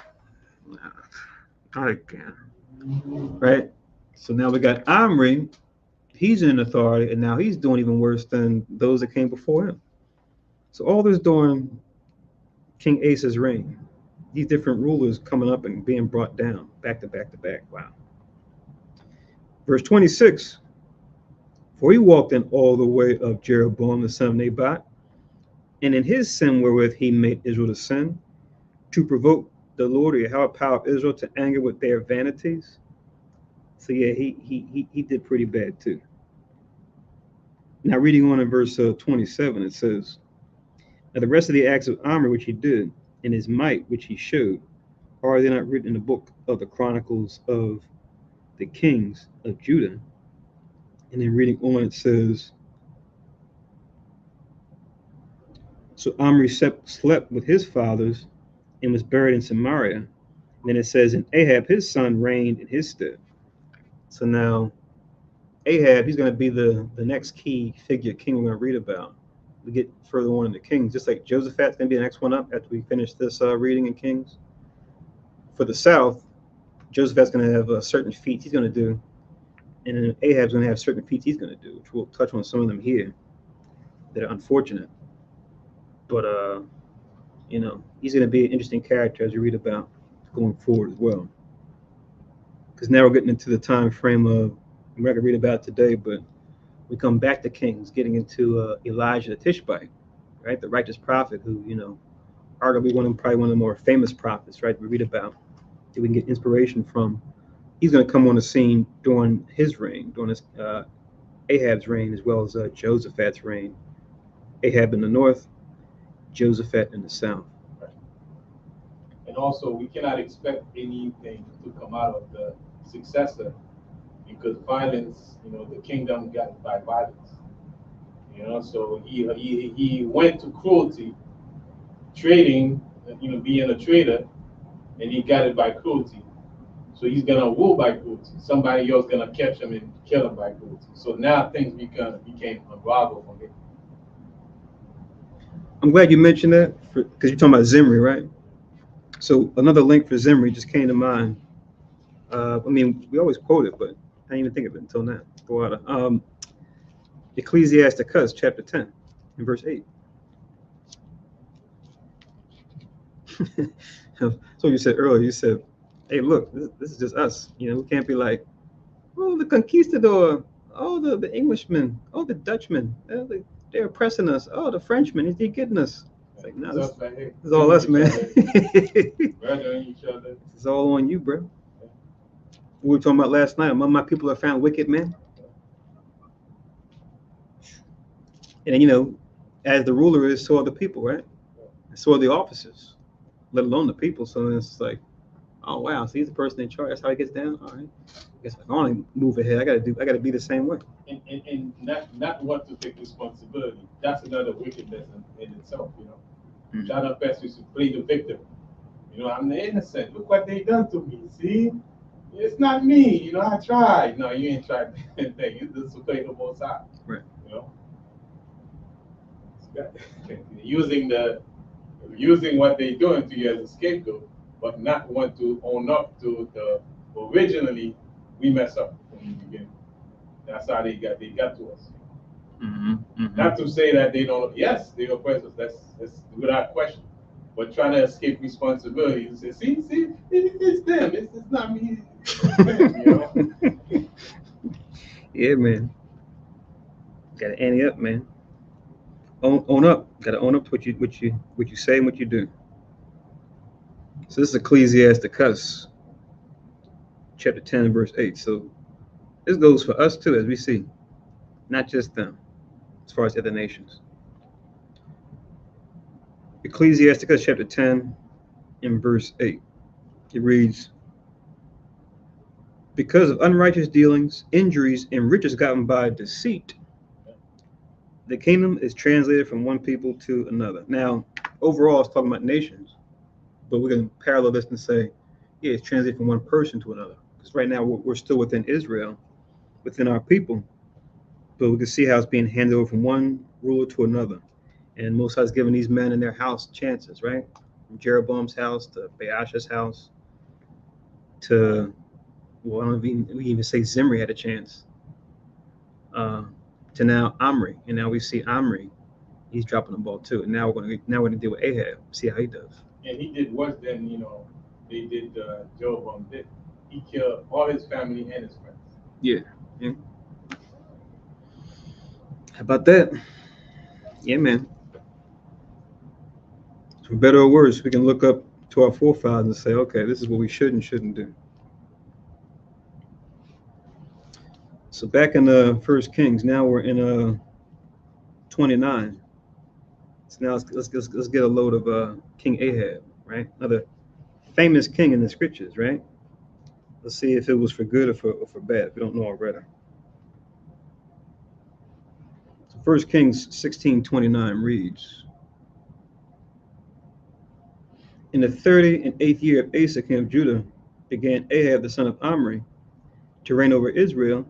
Not again. Right? So now we got Omri. He's in authority, and now he's doing even worse than those that came before him. So all this during King Asa's reign, these different rulers coming up and being brought down back to back to back. Wow. Verse 26, for he walked in all the way of Jeroboam the son of Nebat, and in his sin wherewith he made Israel to sin, to provoke the Lord, or Yahweh power of Israel, to anger with their vanities. So yeah, he did pretty bad too. Now reading on in verse 27, it says, now the rest of the acts of Omri which he did, and his might which he showed, are they not written in the book of the Chronicles of the kings of Judah? And then reading on, it says, so Omri slept with his fathers and was buried in Samaria. And then it says, and Ahab his son reigned in his stead. So now Ahab, he's going to be the next key figure king we're going to read about. We get further on in the Kings, just like Josaphat's going to be the next one up after we finish this reading in Kings. For the south, Josaphat's going to have certain feats he's going to do And then Ahab's going to have certain feats he's going to do, which we'll touch on some of them here that are unfortunate. But, he's going to be an interesting character as you read about going forward as well. Because now we're getting into the time frame of, we're not going to read about it today, but we come back to Kings, getting into Elijah the Tishbite, right? The righteous prophet who, arguably probably one of the more famous prophets, right? We read about that we can get inspiration from. He's going to come on the scene during his reign, during his Ahab's reign, as well as Jehoshaphat's reign. Ahab in the north, Jehoshaphat in the south. And also, we cannot expect anything to come out of the successor, because violence, the kingdom got by violence. So he went to cruelty, trading, being a trader, and he got it by cruelty. So he's gonna rule by cruelty. Somebody else gonna catch him and kill him by cruelty. So now things became unraveled for him. I'm glad you mentioned that, because you're talking about Zimri, right? So another link for Zimri just came to mind. We always quote it, but I didn't even think of it until now. Go out. Ecclesiasticus chapter 10 and verse 8. So you said earlier, you said, hey, look, this is just us. We can't be like, oh, the conquistador, oh, the Englishmen, oh, the Dutchmen, they're oppressing us. Oh, the Frenchman, is he getting us? It's like, no, this is all us, man. Each other. This is all on you, bro. We were talking about last night. Among my people are found wicked men. And as the ruler is, so are the people, right? And so are the officers, let alone the people. So it's like, oh wow, so he's the person in charge. That's how he gets down. All right. I guess I want to move ahead. I gotta be the same way. And not want to take responsibility. That's another wickedness in itself, Mm-hmm. Trying to best to play the victim. I'm the innocent. Look what they done to me. See? It's not me. I tried. No, you ain't tried anything. You just play the both sides. Right. Using what they're doing to you as a scapegoat, but not want to own up to the originally we messed up from the beginning. That's how they got to us. Mm-hmm. Mm-hmm. Not to say that they don't. Yes, they oppress us. That's without question. But trying to escape responsibility and say, see, it's them. It's not me. It's them, Yeah, man. Gotta ante up, man. Own up. Gotta own up to what you say and what you do. So this is Ecclesiasticus chapter 10 verse 8. So this goes for us too, as we see, not just them, as far as other nations. Ecclesiasticus chapter 10 in verse 8. It reads, because of unrighteous dealings, injuries, and riches gotten by deceit, the kingdom is translated from one people to another. Now, overall, it's talking about nations, but we're going to parallel this and say, yeah, it's translated from one person to another. Because right now, we're still within Israel, within our people, but we can see how it's being handed over from one ruler to another. And Most High has given these men in their house chances, right? From Jeroboam's house to Baasha's house to, well, I don't even say Zimri had a chance. To now Omri, and now we see Omri, he's dropping the ball too. And now we're going to deal with Ahab, see how he does. And he did worse than they did. Jeroboam did. He killed all his family and his friends. Yeah. How about that? Yeah, man. For better or worse, we can look up to our forefathers and say, okay, this is what we should and shouldn't do. So back in the First Kings, now we're in 29. So now let's get a load of King Ahab, right? Another famous king in the scriptures, right? Let's see if it was for good or for bad. We don't know already. So 1 Kings 16:29 reads, in the 38th year of Asa, king of Judah, began Ahab the son of Omri to reign over Israel.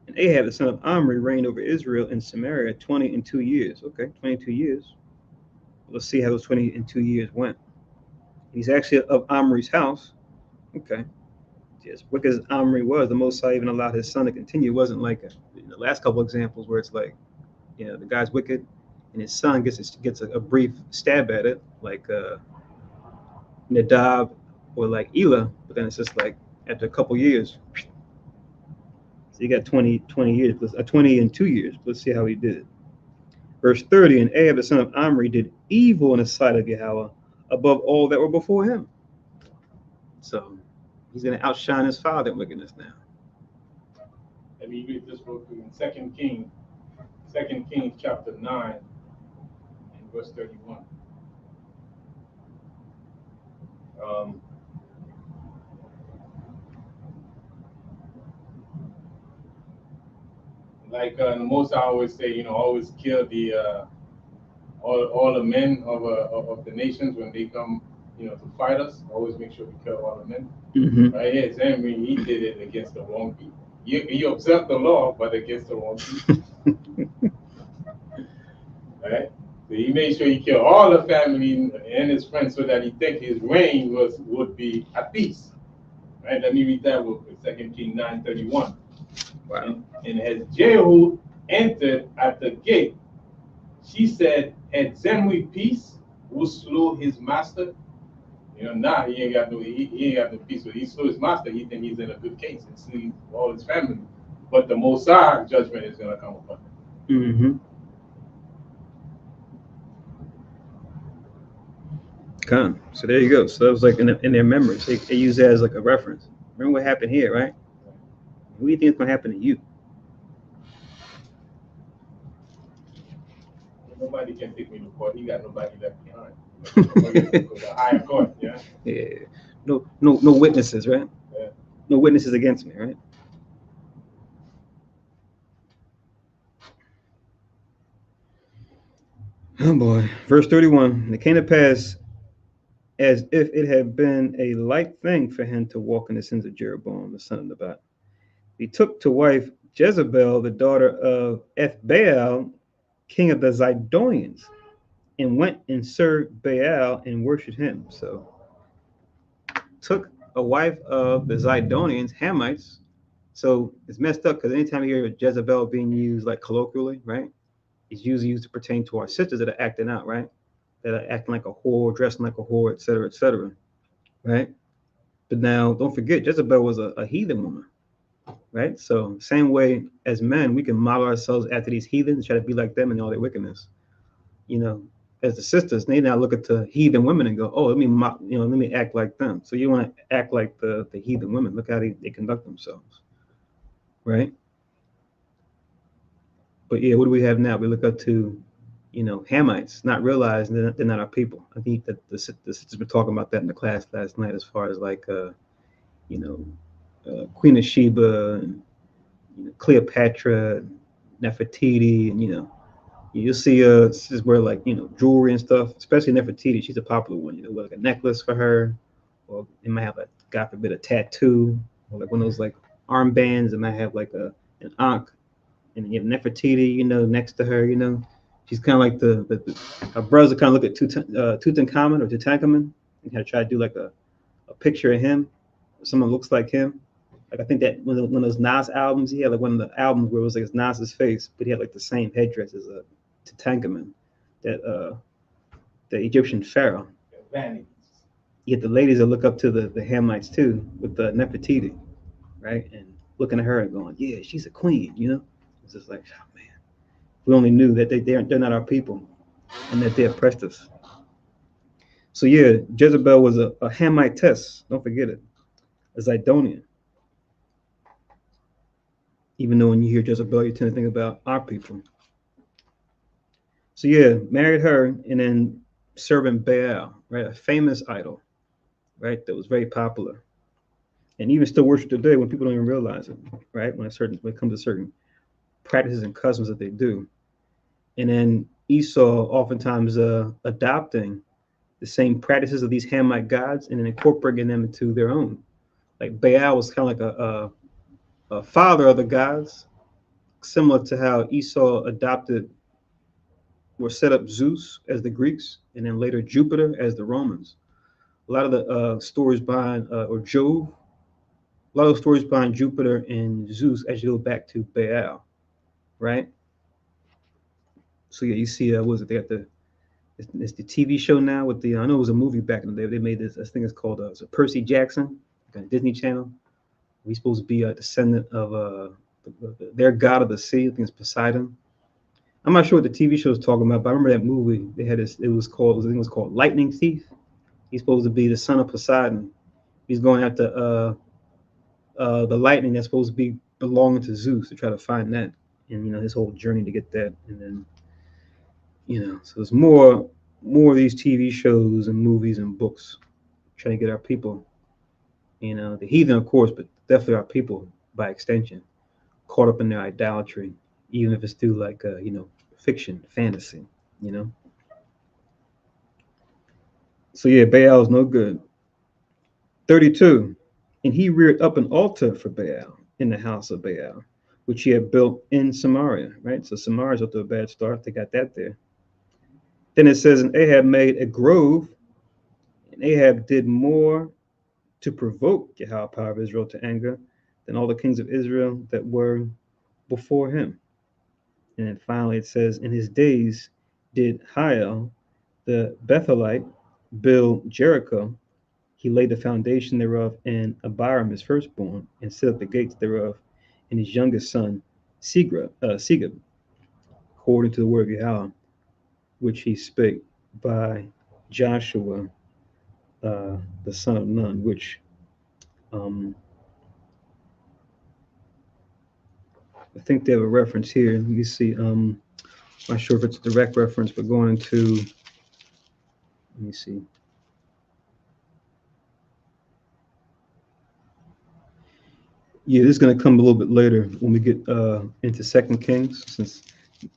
And Ahab the son of Omri reigned over Israel in Samaria 22 years. Okay, 22 years. Let's see how those 22 years went. He's actually of Omri's house. Okay. As wicked as Omri was, the Most High even allowed his son to continue. It wasn't like the last couple examples where it's like, the guy's wicked, and his son gets a brief stab at it, like Nadab or like Elah, but then it's just like after a couple years. So you got 20 years, plus 20 and 2 years. Let's see how he did. Verse 30, and Ahab the son of Omri did evil in the sight of Yahweh above all that were before him. So he's going to outshine his father in wickedness now. Let me read this real quick in 2 Kings chapter 9 and verse 31. Like the Most I always say, always kill the all the men of the nations when they come, to fight us. Always make sure we kill all the men. Mm-hmm. Right here, Zimri, he did it against the wrong people. You observe the law, but against the wrong people. Right? So he made sure he killed all the family and his friends so that he think his reign would be at peace. Right? Let me read that real quick. 2 Kings 9:31. Wow. And as Jehu entered at the gate, she said, "Had Zimri peace, who slew his master?" Nah, he ain't got no peace. So he slew his master. He think he's in a good case and slew all his family. But the Mosai judgment is going to come upon him. Mm-hmm. Come. So there you go. So that was like in their memories. They use that as like a reference. Remember what happened here, right? What do you think is going to happen to you? Nobody can take me to court. He got nobody left behind. The higher court, yeah. Yeah. No witnesses, right? Yeah. No witnesses against me, right? Oh boy. Verse 31. It came to pass as if it had been a light thing for him to walk in the sins of Jeroboam, the son of Nebat. He took to wife Jezebel, the daughter of Ethbaal, king of the Zidonians, and went and served Baal and worshipped him. So took a wife of the Zidonians, Hamites. So it's messed up because anytime you hear Jezebel being used like colloquially, right? It's usually used to pertain to our sisters that are acting out, right? That are acting like a whore, dressing like a whore, etc., right? But now don't forget, Jezebel was a heathen woman, right? So same way as men, we can model ourselves after these heathens, try to be like them in all their wickedness. As the sisters, they now look at the heathen women and go, "Oh, let me act like them." So you want to act like the heathen women. Look how they conduct themselves, right? But yeah, what do we have now? We look up to, Hamites, not realizing that they're not our people. I think that the sisters were talking about that in the class last night, as far as like, Queen of Sheba and Cleopatra, and Nefertiti, and you'll see sisters wear like jewelry and stuff, especially Nefertiti. She's a popular one. Like a necklace for her, or it might have like, God forbid, a tattoo, or like one of those like armbands. It might have like an ankh. And you have Nefertiti, next to her, she's kind of like her brothers kind of look at Tutankhamun or Tutankhamun and kind of try to do like a picture of him. Someone looks like him. Like I think that one of those Nas albums, he had like one of the albums where it was like Nas's face, but he had like the same headdress as Tutankhamun, that the Egyptian pharaoh. You get the ladies that look up to the Hamites too, with the Nefertiti, right? And looking at her and going, "Yeah, she's a queen," It's just like, oh man, we only knew that they're not our people and that they oppressed us. So yeah, Jezebel was a Hamitess. Don't forget it, a Zidonian. Even though when you hear Jezebel, you tend to think about our people. So yeah, married her and then serving Baal, right? A famous idol, right? That was very popular. And even still worshipped today when people don't even realize it, right? When it comes to certain practices and customs that they do. And then Esau oftentimes adopting the same practices of these Hamite gods and then incorporating them into their own. Like Baal was kind of like a father of the gods, similar to how Esau adopted or set up Zeus as the Greeks, and then later Jupiter as the Romans. A lot of the stories behind, or Jove, A lot of stories behind Jupiter and Zeus actually go back to Baal, right? So yeah, you see, what was it? They got it's the TV show now with the I know it was a movie back in the day. They made this thing is called so Percy Jackson, like on Disney Channel. He's supposed to be a descendant of their god of the sea. I think it's Poseidon. I'm not sure what the TV show is talking about, but I remember that movie. They had this. I think it was called Lightning Thief. He's supposed to be the son of Poseidon. He's going after the lightning that's supposed to be belonging to Zeus to try to find that, and his whole journey to get that, and then so there's more of these TV shows and movies and books trying to get our people, the heathen of course, but definitely our people by extension, caught up in their idolatry, even if it's through like fiction, fantasy, So yeah, Baal is no good. 32. And he reared up an altar for Baal in the house of Baal, which he had built in Samaria, right? So Samaria's up to a bad start. They got that there. Then it says, and Ahab made a grove, and Ahab did more to provoke Yahweh, power of Israel, to anger than all the kings of Israel that were before him. And then finally it says, in his days did Hiel the Bethelite build Jericho. He laid the foundation thereof, and Abiram his firstborn, and set up the gates thereof, and his youngest son Segub, according to the word of Yahweh, which he spake by Joshua the son of Nun, which I think they have a reference here. Let me see. I'm not sure if it's a direct reference, but going into, let me see. Yeah, this is going to come a little bit later when we get into 2 Kings, since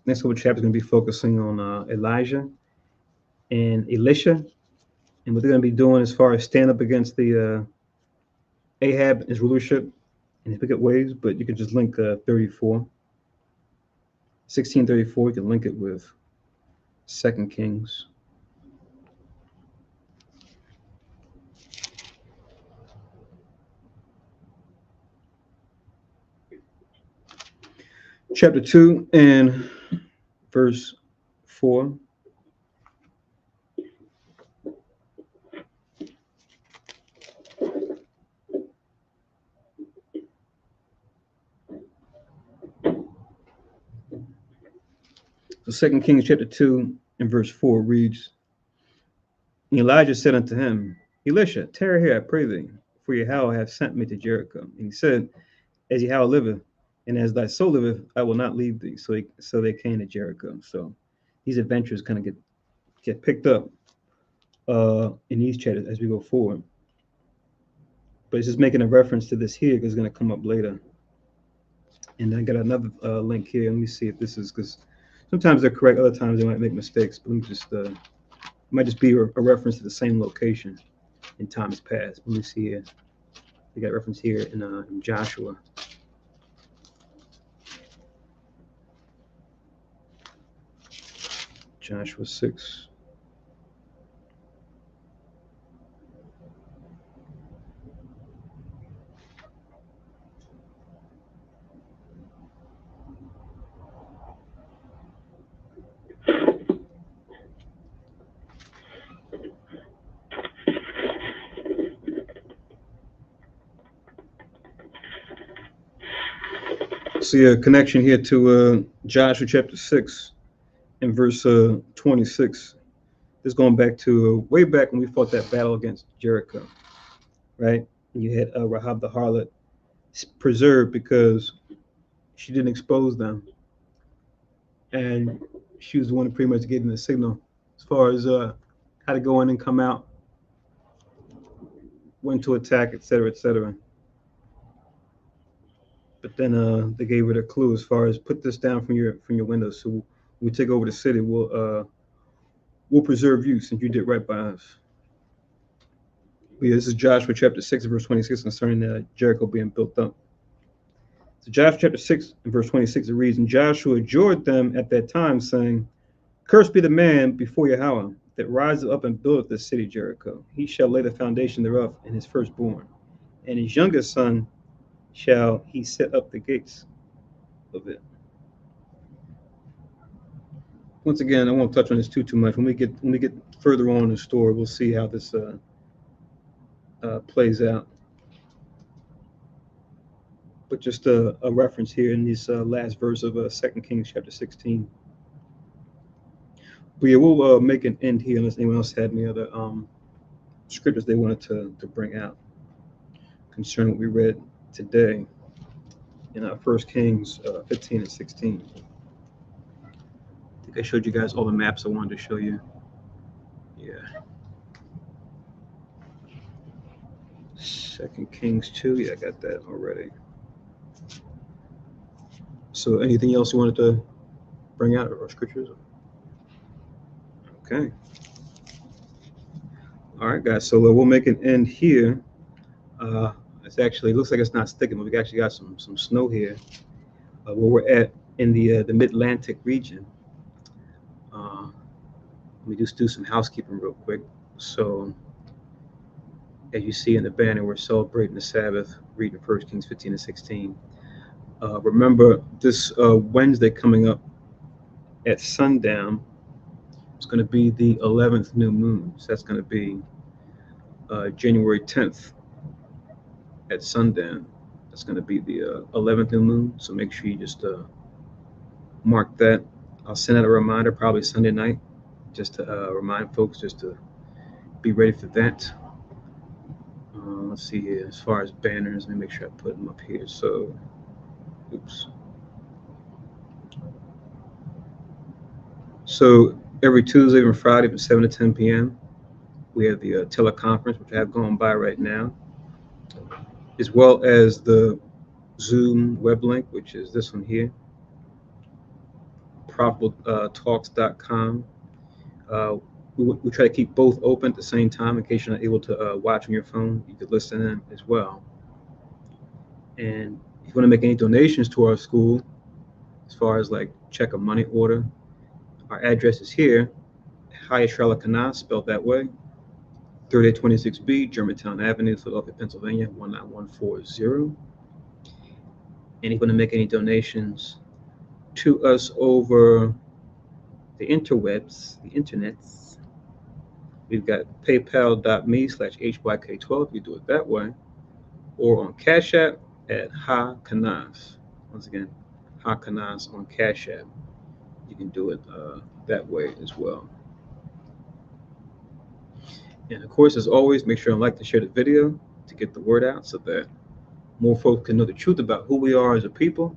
next couple chapters are going to be focusing on Elijah and Elisha, and what they're going to be doing as far as stand up against the Ahab and his rulership in his wicked ways. But you can just link 1634. You can link it with 2 Kings. Chapter 2 and verse 4. So 2 Kings chapter 2 and verse 4 reads, and Elijah said unto him, Elisha, tarry here, I pray thee, for Yahweh hath sent me to Jericho. And he said, as Yahweh liveth, and as thy soul liveth, I will not leave thee. So they came to Jericho. So these adventures kind of get picked up in these chapters as we go forward. But it's just making a reference to this here because it's going to come up later. And I got another link here. Let me see if this is, because sometimes they're correct, other times they might make mistakes. But let me just, it might just be a reference to the same location in times past. Let me see here. They got a reference here in Joshua. Joshua 6. See a connection here to Joshua chapter 6 and verse 26. This is going back to way back when we fought that battle against Jericho, right? And you had Rahab the harlot preserved because she didn't expose them, and she was the one who pretty much gave them the signal as far as how to go in and come out, when to attack, etc., etc. But then they gave her a clue as far as put this down from your window. So when we take over the city, we'll preserve you since you did right by us. But yeah, this is Joshua chapter 6 verse 26 concerning Jericho being built up. So Joshua chapter 6 and verse 26 it reads, and Joshua adjured them at that time, saying, cursed be the man before Yahweh that riseth up and buildeth the city Jericho. He shall lay the foundation thereof, and his firstborn, and his youngest son shall he set up the gates of it. Once again, I won't touch on this too much. When we get further on in the story, we'll see how this plays out. But just a reference here in this last verse of 2 Kings chapter 16. But yeah, we'll make an end here unless anyone else had any other scriptures they wanted to bring out concerning what we read today in 1 Kings 15 and 16. I think I showed you guys all the maps I wanted to show you. Yeah. 2 Kings 2, yeah, I got that already. So anything else you wanted to bring out or scriptures? Okay. All right, guys, so we'll make an end here. It's actually, looks like it's not sticking, but we actually got some snow here where we're at in the Mid-Atlantic region. Let me just do some housekeeping real quick. So as you see in the banner, we're celebrating the Sabbath, reading 1 Kings 15 and 16. Remember, this Wednesday coming up at sundown, it's going to be the 11th new moon. So that's going to be January 10th at sundown. That's going to be the 11th new moon. So make sure you just mark that. I'll send out a reminder probably Sunday night, just to remind folks just to be ready for that. Let's see here, as far as banners, let me make sure I put them up here. So, oops. So every Tuesday and Friday from 7 to 10 p.m., we have the teleconference, which I have going by right now, as well as the Zoom web link, which is this one here, profitabletalks.com. We try to keep both open at the same time in case you're not able to watch on your phone. You could listen in as well. And if you want to make any donations to our school, as far as like check a money order, our address is here, Hayat Sharla Kana, spelled that way, 3826B, Germantown Avenue, Philadelphia, Pennsylvania, 19140. And if you want to make any donations to us over the interwebs, the internets, we've got paypal.me/HYK12. You do it that way, or on Cash App at Ha Kanas. Once again, Ha Kanas on Cash App. You can do it that way as well. And of course, as always, make sure and like to share the video to get the word out so that more folks can know the truth about who we are as a people.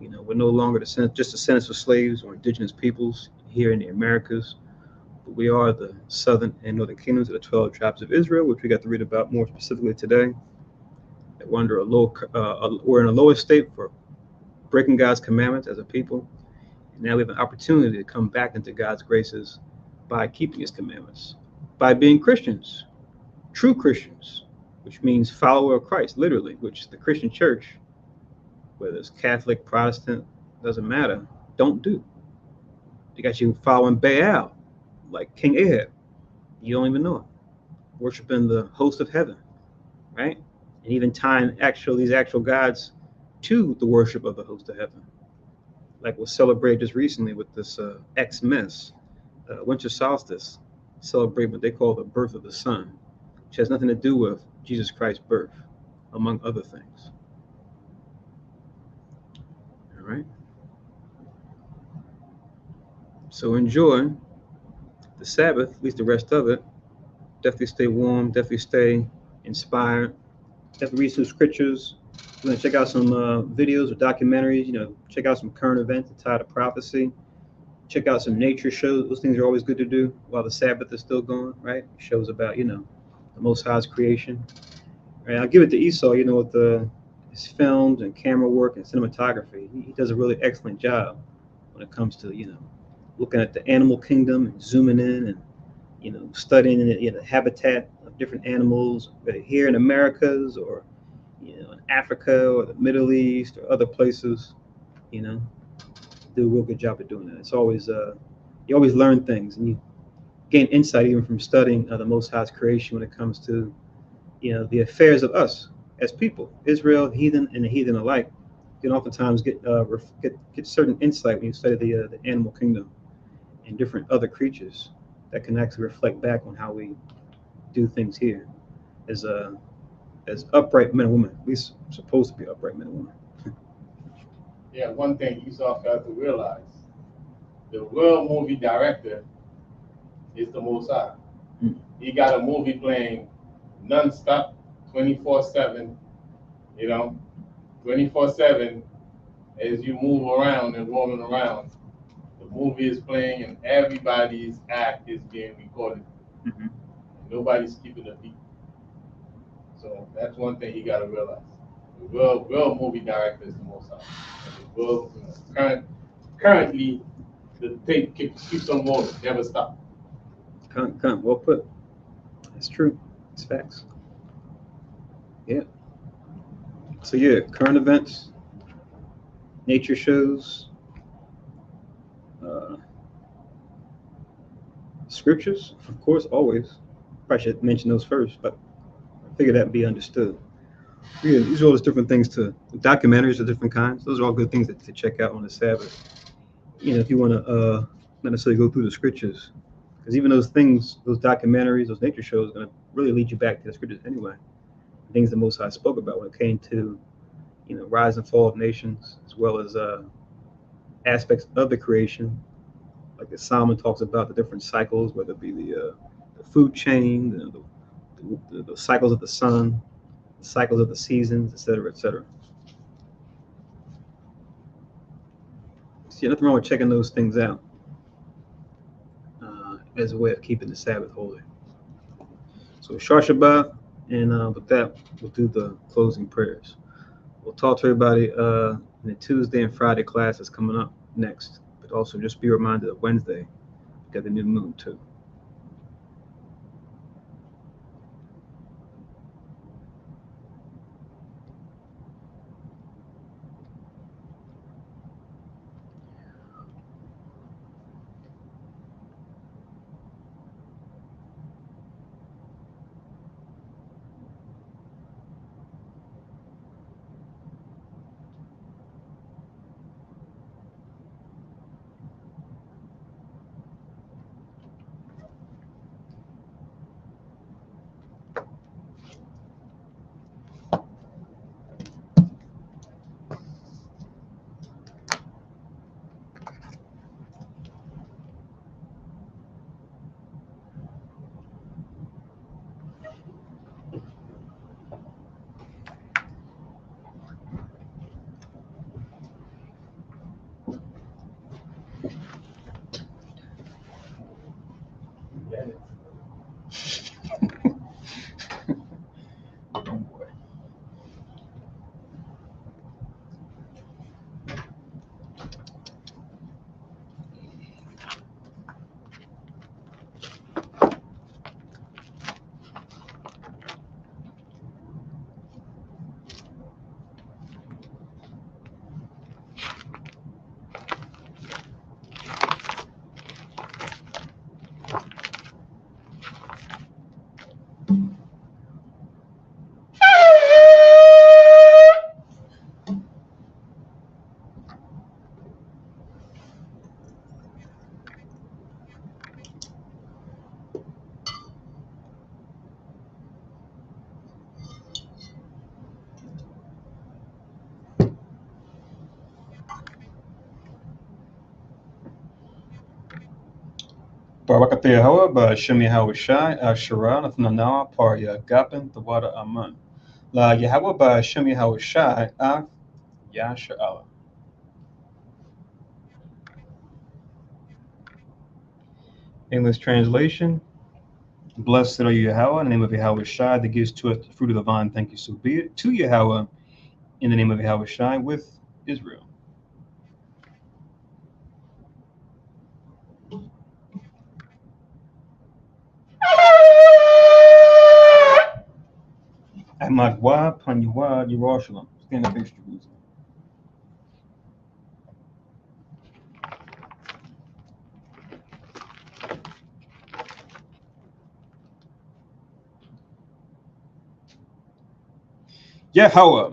You know, we're no longer just a descendants of slaves or indigenous peoples here in the Americas, but we are the southern and northern kingdoms of the 12 tribes of Israel, which we got to read about more specifically today. That we're under we're in a lower state for breaking God's commandments as a people. And now we have an opportunity to come back into God's graces by keeping His commandments, by being Christians, true Christians, which means follower of Christ, literally, which the Christian church, whether it's Catholic, Protestant, doesn't matter, don't do. They got you following Baal, like King Ahab. You don't even know it. Worshiping the host of heaven, right? And even tying these actual gods to the worship of the host of heaven. Like we'll celebrate just recently with this Xmas, winter solstice, celebrate what they call the birth of the sun, which has nothing to do with Jesus Christ's birth, among other things. All right. So enjoy the Sabbath, at least the rest of it. Definitely stay warm, definitely stay inspired. Definitely read some scriptures. We're gonna check out some videos or documentaries, you know, check out some current events tied to prophecy. Check out some nature shows. Those things are always good to do while the Sabbath is still going, right? Shows about, you know, the Most High's creation. And I'll give it to Esau, you know, with his films and camera work and cinematography. He does a really excellent job when it comes to, you know, looking at the animal kingdom and zooming in and, you know, studying the habitat of different animals, whether here in Americas or, you know, in Africa or the Middle East or other places, you know. Do a real good job of doing that. It's always you always learn things and you gain insight even from studying the Most High's creation when it comes to, you know, the affairs of us, as people. Israel, heathen, and the heathen alike, you can oftentimes get certain insight when you study the animal kingdom and different other creatures that can actually reflect back on how we do things here as upright men and women. At least supposed to be upright men and women. Yeah, one thing Esau failed to realize, the real movie director is the Most High. Mm. He got a movie playing non-stop, 24/7, 24/7 as you move around and roaming around. The movie is playing and everybody's act is being recorded. Mm-hmm. Nobody's keeping a beat. So that's one thing you got to realize. The real movie director is the Most High. Currently, the tape keeps on rolling, never stop. Well put. That's true. It's facts. Yeah. So yeah, current events, nature shows, scriptures, of course, always. Probably should mention those first, but I figured that'd be understood. Yeah, these are all those different things documentaries of different kinds. Those are all good things to check out on the Sabbath. If you want to not necessarily go through the scriptures, because even those things, those documentaries, those nature shows, are going to really lead you back to the scriptures anyway. Things the Most High spoke about when it came to, rise and fall of nations, as well as aspects of the creation, like the Solomon talks about the different cycles, whether it be the food chain, the cycles of the sun, the cycles of the seasons, etc., etc. See, nothing wrong with checking those things out as a way of keeping the Sabbath holy. So Shar Shabbat, and with that, we'll do the closing prayers. We'll talk to everybody in the Tuesday and Friday class that's coming up next. But also just be reminded of Wednesday, we got the new moon too. Barakateh Yahweh, Ba'Shem Yahweh Shai, Asherah, Nathananawa, Parya, Gapin, Tawada Aman. La Yahweh, Ba'Shem Yahweh Shai, Yasha Allah. English translation. Blessed are you, Yahweh, in the name of Yahweh Shai, that gives to us the fruit of the vine. Thank you, so be it. To Yahweh, in the name of Yahweh Shai, with Israel. Amadwa, Panywa, Yerushalayim. Stand up, Jerusalem. Yahweh,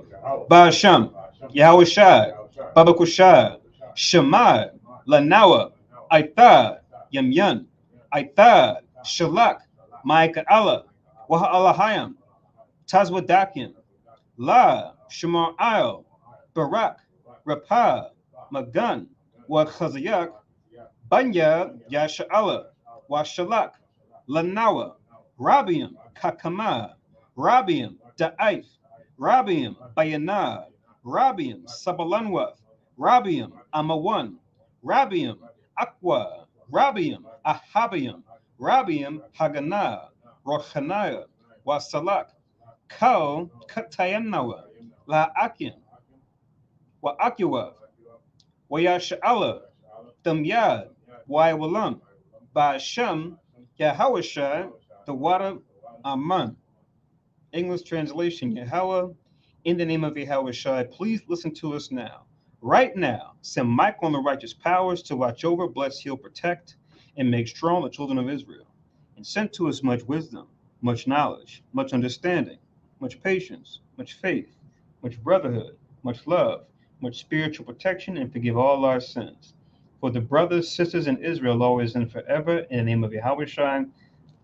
Ba'asham, Yahweh Shai, Babakushai, Shemai, Lanawa, Aitad, Yamyan, Aitad, Shalak, Micah Allah, Waha Allahayam, Tazwadakim, La, Shemar Isle, Barak, Rapah, Magan, Wa Chazayak, Banya, Yasha Allah, Wa Shalak, Lanawa, Rabiam, Kakama, Rabiam, Da'if, Rabiam, Bayanad, Rabiam, Sabalanwath, Rabiam, Amawan, Rabiam, Aqua, Rabiam, Ahabiam, Rabiam, Haganah, Rochanaya, Wasalak, Kal, Katayanawa, La Akim, Wa Akiwa, Wayasha'ala, Damyad, Waiwalam, Ba'asham, Yahawashai, the water, Aman. English translation, Yahweh, in the name of Yahweh Shai, please listen to us now. Right now, send Michael and the righteous powers to watch over, bless, heal, protect, and make strong the children of Israel. And send to us much wisdom, much knowledge, much understanding, much patience, much faith, much brotherhood, much love, much spiritual protection, and forgive all our sins. For the brothers, sisters in Israel, always and forever, in the name of Yahweh Shai,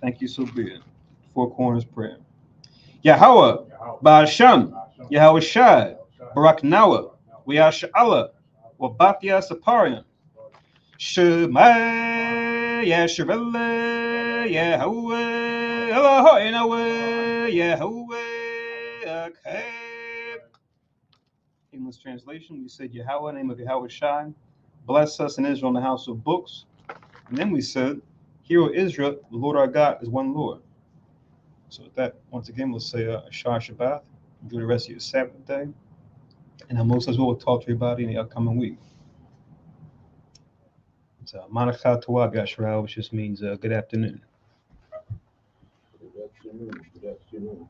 thank you, so be it. Four Corners Prayer. Yahweh, Ba'asham, Yahweh Shai, Barak Nawa, Wayasha'ala, Wabathia Saparian, Shema, Yashavella, Yahweh, Elohoinawe, Yahweh, okay. English translation, we said Yahweh, name of Yahweh Shai, bless us in Israel in the house of books. And then we said, Hear, O Israel, the Lord our God is one Lord. So with that, once again, we'll say Shah Shabbat. Enjoy the rest of your Sabbath day. And I most as well will talk to everybody in the upcoming week. It's Manachah Tawab Yashra, which just means good afternoon. Good afternoon. Good afternoon.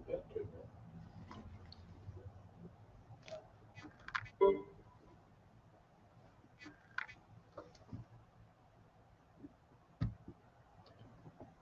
Good afternoon.